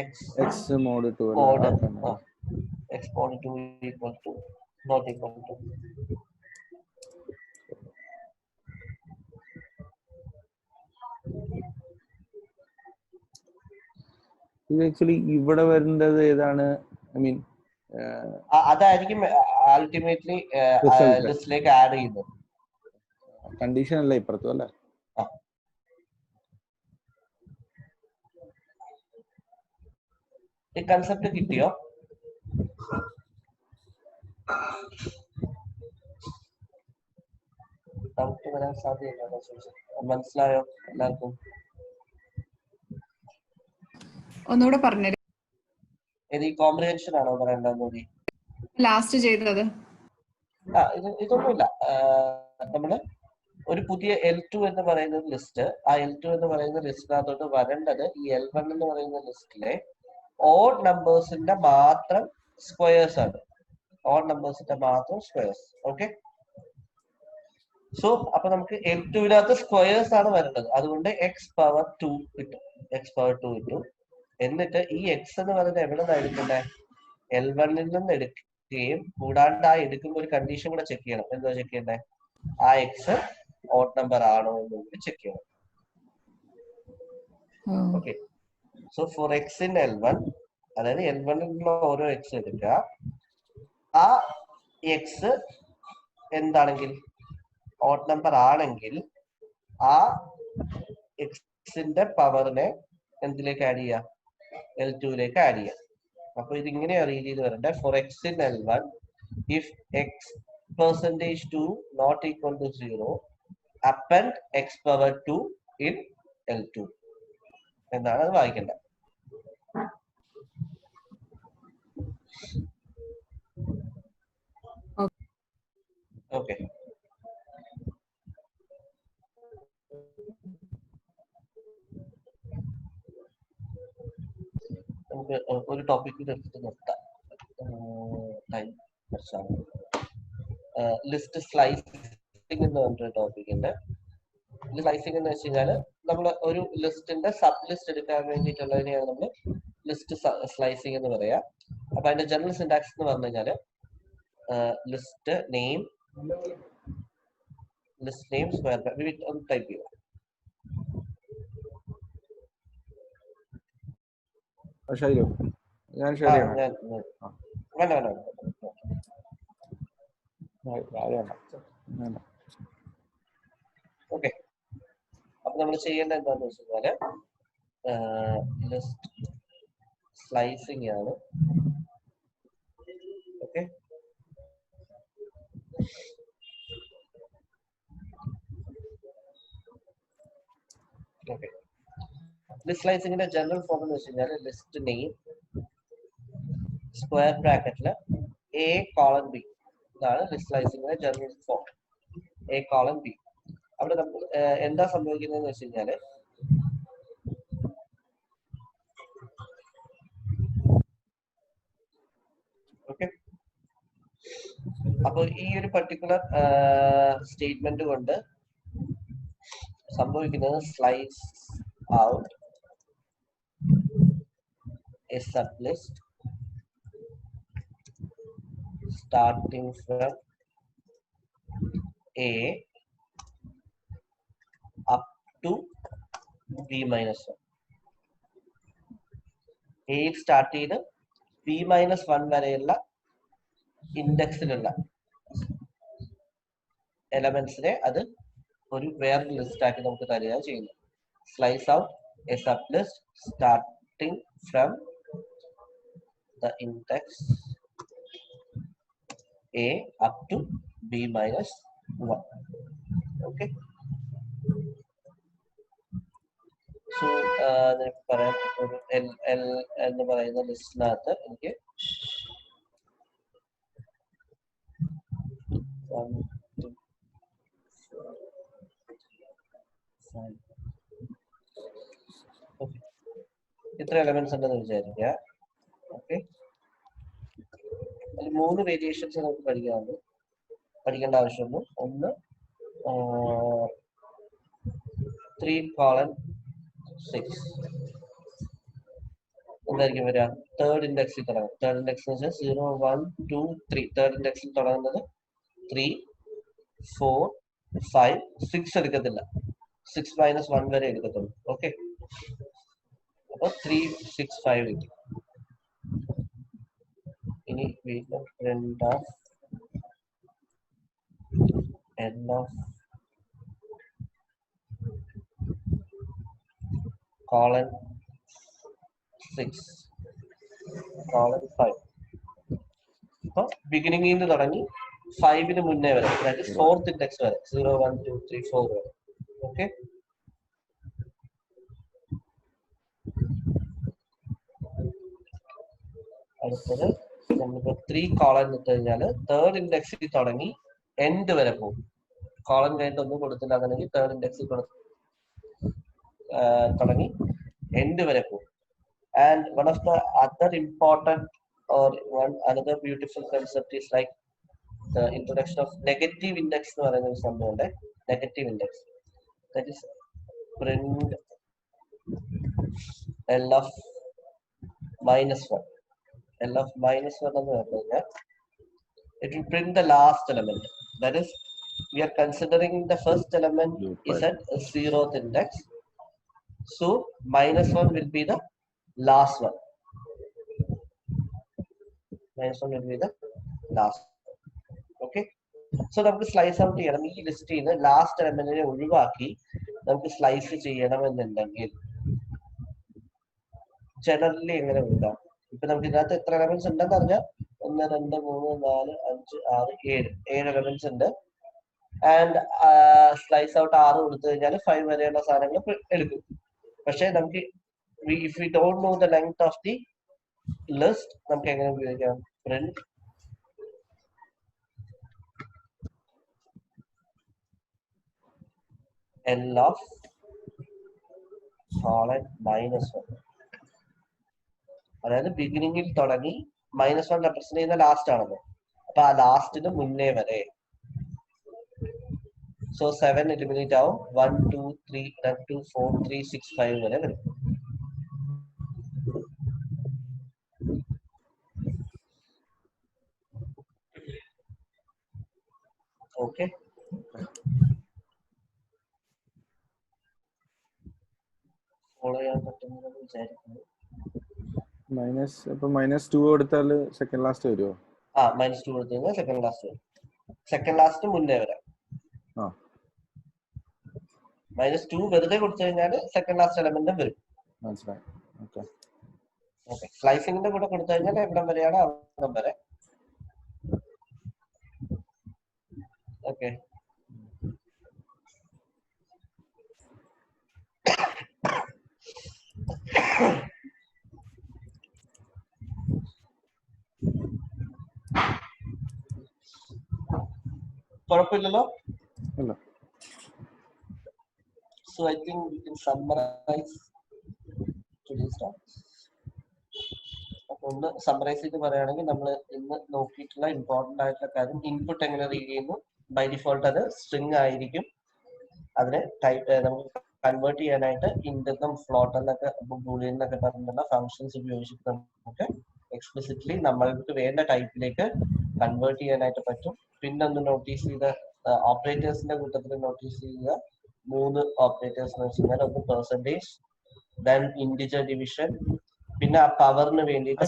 x mod 2 x mod 2 equal to not equal to ഇത് ആക്ച്വലി ഇവിടെ വരേണ്ടത് ഏതാണ്? ഐ മീൻ അതായിരിക്കും അൾട്ടിമേറ്റ്ലി ലിസ്റ്റിലേക്ക് ആഡ് ചെയ്യുന്നത്. കണ്ടീഷൻ അല്ല ഇപ്പുറത്തും അല്ലേ? ഈ കൺസെപ്റ്റ് കിട്ടിയോ? ഡൗട്ട് വരാൻ സാധ്യതയില്ല. മനസ്സിലായോ എല്ലാവർക്കും? ഒന്നുകൂടെ പറഞ്ഞു. ഇത് ഈ കോംപ്രിഹെൻഷൻ ആണോ പറയേണ്ടത്? ലാസ്റ്റ് ചെയ്തത് ഇതൊന്നുമില്ല. നമ്മള് ഒരു പുതിയ L2 എന്ന് പറയുന്ന ലിസ്റ്റ്, ആ L2 എന്ന് പറയുന്ന ലിസ്റ്റിനകത്തോട്ട് വരേണ്ടത് ഈ L1 എന്ന് പറയുന്ന ലിസ്റ്റിലെ ഓഡ് നമ്പേഴ്സിന്റെ മാത്രം സ്ക്വയേഴ്സ് ആണ്. ഓഡ് നമ്പേഴ്സിന്റെ മാത്രം സ്ക്വയേഴ്സ്. ഓക്കെ, സോ അപ്പൊ നമുക്ക് L2വിനകത്ത് സ്ക്വയേഴ്സ് ആണ് വരേണ്ടത്. അതുകൊണ്ട് എക്സ് പവർ 2 കിട്ടും. എന്നിട്ട് ഈ എക്സ് എന്ന് പറയുന്നത് എവിടെ നിന്നാണ് എടുക്കണ്ടേ? L1 നിന്ന് എടുക്കുകയും കൂടാണ്ട് ആ എടുക്കുമ്പോൾ ഒരു കണ്ടീഷൻ കൂടെ ചെക്ക് ചെയ്യണം. എന്താ ചെക്ക് ചെയ്യണ്ടേ? ആ എക്സ് ഓഡ് നമ്പർ ആണോ എന്ന് കൂടി ചെക്ക് ചെയ്യണം. Okay, so for X in L1, അതായത് L1 ഓരോ എക്സ് എടുക്കുക. ആ എക്സ് എന്താണെങ്കിൽ ഓഡ് നമ്പർ ആണെങ്കിൽ ആ എക്സിന്റെ പവറിനെ എന്തിലേക്ക് ആഡ് ചെയ്യാം? L2ലേക്ക് ആഡ് ചെയ്യാം. അപ്പൊ ഇതിങ്ങനെയാ റീഡ് ചെയ്ത് വരണ്ടേ. For X in L1 if x %2 not equal to 0 append x power 2 in L2 എന്നാണ് അത് വായിക്കേണ്ടത്. ഓക്കെ, നമുക്ക് ഒരു ടോപ്പിക് എടുത്തിട്ട് നിർത്താം. ടൈം കുറച്ചാണ്. ലിസ്റ്റ് സ്ലൈസിംഗ് എന്ന് പറഞ്ഞൊരു ടോപ്പിക് ഉണ്ട്. സ്ലൈസിംഗ് എന്ന് വെച്ച് കഴിഞ്ഞാൽ നമ്മൾ ഒരു ലിസ്റ്റിന്റെ സബ് ലിസ്റ്റ് എടുക്കാൻ വേണ്ടിയിട്ടുള്ളതിനെയാണ് നമ്മൾ ലിസ്റ്റ് സ്ലൈസിംഗ് എന്ന് പറയാ. അപ്പൊ അതിന്റെ ജനറൽ സിന്റാക്സ് എന്ന് പറഞ്ഞു കഴിഞ്ഞാല് ലിസ്റ്റ് നെയിം സ്ക്വയർ ബ്രാക്കറ്റ് ഒന്ന് ടൈപ്പ് ചെയ്യുക. ശൈലു, ഞാൻ ആ, ഷെയർ ചെയ്യണം. വേണ്ട വേണ്ട വേണ്ട. ഓക്കെ, അപ്പൊ നമ്മൾ ചെയ്യേണ്ടത് എന്താണെന്ന് വെച്ച് കഴിഞ്ഞാല് ലിസ്റ്റ് സ്ലൈസിങ് ആണ്. Okay, okay. ലിസ്റ്റ് സ്ലൈസിങ്ങിന്റെ ജനറൽ ഫോം എന്ന് വെച്ച് കഴിഞ്ഞാൽ ലിസ്റ്റ് നെയിം സ്ക്വയർ ബ്രാക്കറ്റില് A:B, ഇതാണ് ലിസ്റ്റ് സ്ലൈസിങ്ങിന്റെ ജനറൽ ഫോം. A:B. അവിടെ നമ്മൾ എന്താ സംഭവിക്കുന്നതെന്ന് വെച്ച് കഴിഞ്ഞാല് ഓക്കെ, അപ്പോൾ ഈ ഒരു പർട്ടിക്കുലർ സ്റ്റേറ്റ്മെന്റ് കൊണ്ട് സംഭവിക്കുന്നത് slice out a sublist starting from A up to B minus 1. A start ചെയ്ത് B-1 വരെയുള്ള ഇൻഡെക്സിലുള്ള എലമെന്റ്സിനെ അത് ഒരു വേറൊരു ലിസ്റ്റ് ആക്കി നമുക്ക് തരികയാണ് ചെയ്യുന്നത്. Slice out A sub list starting from the index A up to B-1. Okay, so എനിക്ക് പറയാം, ഒരു L എന്ന് പറയുന്ന ലിസ്റ്റിനകത്ത് എനിക്ക് 1, 2, 4, 5. ഓക്കെ, ഇത്ര എലമെന്റ്സ് ഉണ്ടെന്ന് വിചാരിക്കുക. ഓക്കെ, അതിൽ 3 വേരിയേഷൻസ് നമുക്ക് പഠിക്കേണ്ട ആവശ്യമുള്ളൂ. ഒന്ന് 3:6 എന്തായിരിക്കും വരിക? തേർഡ് ഇൻഡെക്സിൽ തുടങ്ങും. തേർഡ് ഇൻഡെക്സ് എന്ന് വെച്ചാൽ 0, 1, 2, 3. തേർഡ് ഇൻഡെക്സിൽ തുടങ്ങുന്നത് 3, 4, 5, 6 എടുക്കത്തില്ല. 6-1 വരെ എടുക്കത്തുള്ളൂ. ഓക്കെ, അപ്പൊ 3, 6, 5 കിട്ടി. ഇനി വീണ്ടും end of colon 6 colon 5. അപ്പൊ ബിഗിനിങ്ങിൽ നിന്ന് തുടങ്ങി 5-ന് മുന്നേ വരെ, അതായത് ഫോർത്ത് ഇൻഡെക്സ് വരെ 0, 1, 2, 3, 4 വരെ. ഓക്കെ, അടുത്തത് നമുക്ക് 3 കോളൻ ഇട്ട് കഴിഞ്ഞാൽ തേർഡ് ഇൻഡെക്സിൽ തുടങ്ങി എൻഡ് വരെ പോകും. കോളൻ കഴിഞ്ഞിട്ട് ഒന്നും കൊടുത്തില്ല, അങ്ങനെയെങ്കിൽ തേർഡ് ഇൻഡെക്സിൽ തുടങ്ങി എൻഡ് വരെ പോകും. And one of the other important or another beautiful concept is like the introduction of negative index എന്ന് പറയുന്ന ഒരു സംഭവമുണ്ട്. Negative index, that is print L of -1. L of -1 എന്ന് പറഞ്ഞു കഴിഞ്ഞാൽ it will print the last element. That is, we are considering the first element is at 0th index, so -1 will be the last one. -1 will be the last. Okay, so നമുക്ക് slice out ചെയ്യണം. ഈ ലിസ്റ്റിൽ നിന്ന് last എലമെന്റിനെ ഒഴിവാക്കി നമുക്ക് slice ചെയ്യണമെന്നുണ്ടെങ്കിൽ generally എങ്ങനെ എഴുതാം? ഇപ്പൊ നമുക്ക് ഇതിനകത്ത് എത്ര എലമെന്റ്സ് ഉണ്ടെന്ന് പറഞ്ഞാൽ 1, 2, 3, 4, 5, 6, 7 എലമെന്റ്സ് ഉണ്ട്. ആൻഡ് സ്ലൈസ് ഔട്ട് 6 കൊടുത്തു കഴിഞ്ഞാൽ 5 വരെയുള്ള സാധനങ്ങൾ എടുക്കും. പക്ഷെ നമുക്ക് if we don't know the length of the list, നമുക്ക് എങ്ങനെ ഉപയോഗിക്കാം? print L of colon -1. അതായത് ബിഗിനിങ്ങിൽ തുടങ്ങി -1 റെപ്രസെന്റ് ചെയ്യുന്ന ലാസ്റ്റ് ആണല്ലോ, അപ്പൊ ആ ലാസ്റ്റിന് മുന്നേ വരെ. സോ 7 എലിമിനേറ്റ് ആവും. 1, 2, 3, 2, 4, 3, 6, 5 വരെ വരും. ഓക്കെ, ഫോളോ ചെയ്യാൻ പറ്റുമെന്ന് വിചാരിക്കുന്നു. -2 കൊടുത്താൽ സെക്കൻഡ് ലാസ്റ്റ് വരുമോ? -2 കൊടുത്തു കഴിഞ്ഞാൽ സെക്കൻഡ് ലാസ്റ്റ് വരും. സെക്കൻഡ് ലാസ്റ്റ് മുന്നേ വരാം. -2 വെറുതെ കൊടുത്തു കഴിഞ്ഞാൽ സെക്കൻഡ് ലാസ്റ്റ് എലമെന്റും വരും. മനസ്സിലായി. ഓക്കെ. സ്ലൈസിംഗിന്റെ കൂടെ കൊടുത്തു കഴിഞ്ഞാൽ എവിടം വരെയാണ് അവിടം വരെ. ഓക്കെ, കുഴപ്പമില്ലല്ലോ. ഇല്ല. So I think we can summarize today's talk. ഒന്ന് സമ്മറൈസ് ചെയ്ത് പറയുകയാണെങ്കിൽ നമ്മൾ ഇന്ന് നോക്കിയിട്ടുള്ള ഇമ്പോർട്ടന്റ് ആയിട്ടുള്ള കാര്യം, ഇൻപുട്ട് എങ്ങനെ റീഡ് ചെയ്യുന്നു. ബൈ ഡിഫോൾട്ട് അത് സ്ട്രിങ് ആയിരിക്കും. അതിനെ ടൈപ്പ് നമുക്ക് കൺവേർട്ട് ചെയ്യാനായിട്ട് ഇൻറ്റെന്നും ഫ്ലോട്ട് എന്നൊക്കെ ബൂളിയൻ എന്നൊക്കെ പറഞ്ഞിട്ടുള്ള ഫങ്ഷൻസ് ഉപയോഗിച്ചിട്ട് നമുക്ക് എക്സ്പ്ലിസിറ്റ്ലി നമ്മൾക്ക് വേണ്ട ടൈപ്പിലേക്ക് കൺവേർട്ട് ചെയ്യാനായിട്ട് പറ്റും. പിന്നെ ഒന്ന് നോട്ടീസ് ചെയ്ത ഓപ്പറേറ്റേഴ്സിന്റെ കൂട്ടത്തിൽ നോട്ടീസ് ചെയ്ത 3 ഓപ്പറേറ്റേഴ്സ് എന്ന് വെച്ച് കഴിഞ്ഞാൽ ഒന്ന് പെർസെന്റേജ്, ദെൻ ഇൻഡിജർ ഡിവിഷൻ, പിന്നെ ആ പവറിന് വേണ്ടിയിട്ട്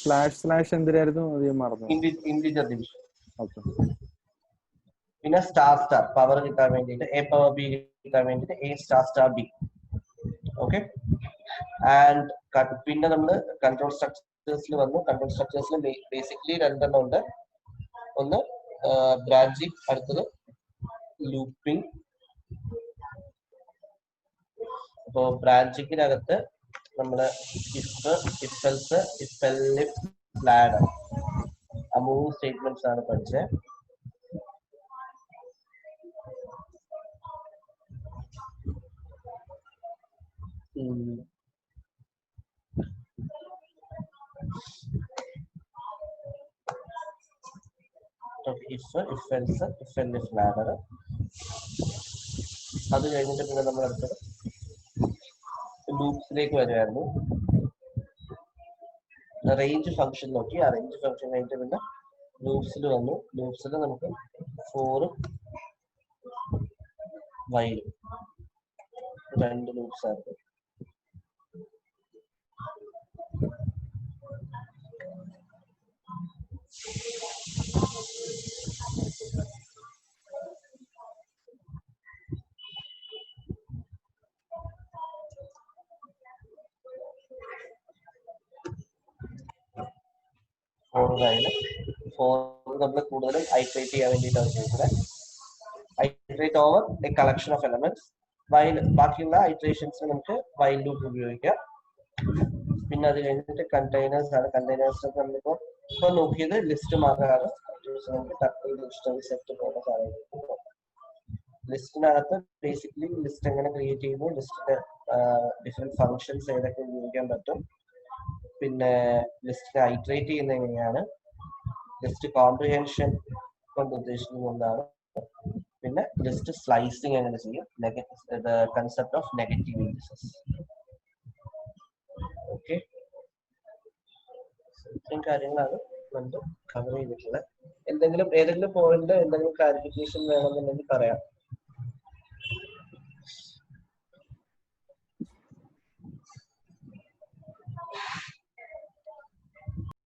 സ്ലാഷ് എന്തിനായിരുന്നു മറന്നു. Integer division. ഓക്കെ. പിന്നെ സ്റ്റാർ പവർ കിട്ടാൻ വേണ്ടിയിട്ട് എ പവർ ബി കിട്ടാൻ വേണ്ടിയിട്ട് A star B. Okay. And പിന്നെ നമ്മൾ കൺട്രോൾ സ്ട്രക്ചേഴ്സിൽ വന്നു. കൺട്രോൾ സ്ട്രക്ചേഴ്സിൽ ബേസിക്കലി 2 എണ്ണം ഉണ്ട്. ഒന്ന് ബ്രാഞ്ചിങ്, അടുത്തത് ലൂപ്പിംഗ്. അപ്പോ ബ്രാഞ്ചിങ്ങിനകത്ത് നമ്മള് if else, if else, ladder, ആ 3 സ്റ്റേറ്റ്മെന്റ്സ് ആണ് പഠിച്ചത്. If else, ladder. അത് കഴിഞ്ഞിട്ട് പിന്നെ നമ്മൾ അടുത്തത് ലൂപ്സിലേക്ക് വരുമായിരുന്നു. റേഞ്ച് ഫംഗ്ഷൻ നോക്കി. ആ റേഞ്ച് ഫംഗ്ഷൻ കഴിഞ്ഞിട്ട് പിന്നെ ലൂപ്സിൽ വന്നു. ലൂപ്സിൽ നമുക്ക് 4 വൈലും 2 ലൂപ്സ് ആയിരുന്നു. നമ്മൾ കൂടുതലും ഐട്രേറ്റ് ചെയ്യാൻ വേണ്ടിയിട്ടാണ് ഉപയോഗിക്കുന്നത്. Iterate over A collection of elements. ബാക്കിയുള്ള ഐട്രേഷൻസ് നമുക്ക് വൈൽ ലൂപ്പ് ഉപയോഗിക്കാം. പിന്നെ അത് കഴിഞ്ഞിട്ട് കണ്ടെയ്നേഴ്സ് ആണ്. കണ്ടെയ്നേഴ്സ് നമ്മളിപ്പോ നോക്കിയത് ലിസ്റ്റ് മാത്രമാണ്. സെറ്റ് പോലെ സാധനങ്ങൾ. ലിസ്റ്റിനകത്ത് ബേസിക്കലി ലിസ്റ്റ് എങ്ങനെ ക്രിയേറ്റ് ചെയ്യുന്നു, ലിസ്റ്റിന്റെ ഡിഫറെന്റ് ഫങ്ഷൻസ് ഏതൊക്കെ ഉപയോഗിക്കാൻ പറ്റും, പിന്നെ ലിസ്റ്റിനെ ഐട്രേറ്റ് ചെയ്യുന്നത് എങ്ങനെയാണ്, ലിസ്റ്റ് കോംപ്രിഹെൻഷൻ കൊണ്ട് ഉദ്ദേശിക്കുന്നത് എന്താണ്, പിന്നെ ലിസ്റ്റ് സ്ലൈസിങ് എങ്ങനെ ചെയ്യും, concept of negative indices. Okay, ഇത്രയും കാര്യങ്ങളാണ് നമ്മൾ കവർ ചെയ്തിട്ടുള്ളത്. ഏതെങ്കിലും പോയിന്റ് എന്തെങ്കിലും ക്ലാരിഫിക്കേഷൻ വേണമെന്നുണ്ടെങ്കിൽ പറയാം.